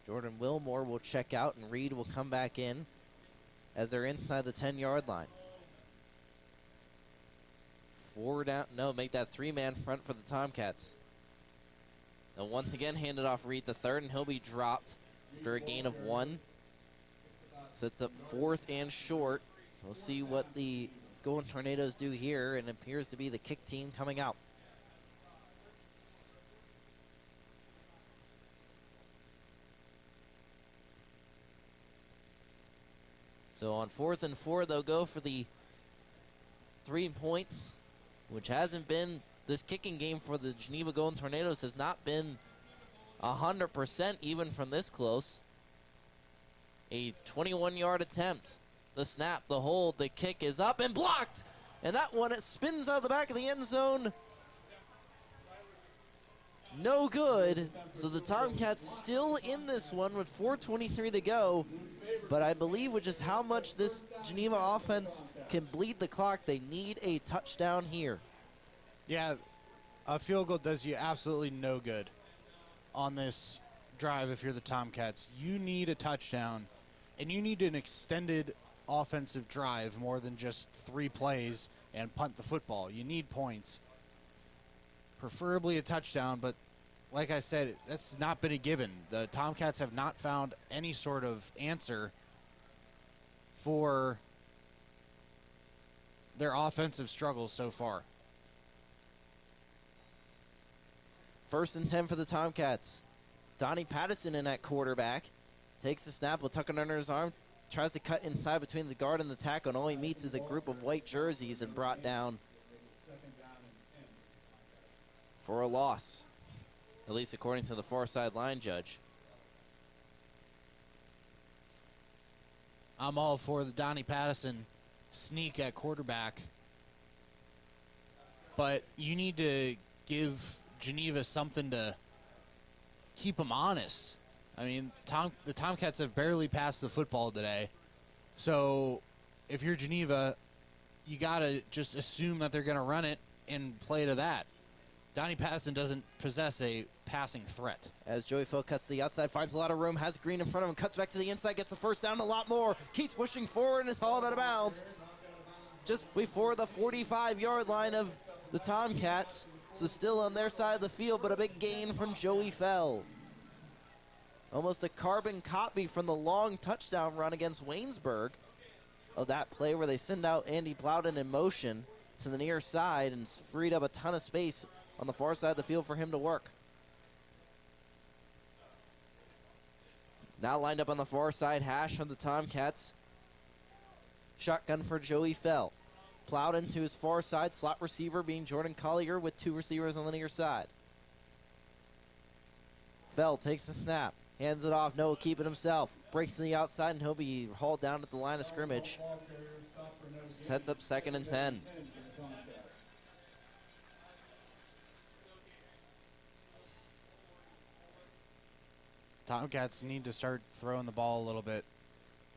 S15: Jordan Wilmore will check out, and Reed will come back in as they're inside the 10-yard line. 4 down, no, make that 3-man front for the Tomcats. And once again, handed off Reed the third, and he'll be dropped after a gain of 1. Sets up 4th and short. We'll see what the Golden Tornadoes do here, and it appears to be the kick team coming out. So on 4th and 4, they'll go for the 3 points, which hasn't been, this kicking game for the Geneva Golden Tornadoes has not been 100% even from this close. A 21-yard attempt. The snap, the hold, the kick is up and blocked. And that one, it spins out the back of the end zone. No good. So the Tomcats still in this one with 4:23 to go. But I believe with just how much this Geneva offense can bleed the clock, they need a touchdown here.
S9: Yeah, a field goal does you absolutely no good on this drive if you're the Tomcats. You need a touchdown, and you need an extended offensive drive more than just 3 plays and punt the football. You need points. Preferably a touchdown, but like I said, that's not been a given. The Tomcats have not found any sort of answer for their offensive struggles so far.
S15: 1st and 10 for the Tomcats. Donnie Pattison in at quarterback. Takes the snap, will tuck it under his arm. Tries to cut inside between the guard and the tackle, and all he meets is a group of white jerseys and brought down for a loss, at least according to the far side line judge.
S9: I'm all for the Donnie Pattison sneak at quarterback, but you need to give Geneva something to keep them honest. I mean, the Tomcats have barely passed the football today, so if you're Geneva, you got to just assume that they're going to run it and play to that. Donnie Pattison doesn't possess a passing threat.
S15: As Joey Phil cuts to the outside, finds a lot of room, has Green in front of him, cuts back to the inside, gets the first down, a lot more, keeps pushing forward and is hauled out of bounds just before the 45-yard line of the Tomcats. So still on their side of the field, but a big gain from Joey Fell. Almost a carbon copy from the long touchdown run against Waynesburg of that play where they send out Andy Plowden in motion to the near side and freed up a ton of space on the far side of the field for him to work. Now lined up on the far side hash from the Tomcats. Shotgun for Joey Fell. Plowed into his far side, slot receiver being Jordan Collier with 2 receivers on the near side. Fell takes the snap, hands it off, Noah keep it himself. Breaks to the outside and he'll be hauled down at the line of scrimmage. Sets up 2nd and 10.
S9: Tomcats need to start throwing the ball a little bit.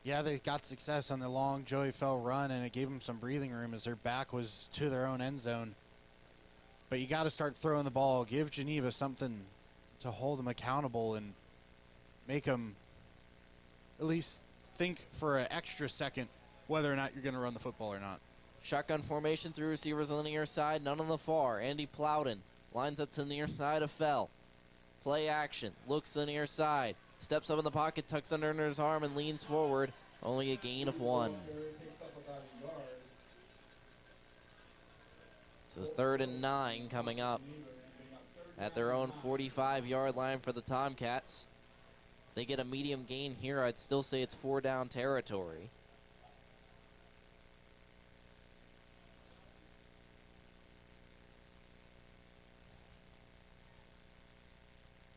S9: Yeah, they got success on the long Joey Fell run, and it gave them some breathing room as their back was to their own end zone. But you got to start throwing the ball. Give Geneva something to hold them accountable and make them at least think for an extra second whether or not you're going to run the football or not.
S15: Shotgun formation, 3 receivers on the near side, none on the far. Andy Plowden lines up to the near side of Fell. Play action, looks to the near side, steps up in the pocket, tucks under his arm, and leans forward. Only a gain of 1. So it's 3rd and 9 coming up at their own 45-yard line for the Tomcats. If they get a medium gain here, I'd still say it's 4-down territory.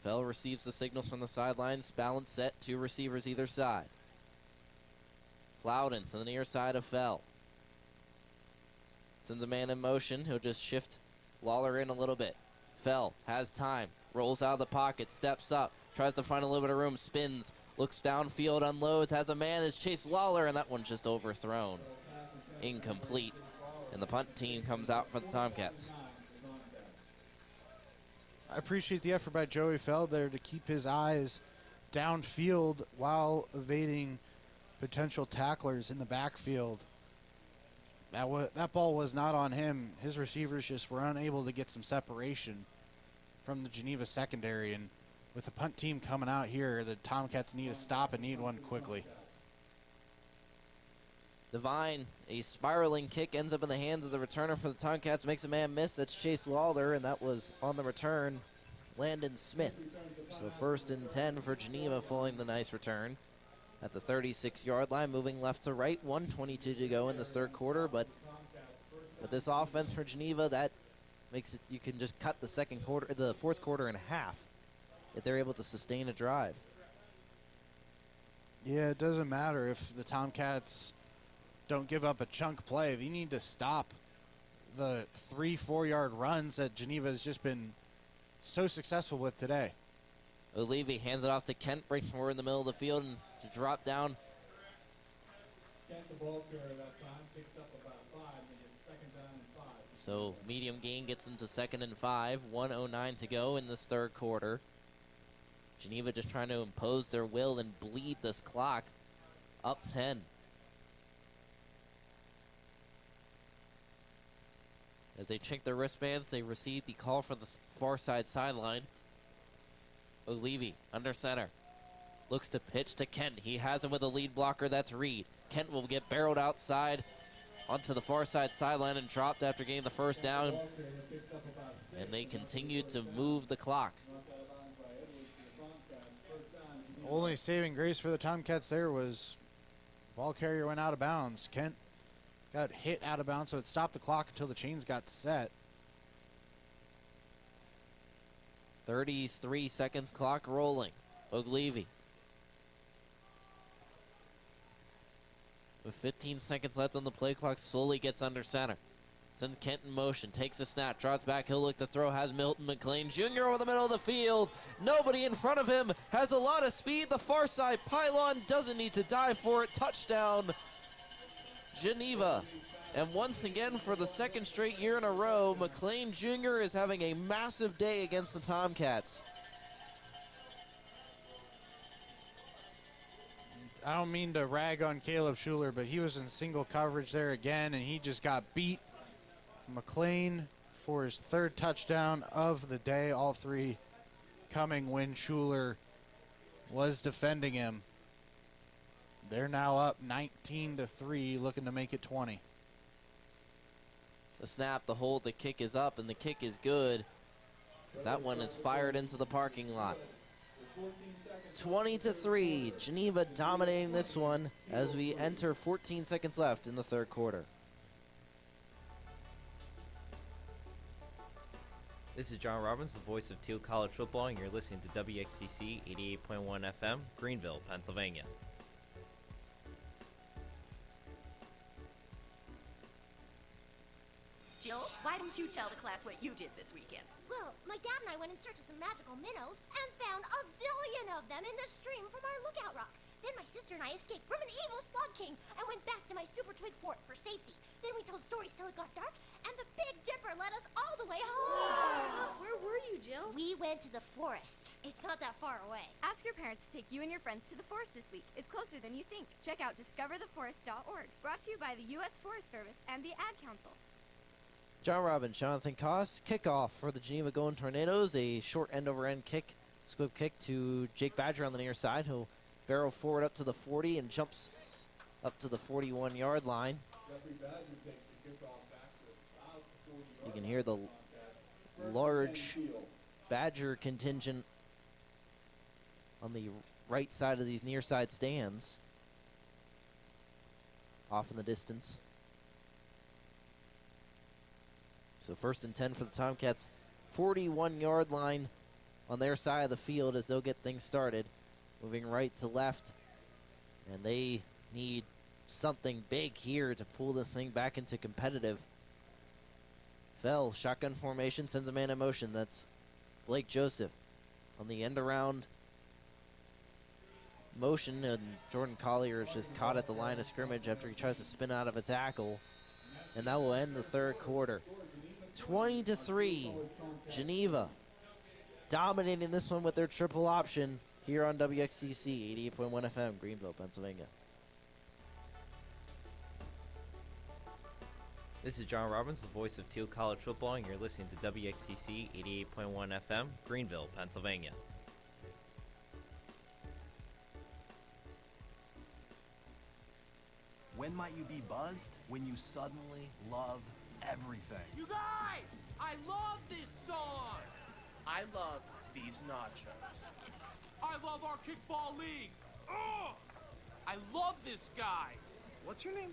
S15: Fell receives the signals from the sidelines. Balance set, 2 receivers either side. Plowden to the near side of Fell. Sends a man in motion. He'll just shift Lawler in a little bit. Fell has time. Rolls out of the pocket. Steps up. Tries to find a little bit of room. Spins. Looks downfield. Unloads. Has a man. Is Chase Lawler. And that one's just overthrown. Incomplete. And the punt team comes out for the Tomcats.
S9: I appreciate the effort by Joey Feld there to keep his eyes downfield while evading potential tacklers in the backfield. That ball was not on him. His receivers just were unable to get some separation from the Geneva secondary. And with the punt team coming out here, the Tomcats need a stop and need one quickly.
S15: Devine, a spiraling kick, ends up in the hands of the returner for the Tomcats, makes a man miss. That's Chase Lawler, and that was on the return, Landon Smith. So 1st and 10 for Geneva following the nice return at the 36-yard line, moving left to right. 1:22 to go in this 3rd quarter, but with this offense for Geneva, that makes it, you can just cut the 4th quarter in half if they're able to sustain a drive.
S9: Yeah, it doesn't matter if the Tomcats don't give up a chunk play. They need to stop the 3-4 yard runs that Geneva has just been so successful with today.
S15: O'Leary hands it off to Kent, breaks forward in the middle of the field and to drop down.
S21: Kent, the ball carrier that time, picks up about 5, and gets 2nd down and 5.
S15: So medium gain gets them to 2nd and 5. 1:09 to go in this 3rd quarter. Geneva just trying to impose their will and bleed this clock. Up 10. As they check their wristbands, they receive the call from the far side sideline. O'Leary under center. Looks to pitch to Kent. He has him with a lead blocker. That's Reed. Kent will get barreled outside onto the far side sideline and dropped after getting the 1st down. And they continue to move the clock.
S9: Only saving grace for the Tomcats there was ball carrier went out of bounds. Kent got hit out of bounds, so it stopped the clock until the chains got set.
S15: 33 seconds clock rolling. O'Leary. With 15 seconds left on the play clock, slowly gets under center. Sends Kent in motion, takes a snap, drops back, he'll look to throw, has Milton McLean Jr. over the middle of the field. Nobody in front of him, has a lot of speed. The far side pylon doesn't need to dive for it. Touchdown, Geneva. And once again, for the 2nd straight year in a row, McLean Jr. is having a massive day against the Tomcats.
S9: I don't mean to rag on Caleb Schuler, but he was in single coverage there again, and he just got beat. McLean for his 3rd touchdown of the day, all 3 coming when Schuler was defending him. They're now up 19-3, looking to make it 20.
S15: The snap, the hold, the kick is up, and the kick is good, as that one is fired into the parking lot. 20-3, Geneva dominating this one as we enter 14 seconds left in the 3rd quarter.
S7: This is John Robbins, the voice of Thiel College football, and you're listening to WXCC 88.1 FM, Greenville, Pennsylvania.
S12: Jill, why don't you tell the class what you did this weekend?
S13: Well, my dad and I went in search of some magical minnows and found a zillion of them in the stream from our lookout rock. Then my sister and I escaped from an evil slug king and went back to my super twig fort for safety. Then we told stories till it got dark, and the Big Dipper led us all the way home.
S1: Where were you, Jill?
S13: We went to the forest. It's not that far away.
S14: Ask your parents to take you and your friends to the forest this week. It's closer than you think. Check out discovertheforest.org. Brought to you by the U.S. Forest Service and the Ad Council.
S2: John Robbins, Jonathan Koss, kickoff for the Geneva Golden Tornadoes. A short end-over-end kick, squib kick to Jake Badger on the near side. He'll barrel forward up to the 40 and jumps up to the 41-yard line. You can hear the large Badger contingent on the right side of these near side stands off in the distance. So 1st and 10 for the Tomcats. 41-yard line on their side of the field as they'll get things started. Moving right to left. And they need something big here to pull this thing back into competitive. Fell, shotgun formation, sends a man in motion. That's Blake Joseph on the end around motion. And Jordan Collier is just caught at the line of scrimmage after he tries to spin out of a tackle. And that will end the third quarter. 20-3, Geneva dominating this one with their triple option here on WXCC 88.1 FM, Greenville, Pennsylvania.
S7: This is John Robbins, the voice of Thiel College football, and you're listening to WXCC 88.1 FM, Greenville, Pennsylvania.
S17: When might you be buzzed? When you suddenly love everything.
S20: You guys, I love this song. I love these nachos. I love our kickball league. Ugh! I love this guy. What's your name?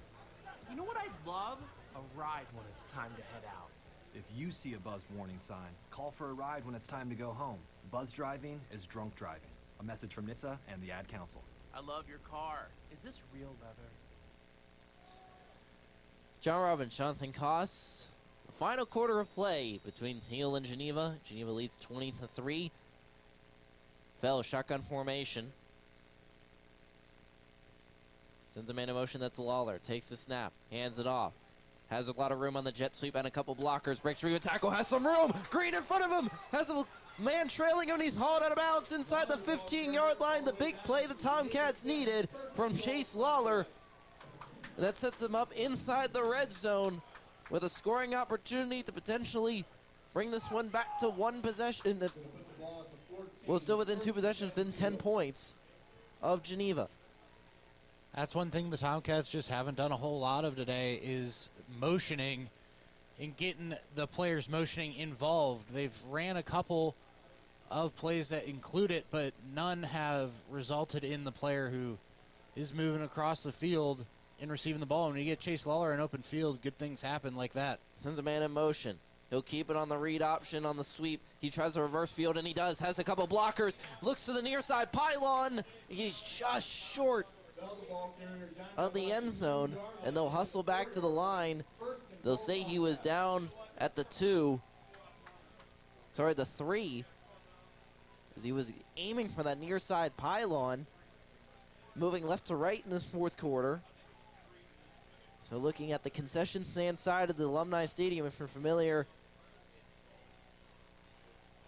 S20: You know what I'd love? A ride when it's time to head out.
S17: If you see a buzzed warning sign, call for a ride when it's time to go home. Buzz driving is drunk driving. A message from NHTSA and the Ad Council.
S20: I love your car. Is this real leather?
S2: John Robbins, Jonathan Koss. The final quarter of play between Thiel and Geneva. Geneva leads 20-3. Fell, shotgun formation. Sends a man in motion, that's Lawler. Takes the snap, hands it off. Has a lot of room on the jet sweep and a couple blockers. Breaks free with tackle, has some room. Green in front of him. Has a man trailing him, and he's hauled out of bounds inside the 15-yard line. The big play the Tomcats needed from Chase Lawler. That sets them up inside the red zone with a scoring opportunity to potentially bring this one back to one possession. Well, still within two possessions, within 10 points of Geneva.
S9: That's one thing the Tomcats just haven't done a whole lot of today is motioning and getting the players motioning involved. They've ran a couple of plays that include it, but none have resulted in the player who is moving across the field and receiving the ball. When you get Chase Lawler in open field, good things happen like that.
S2: Sends a man in motion. He'll keep it on the read option on the sweep. He tries to reverse field, and he does. Has a couple blockers. Looks to the near side pylon. He's just short of the end zone, and they'll hustle back to the line. They'll say he was down at the 3, as he was aiming for that near side pylon, moving left to right in this fourth quarter. So looking at the concession stand side of the Alumni Stadium, if you're familiar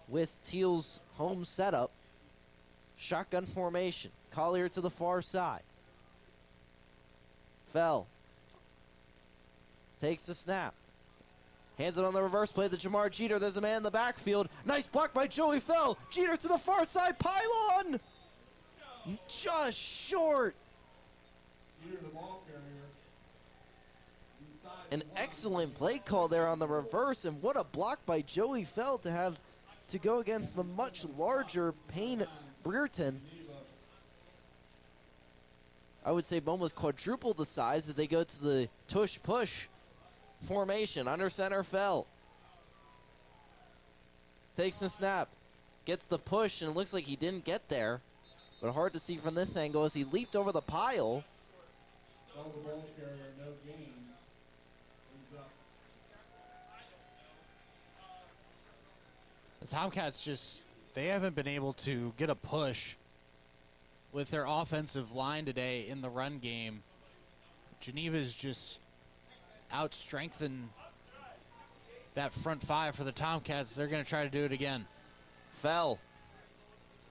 S2: with Thiel's home setup, shotgun formation. Collier to the far side. Fell. Takes the snap. Hands it on the reverse play to Jamar Jeter. There's a man in the backfield. Nice block by Joey Fell. Jeter to the far side pylon. Just short. An excellent play call there on the reverse, and what a block by Joey Fell to have to go against the much larger Payne Brereton. I would say almost quadruple the size as they go to the tush-push formation. Under center, Fell. Takes the snap. Gets the push, and it looks like he didn't get there. But hard to see from this angle as he leaped over the pile.
S9: The Tomcats they haven't been able to get a push with their offensive line today in the run game. Geneva's just out-strengthened that front five for the Tomcats. They're going to try to do it again.
S2: Fell.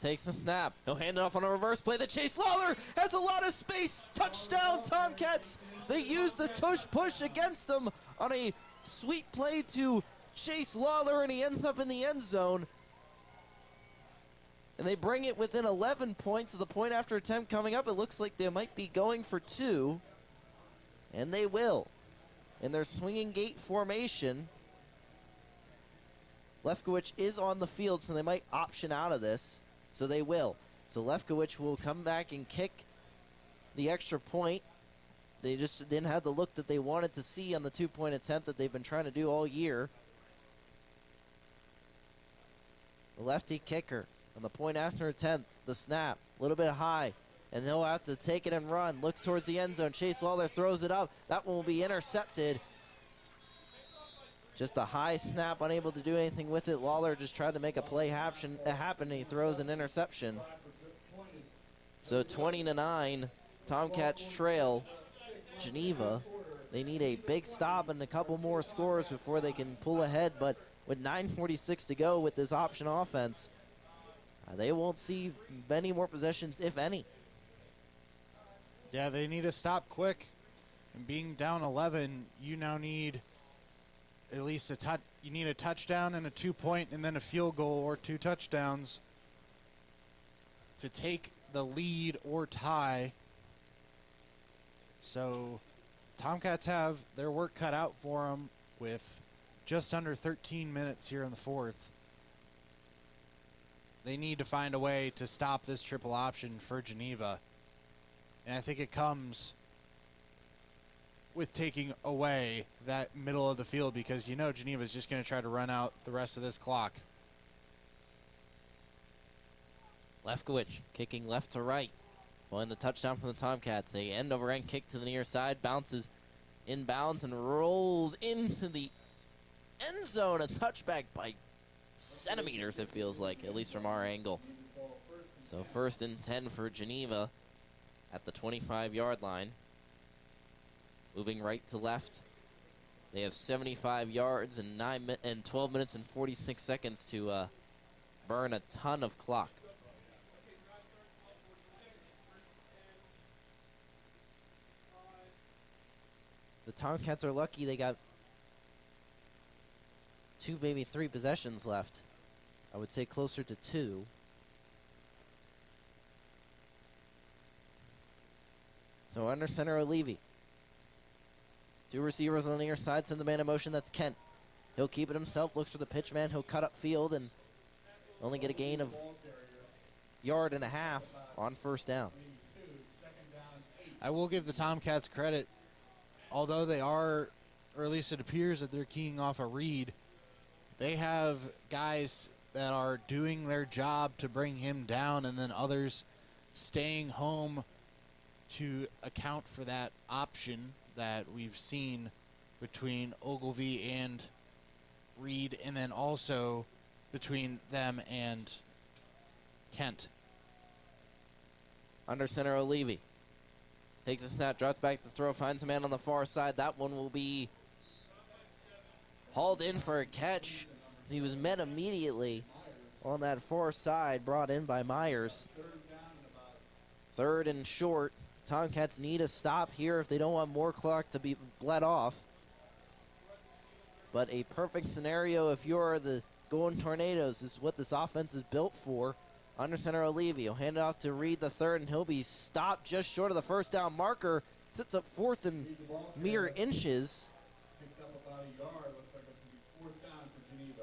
S2: Takes the snap. He'll hand it off on a reverse play. The Chase Lawler has a lot of space. Touchdown, Tomcats. They used the tush push against them on a sweet play to Chase Lawler, and he ends up in the end zone. And they bring it within 11 points of the point after attempt coming up. It looks like they might be going for 2. And they will. In their swinging gate formation, Lefkowich is on the field, so they might option out of this. So they will. So Lefkowich will come back and kick the extra point. They just didn't have the look that they wanted to see on the 2-point attempt that they've been trying to do all year. The lefty kicker on the point after attempt. The snap, a little bit high, and he'll have to take it and run. Looks towards the end zone. Chase Lawler throws it up. That one will be intercepted. Just a high snap, unable to do anything with it. Lawler just tried to make a play happen, and he throws an interception. So 20-9, Tomcats trail Geneva. They need a big stop and a couple more scores before they can pull ahead, but with 9:46 to go with this option offense, they won't see many more possessions, if any.
S9: Yeah, they need to stop quick. And being down 11, you now need at least you need a touchdown and a 2-point and then a field goal or 2 touchdowns to take the lead or tie. So Tomcats have their work cut out for them with just under 13 minutes here in the fourth. They need to find a way to stop this triple option for Geneva. And I think it comes with taking away that middle of the field, because you know Geneva's just going to try to run out the rest of this clock.
S2: Lefkowich kicking left to right. Pulling the touchdown from the Tomcats. A end-over-end kick to the near side. Bounces inbounds and rolls into the end zone. A touchback by centimeters, it feels like, at least from our angle. So 1st and 10 for Geneva at the 25-yard line. Moving right to left. They have 75 yards and 12 minutes and 46 seconds to burn a ton of clock. The Tomcats are lucky they got 2, maybe 3 possessions left. I would say closer to 2. So under center, O'Leary. 2 receivers on the near side, send the man in motion. That's Kent. He'll keep it himself, looks for the pitch man. He'll cut up field and only get a gain of 1.5 yards on 1st down.
S9: I will give the Tomcats credit. Although they are, or at least it appears that they're keying off a read, they have guys that are doing their job to bring him down, and then others staying home to account for that option that we've seen between Ogilvy and Reed, and then also between them and Kent.
S2: Under center, O'Leary. Takes a snap, drops back to throw, finds a man on the far side. That one will be hauled in for a catch. He was met immediately on that far side, brought in by Myers. 3rd and short. Tomcats need a stop here if they don't want more clock to be bled off. But a perfect scenario if you're the Golden Tornadoes is what this offense is built for. Under center, O'Leary. He'll hand it off to Reed the 3rd, and he'll be stopped just short of the 1st down marker. Sits up 4th and mere inches.
S21: Picked up about 1 yard. Looks like it's going to be 4th down for Geneva.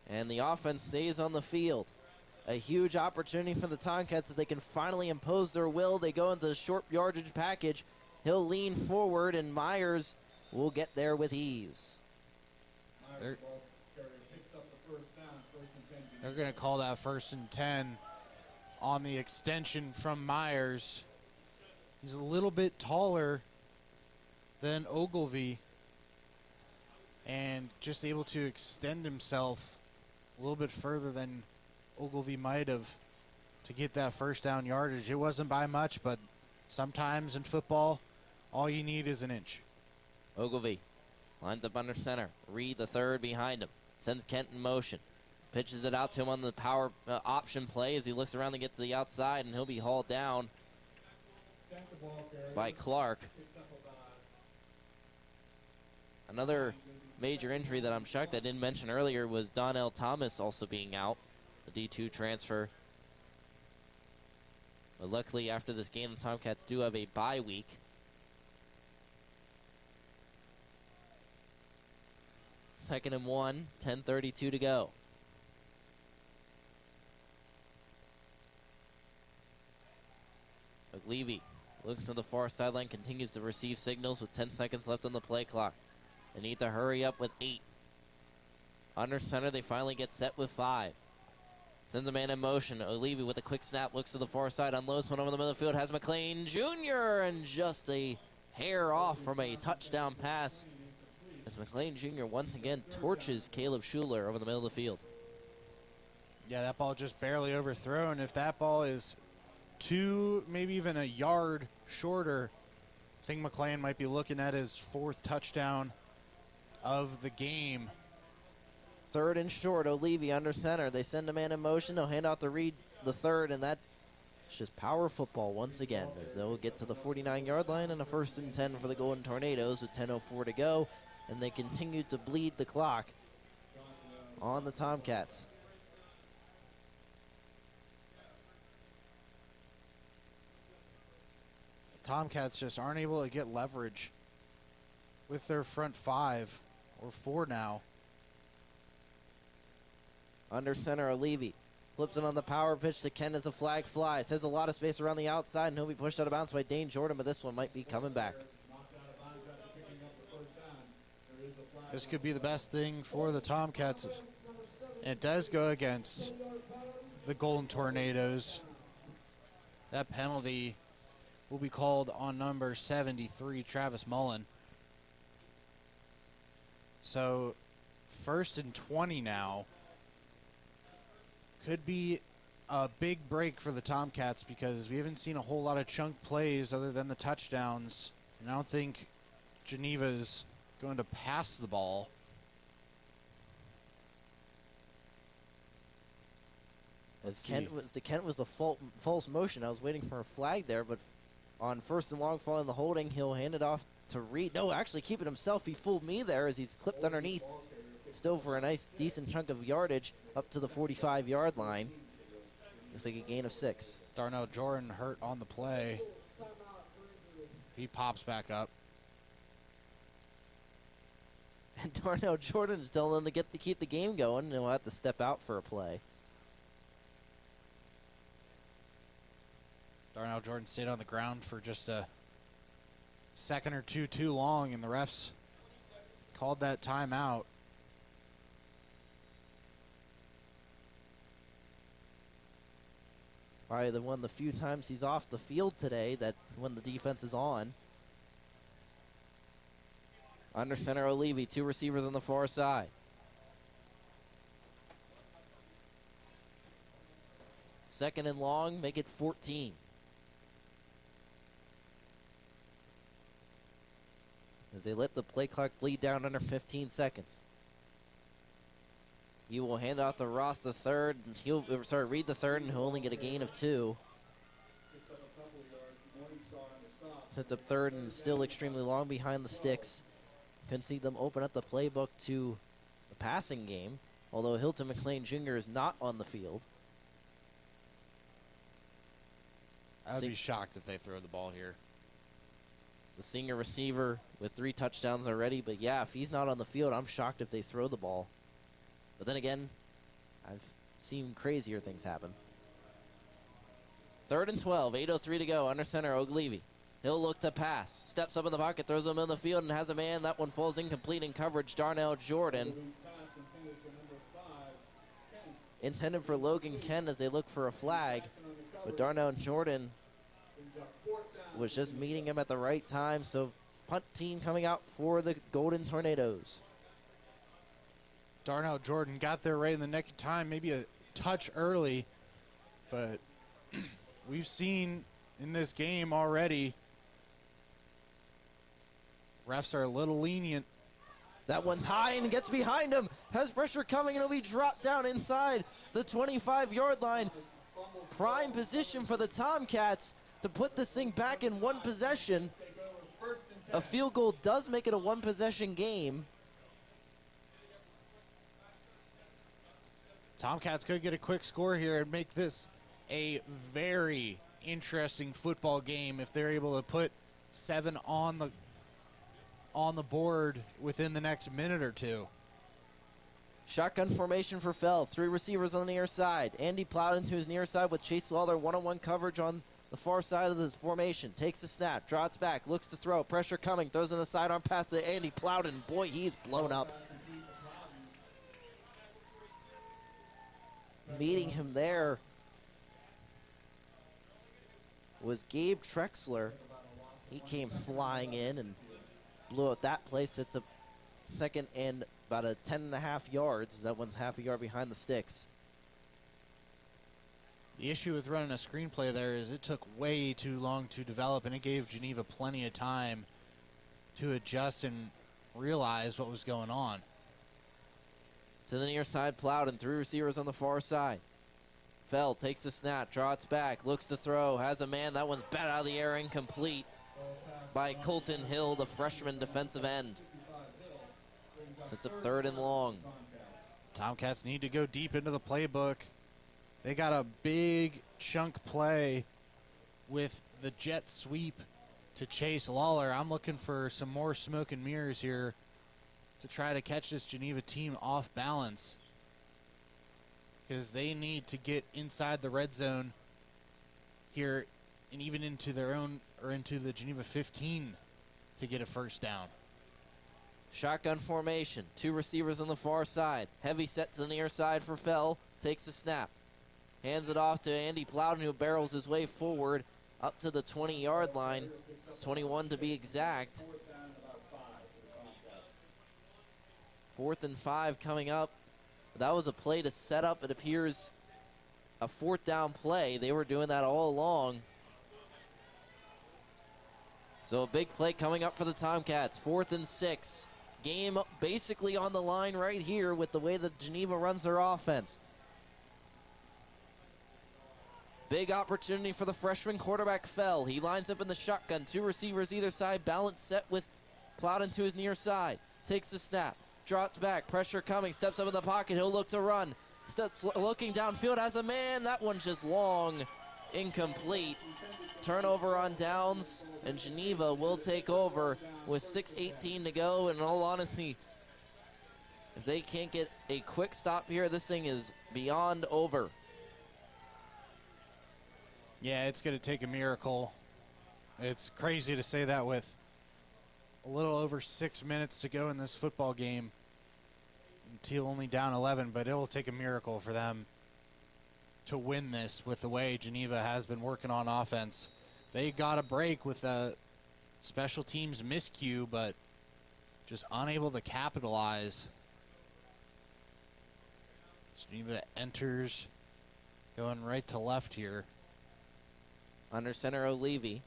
S2: And the offense stays on the field. A huge opportunity for the Tomcats that they can finally impose their will. They go into the short yardage package. He'll lean forward, and Myers will get there with ease.
S9: They're going to call that 1st and 10 on the extension from Myers. He's a little bit taller than Ogilvy. and just able to extend himself a little bit further than Ogilvy might have to get that first down yardage. It wasn't by much, but sometimes in football, all you need is an inch.
S15: Ogilvy lines up under center. Reed, the third, behind him. Sends Kent in motion. Pitches it out to him on the power option play as he looks around to get to the outside, and he'll be hauled down by Clark. Another major injury that I'm shocked I didn't mention earlier was Donnell Thomas also being out, the D2 transfer. But luckily, after this game, the Tomcats do have a bye week. Second and 1, 10:32 to go. McLeavy looks to the far sideline, continues to receive signals with 10 seconds left on the play clock. They need to hurry up with 8. Under center, they finally get set with 5. Sends a man in motion. O'Leary with a quick snap, looks to the far side, unloads one over the middle of the field, has McLean Jr. and just a hair off from a touchdown pass as McLean Jr. once again torches Caleb Schuler over the middle of the field.
S9: Yeah, that ball just barely overthrown. If that ball is 2, maybe even a yard shorter, I think McLean might be looking at his 4th touchdown of the game.
S15: Third and short, O'Leary under center. They send a man in motion. They'll hand out to Reed the third, and that's just power football once again as they'll get to the 49-yard line and a 1st and 10 for the Golden Tornadoes with 10:04 to go, and they continue to bleed the clock on the Tomcats.
S9: The Tomcats just aren't able to get leverage with their front 5 or 4 now.
S15: Under center, O'Leary flips it on the power pitch to Ken as a flag flies. Has a lot of space around the outside, and he'll be pushed out of bounds by Dane Jordan, but this one might be coming back.
S9: This could be the best thing for the Tomcats. And it does go against the Golden Tornadoes. That penalty will be called on number 73, Travis Mullen. So 1st and 20 now. Could be a big break for the Tomcats because we haven't seen a whole lot of chunk plays other than the touchdowns. And I don't think Geneva's going to pass the ball.
S15: As Kent was a false motion. I was waiting for a flag there, but on 1st and long, following the holding, he'll hand it off to Reed. No, actually keep it himself. He fooled me there as he's clipped underneath. Still for a nice, decent chunk of yardage up to the 45-yard line. Looks like a gain of 6.
S9: Darnell Jordan hurt on the play. He pops back up.
S15: And Darnell Jordan is telling them to keep the game going, and he'll have to step out for a play.
S9: Darnell Jordan stayed on the ground for just a second or two too long, and the refs called that timeout.
S15: Probably one of the few times he's off the field today that when the defense is on. Under center, O'Leary, 2 receivers on the far side. Second and long, make it 14. As they let the play clock bleed down under 15 seconds. He will hand off to Ross the third, and Reed the third, and he'll only get a gain of 2. Sets up 3rd and still extremely long behind the sticks. Couldn't see them open up the playbook to the passing game, although Hilton McLean Jr. is not on the field.
S9: I would be shocked if they throw the ball here.
S15: The senior receiver with 3 touchdowns already, but yeah, if he's not on the field, I'm shocked if they throw the ball. But then again, I've seen crazier things happen. 3rd and 12, 8:03 to go, under center, O'Leary. He'll look to pass, steps up in the pocket, throws him in the field, and has a man. That one falls incomplete in coverage, Darnell Jordan. Intended for Logan Kent as they look for a flag, but Darnell Jordan was just meeting him at the right time, so punt team coming out for the Golden Tornadoes.
S9: Darnell Jordan got there right in the nick of time, maybe a touch early, but we've seen in this game already, refs are a little lenient.
S15: That one's high and gets behind him. Has pressure coming and it'll be dropped down inside the 25-yard line. Prime position for the Tomcats to put this thing back in one possession. A field goal does make it a one-possession game.
S9: Tomcats could get a quick score here and make this a very interesting football game if they're able to put 7 on the board within the next minute or two.
S15: Shotgun formation for Fell. 3 receivers on the near side. Andy plowed into his near side with Chase Lawler. One-on-one coverage on the far side of the formation. Takes the snap, drops back, looks to throw. Pressure coming, throws in a sidearm pass to Andy Plowden. Boy, he's blown up. Meeting him there was Gabe Trexler. He came flying in and blew out that place. It's a second and about a 10.5 yards. That one's half a yard behind the sticks.
S9: The issue with running a screenplay there is it took way too long to develop, and it gave Geneva plenty of time to adjust and realize what was going on.
S15: To the near side, Plowden, 3 receivers on the far side. Fell takes the snap, draws back, looks to throw, has a man. That one's bat out of the air, incomplete by Colton Hill, the freshman defensive end. Sets up 3rd and long.
S9: Tomcats need to go deep into the playbook. They got a big chunk play with the jet sweep to Chase Lawler. I'm looking for some more smoke and mirrors here to try to catch this Geneva team off balance, because they need to get inside the red zone here and even into their own, or into the Geneva 15 to get a first down.
S15: Shotgun formation, 2 receivers on the far side. Heavy set to the near side for Fell, takes the snap. Hands it off to Andy Plowden, who barrels his way forward up to the 20-yard line, 21 to be exact. 4th and 5 coming up. That was a play to set up, it appears, a 4th down play. They were doing that all along. So a big play coming up for the Tomcats. 4th and 6. Game basically on the line right here with the way that Geneva runs their offense. Big opportunity for the freshman quarterback, Fell. He lines up in the shotgun. 2 receivers either side. Balance set with Plowden to his near side. Takes the snap. Drops back. Pressure coming. Steps up in the pocket. He'll look to run. Steps looking downfield. Has a man. That one's just long. Incomplete. Turnover on downs. And Geneva will take over with 6:18 to go. And in all honesty, if they can't get a quick stop here, this thing is beyond over.
S9: Yeah, it's going to take a miracle. It's crazy to say that with a little over 6 minutes to go in this football game. Thiel only down 11, but it will take a miracle for them to win this with the way Geneva has been working on offense. They got a break with a special teams miscue, but just unable to capitalize. Geneva enters going right to left here.
S15: Under center, O'Levy.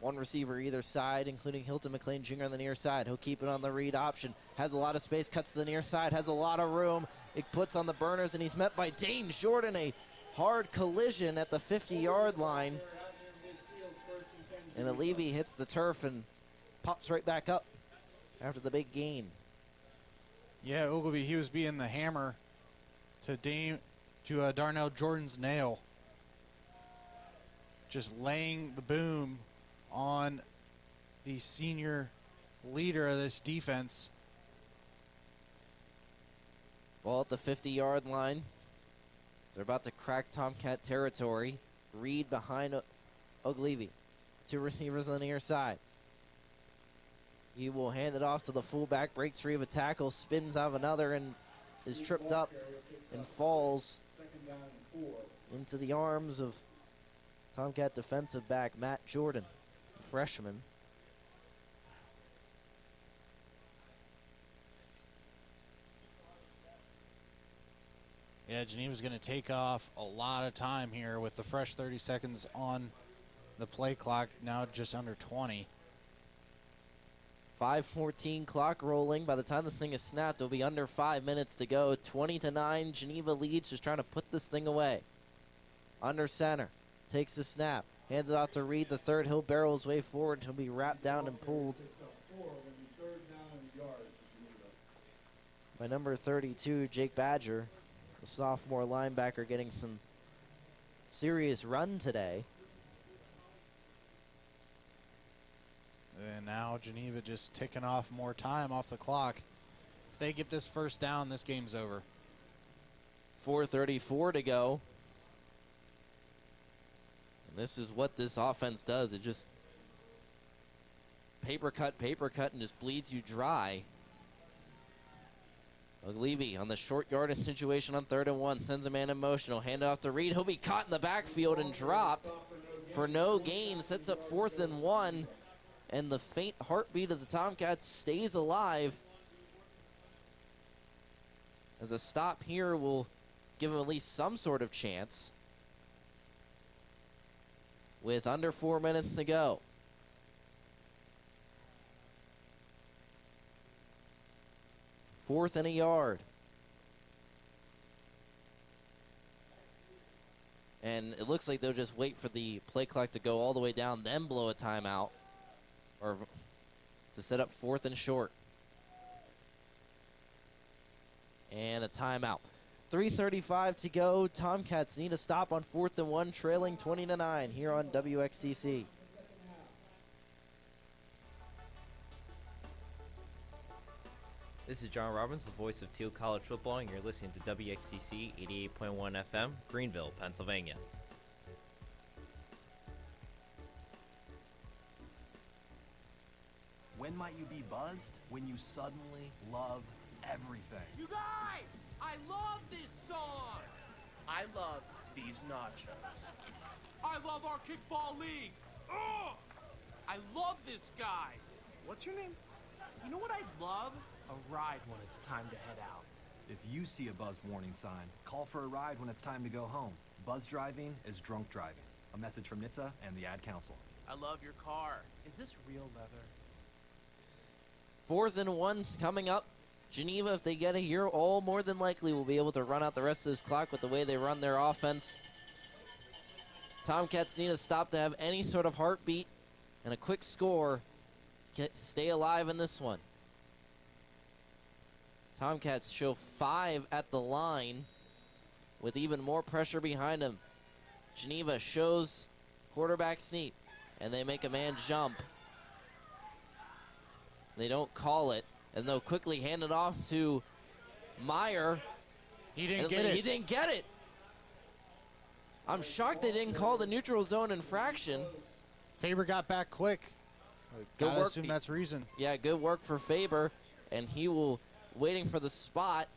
S15: 1 receiver either side, including Hilton McLean Jr. on the near side. He'll keep it on the read option. Has a lot of space, cuts to the near side, has a lot of room. It puts on the burners, and he's met by Dane Jordan. A hard collision at the 50-yard line. And O'Levy hits the turf and pops right back up after the big gain.
S9: Yeah, Ogilvy, he was being the hammer to Darnell Jordan's nail. Just laying the boom on the senior leader of this defense.
S15: Ball at the 50-yard line. So they're about to crack Tomcat territory. Reed behind Ogilvy. 2 receivers on the near side. He will hand it off to the fullback, breaks free of a tackle, spins out of another, and is tripped up and falls into the arms of Tomcat defensive back Matt Jordan, a freshman.
S9: Yeah, Geneva's going to take off a lot of time here with the fresh 30 seconds on the play clock, now just under 20.
S15: 5:14 clock rolling. By the time this thing is snapped, it'll be under 5 minutes to go. 20-9, Geneva leads, just trying to put this thing away. Under center, takes the snap, hands it off to Reed. The third, he'll barrel his way forward. He'll be wrapped down and pulled by number 32, Jake Badger, the sophomore linebacker, getting some serious run today.
S9: And now Geneva just ticking off more time off the clock. If they get this first down, this game's over.
S15: 4:34 to go. And this is what this offense does. It just paper cut, and just bleeds you dry. Oglibi on the short yardage situation on 3rd and 1. Sends a man in motion. He'll hand it off to Reed. He'll be caught in the backfield and dropped for no gain. Sets up 4th and 1. And the faint heartbeat of the Tomcats stays alive. As a stop here will give them at least some sort of chance. With under 4 minutes to go. Fourth and a yard. And it looks like they'll just wait for the play clock to go all the way down, then blow a timeout. Or to set up 4th and short. And a timeout. 3:35 to go. Tomcats need a stop on 4th and 1, trailing 20-9 here on WXCC.
S7: This is John Robbins, the voice of Thiel College football, and you're listening to WXCC 88.1 FM, Greenville, Pennsylvania.
S17: When might you be buzzed? When you suddenly love everything.
S20: You guys, I love this song. I love these nachos. I love our kickball league. Ugh! I love this guy. What's your name? You know what I'd love? A ride when it's time to head out.
S17: If you see a buzzed warning sign, call for a ride when it's time to go home. Buzz driving is drunk driving. A message from NHTSA and the Ad Council.
S20: I love your car. Is this real leather?
S15: 4th and 1 coming up. Geneva, if they get it here, all more than likely will be able to run out the rest of this clock with the way they run their offense. Tomcats need a stop to have any sort of heartbeat and a quick score to stay alive in this one. Tomcats show 5 at the line with even more pressure behind them. Geneva shows quarterback sneak, and they make a man jump. They don't call it, and they'll quickly hand it off to Meyer.
S9: He didn't get it.
S15: He didn't get it. I'm shocked they didn't call the neutral zone infraction.
S9: Faber got back quick. Gotta assume that's reason.
S15: Yeah, good work for Faber, and he will waiting for the spot.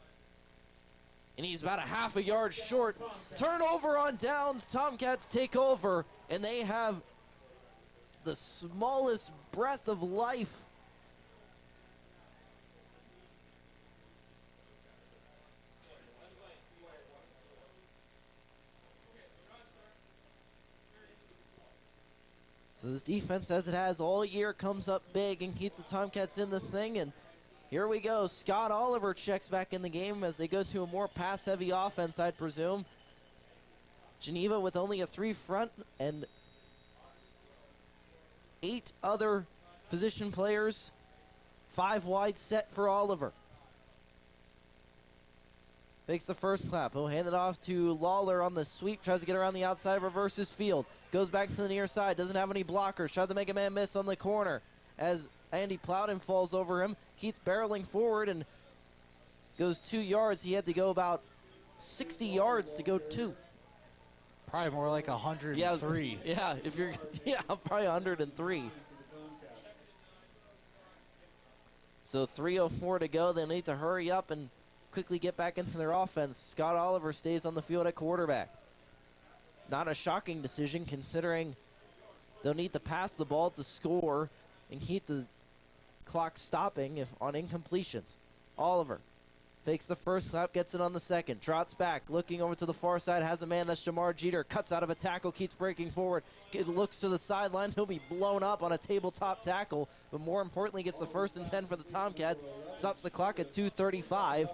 S15: And he's about a half a yard short. Turnover on downs. Tomcats take over, and they have the smallest breath of life. So this defense, as it has all year, comes up big and keeps the Tomcats in this thing. And here we go. Scott Oliver checks back in the game as they go to a more pass-heavy offense, I'd presume. Geneva with only a 3 front and 8 other position players. 5 wide set for Oliver. Makes the first clap. He'll hand it off to Lawler on the sweep. Tries to get around the outside, reverses field. Goes back to the near side. Doesn't have any blockers. Tries to make a man miss on the corner. As Andy Plowden falls over him. Keith barreling forward and goes 2 yards. He had to go about 60 yards to go 2.
S9: Probably more like 103.
S15: Yeah, if you're, probably 103. So 3:04 to go. They need to hurry up and quickly get back into their offense. Scott Oliver stays on the field at quarterback. Not a shocking decision considering they'll need to pass the ball to score and keep the clock stopping on incompletions. Oliver Fakes the first clap, gets it on the second. Trots back, looking over to the far side, has a man, that's Jamar Jeter. Cuts out of a tackle, keeps breaking forward. Looks to the sideline, he'll be blown up on a tabletop tackle, but more importantly gets the 1st and 10 for the Tomcats. Stops the clock at 2:35.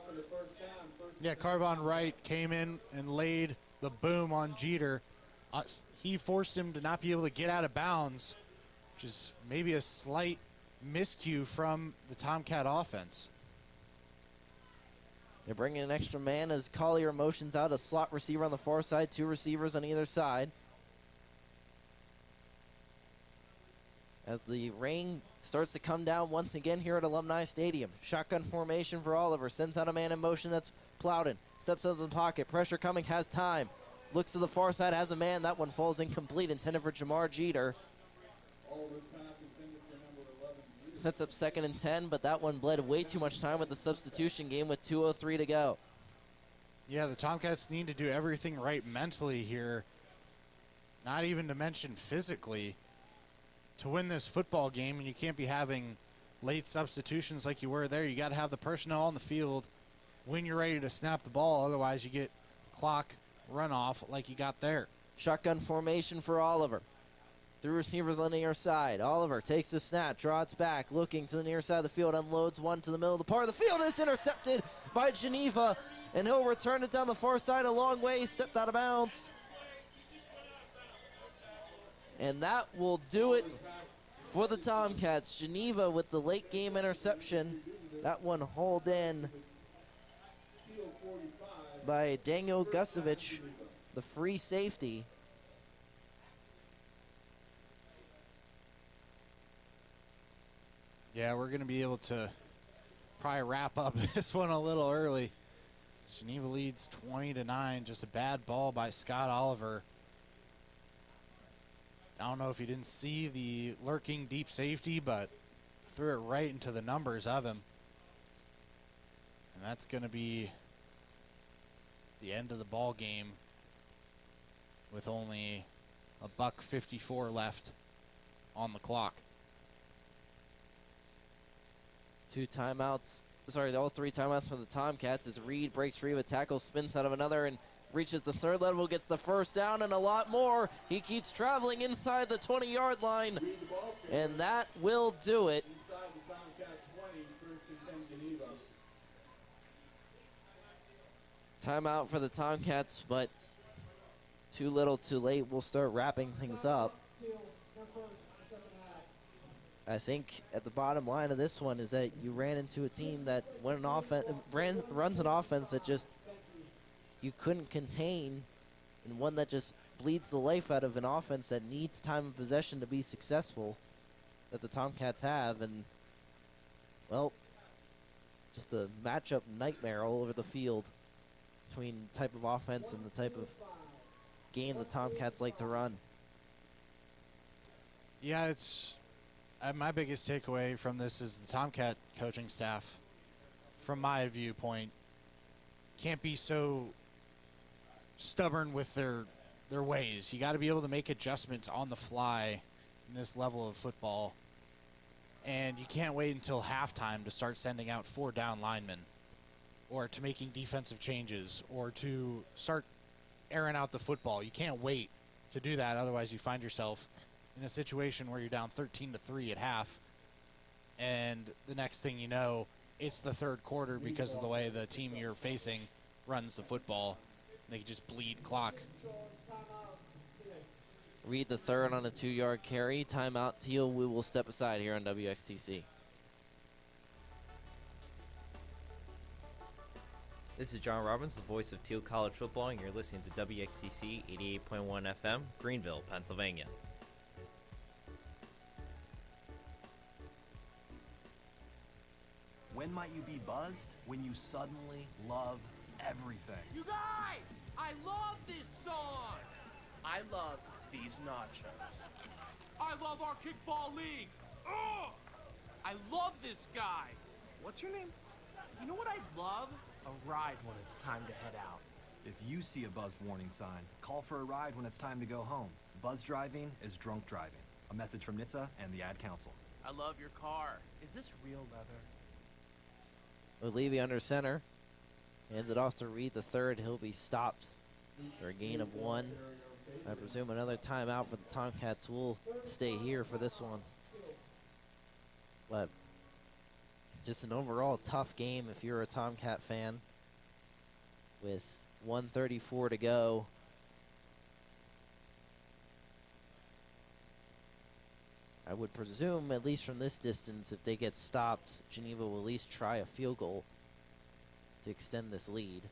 S9: Yeah, Carvon Wright came in and laid the boom on Jeter. He forced him to not be able to get out of bounds, which is maybe a slight miscue from the Tomcat offense.
S15: They're bringing an extra man as Collier motions out a slot receiver on the far side, 2 receivers on either side. As the rain starts to come down once again here at Alumni Stadium. Shotgun formation for Oliver. Sends out a man in motion, that's Plowden. Steps out of the pocket. Pressure coming, has time. Looks to the far side, has a man. That one falls incomplete, intended for Jamar Jeter. Sets up 2nd and 10, but that one bled way too much time with the substitution game with 2:03 to go.
S9: Yeah, the Tomcats need to do everything right mentally here, not even to mention physically, to win this football game. And you can't be having late substitutions like you were there. You got to have the personnel on the field when you're ready to snap the ball. Otherwise, you get clock runoff like you got there.
S15: Shotgun formation for Oliver. 3 receivers on the near side. Oliver takes the snap, draws back, looking to the near side of the field, unloads one to the middle of the part of the field, and it's intercepted by Geneva, and he'll return it down the far side a long way, stepped out of bounds. And that will do it for the Tomcats. Geneva with the late game interception. That one hauled in by Daniel Gusevich, the free safety.
S9: Yeah, we're going to be able to probably wrap up this one a little early. Geneva leads 20-9. Just a bad ball by Scott Oliver. I don't know if he didn't see the lurking deep safety, but threw it right into the numbers of him. And that's going to be the end of the ball game with only $1:54 left on the clock.
S15: 2 timeouts. Sorry, all 3 timeouts for the Tomcats as Reed breaks free of a tackle, spins out of another, and reaches the 3rd level, gets the 1st down, and a lot more. He keeps traveling inside the 20-yard line, and that will do it. Timeout for the Tomcats, but too little too late. We'll start wrapping things up. I think at the bottom line of this one is that you ran into a team that when an offense runs an offense that just you couldn't contain, and one that just bleeds the life out of an offense that needs time of possession to be successful, that the Tomcats have. And well, just a matchup nightmare all over the field between the type of offense and the type of game the Tomcats like to run.
S9: Yeah, it's my biggest takeaway from this is the Tomcat coaching staff, from my viewpoint, can't be so stubborn with their ways. You got to be able to make adjustments on the fly in this level of football, and you can't wait until halftime to start sending out 4 down linemen, or to making defensive changes, or to start airing out the football. You can't wait to do that, otherwise you find yourself in a situation where you're down 13-3 at half, and the next thing you know, it's the 3rd quarter because of the way the team you're facing runs the football. They can just bleed clock.
S15: Reed the 3rd on a 2-yard carry. Timeout. Thiel, we will step aside here on WXTC.
S7: This is John Robbins, the voice of Thiel College Football, and you're listening to WXTC 88.1 FM, Greenville, Pennsylvania.
S17: When might you be buzzed? When you suddenly love everything.
S20: You guys, I love this song. I love these nachos. I love our kickball league. Ugh! I love this guy. What's your name? You know what I'd love? A ride when it's time to head out.
S17: If you see a buzzed warning sign, call for a ride when it's time to go home. Buzz driving is drunk driving. A message from NHTSA and the Ad Council.
S20: I love your car. Is this real leather?
S15: O'Levy under center. Hands it off to Reed the third. He'll be stopped for a gain of 1. I presume another timeout for the Tomcats will stay here for this one. But just an overall tough game if you're a Tomcat fan. With 1:34 to go. I would presume, at least from this distance, if they get stopped, Geneva will at least try a field goal to extend this lead.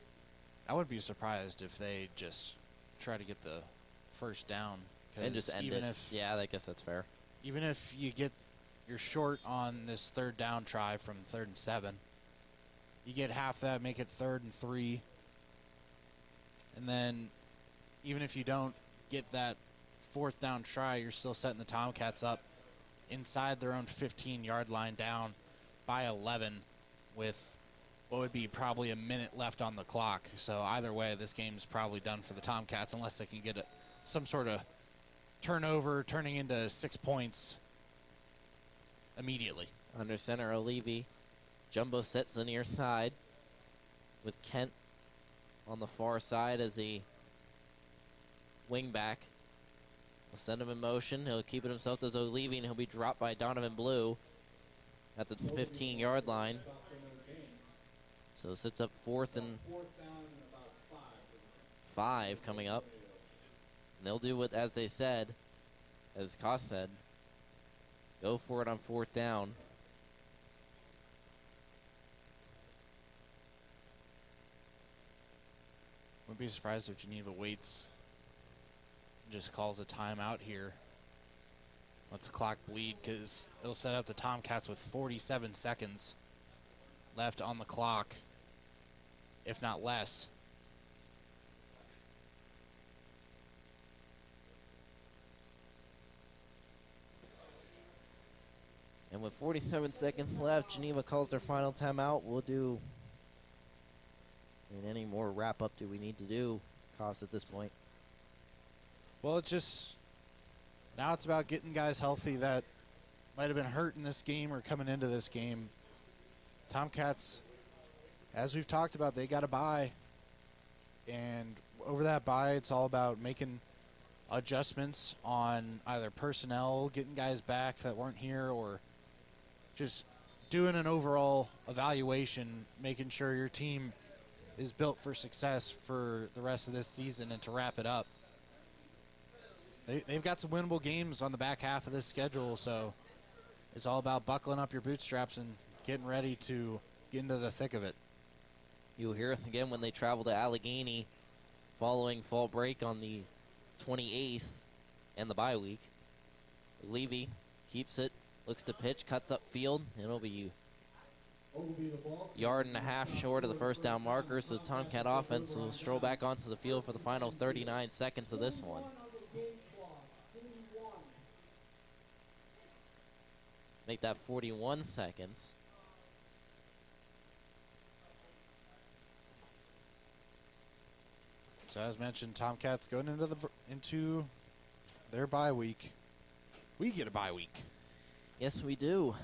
S9: I would be surprised if they just try to get the first down.
S15: And just end it. Yeah, I guess that's fair.
S9: Even if you're short on this third down try from 3rd and 7, you get half that, make it 3rd and 3. And then even if you don't get that 4th down try, you're still setting the Tomcats up inside their own 15-yard line, down by 11 with what would be probably a minute left on the clock. So either way, this game's probably done for the Tomcats unless they can get some sort of turnover turning into 6 points immediately.
S15: Under center, O'Leary. Jumbo sets the near side with Kent on the far side as a wing back. We'll send him in motion. He'll keep it himself to O'Leary, and he'll be dropped by Donovan Blue at the 15-yard line. So it sits up 4th and 5 coming up. And they'll do what, as they said, as Koss said, go for it on 4th down.
S9: Wouldn't be surprised if Geneva waits, just calls a timeout here. Lets the clock bleed because it'll set up the Tomcats with 47 seconds left on the clock, if not less.
S15: And with 47 seconds left, Geneva calls their final timeout. We'll do, and any more wrap-up do we need to do, Koss, at this point?
S9: Well, now it's about getting guys healthy that might have been hurt in this game or coming into this game. Tomcats, as we've talked about, they got a bye. And over that bye, it's all about making adjustments on either personnel, getting guys back that weren't here, or just doing an overall evaluation, making sure your team is built for success for the rest of this season and to wrap it up. They've got some winnable games on the back half of this schedule, so it's all about buckling up your bootstraps and getting ready to get into the thick of it.
S15: You'll hear us again when they travel to Allegheny following fall break on the 28th and the bye week. Levy keeps it, looks to pitch, cuts up field, and it'll be yard and a half short of the first down marker, so the Tomcat offense will stroll back onto the field for the final 39 seconds of this one. Make that 41 seconds.
S9: So as mentioned, Tomcats going into their bye week. We get a bye week.
S15: Yes, we do.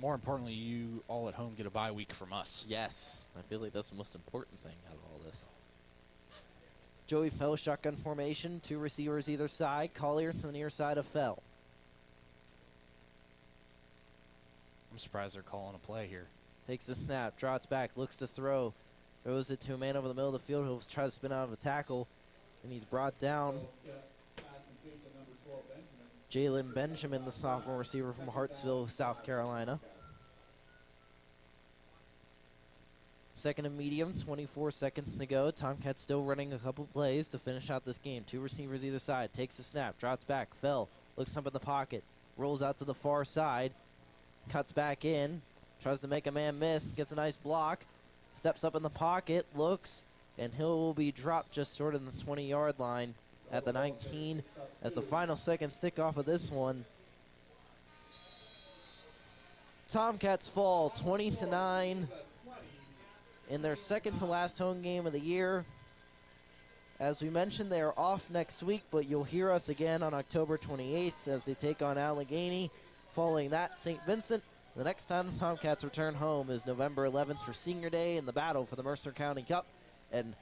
S9: More importantly, you all at home get a bye week from us.
S15: Yes, I feel like that's the most important thing out of all this. Joey Fell shotgun formation, 2 receivers either side. Collier to the near side of Fell.
S9: I'm surprised they're calling a play here.
S15: Takes the snap, drops back, looks to throw. Throws it to a man over the middle of the field who'll try to spin out of a tackle. And he's brought down. Jalen Benjamin, the sophomore receiver from Hartsville, South Carolina. 2nd and medium, 24 seconds to go. Tomcats still running a couple plays to finish out this game. 2 receivers either side. Takes the snap, drops back, Fell, looks up in the pocket, rolls out to the far side, cuts back in, tries to make a man miss, gets a nice block, steps up in the pocket, looks, and he'll be dropped just short of the 20-yard line at the 19 as the final seconds tick off of this one. Tomcats fall 20-9 in their second to last home game of the year. As we mentioned, they are off next week, but you'll hear us again on October 28th as they take on Allegheny. Following that, St. Vincent, The next time the Tomcats return home is November 11th for Senior Day and the battle for the Mercer County Cup. And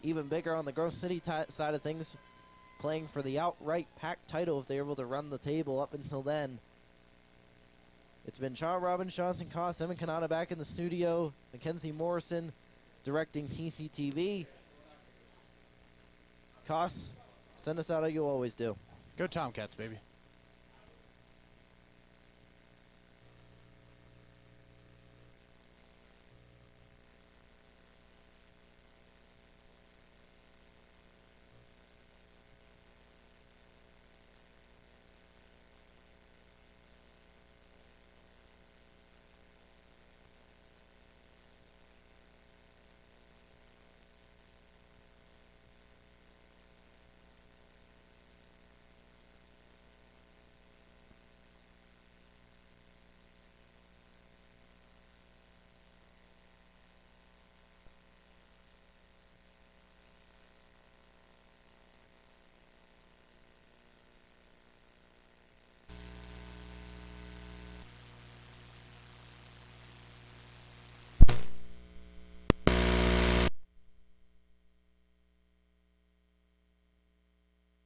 S15: even bigger on the Grove City side of things, playing for the outright pack title if they're able to run the table up until then. It's been Sean Robbins, Jonathan Koss, Evan Kanata back in the studio, Mackenzie Morrison directing TCTV. Koss, send us out how you always do.
S9: Go Tomcats, baby.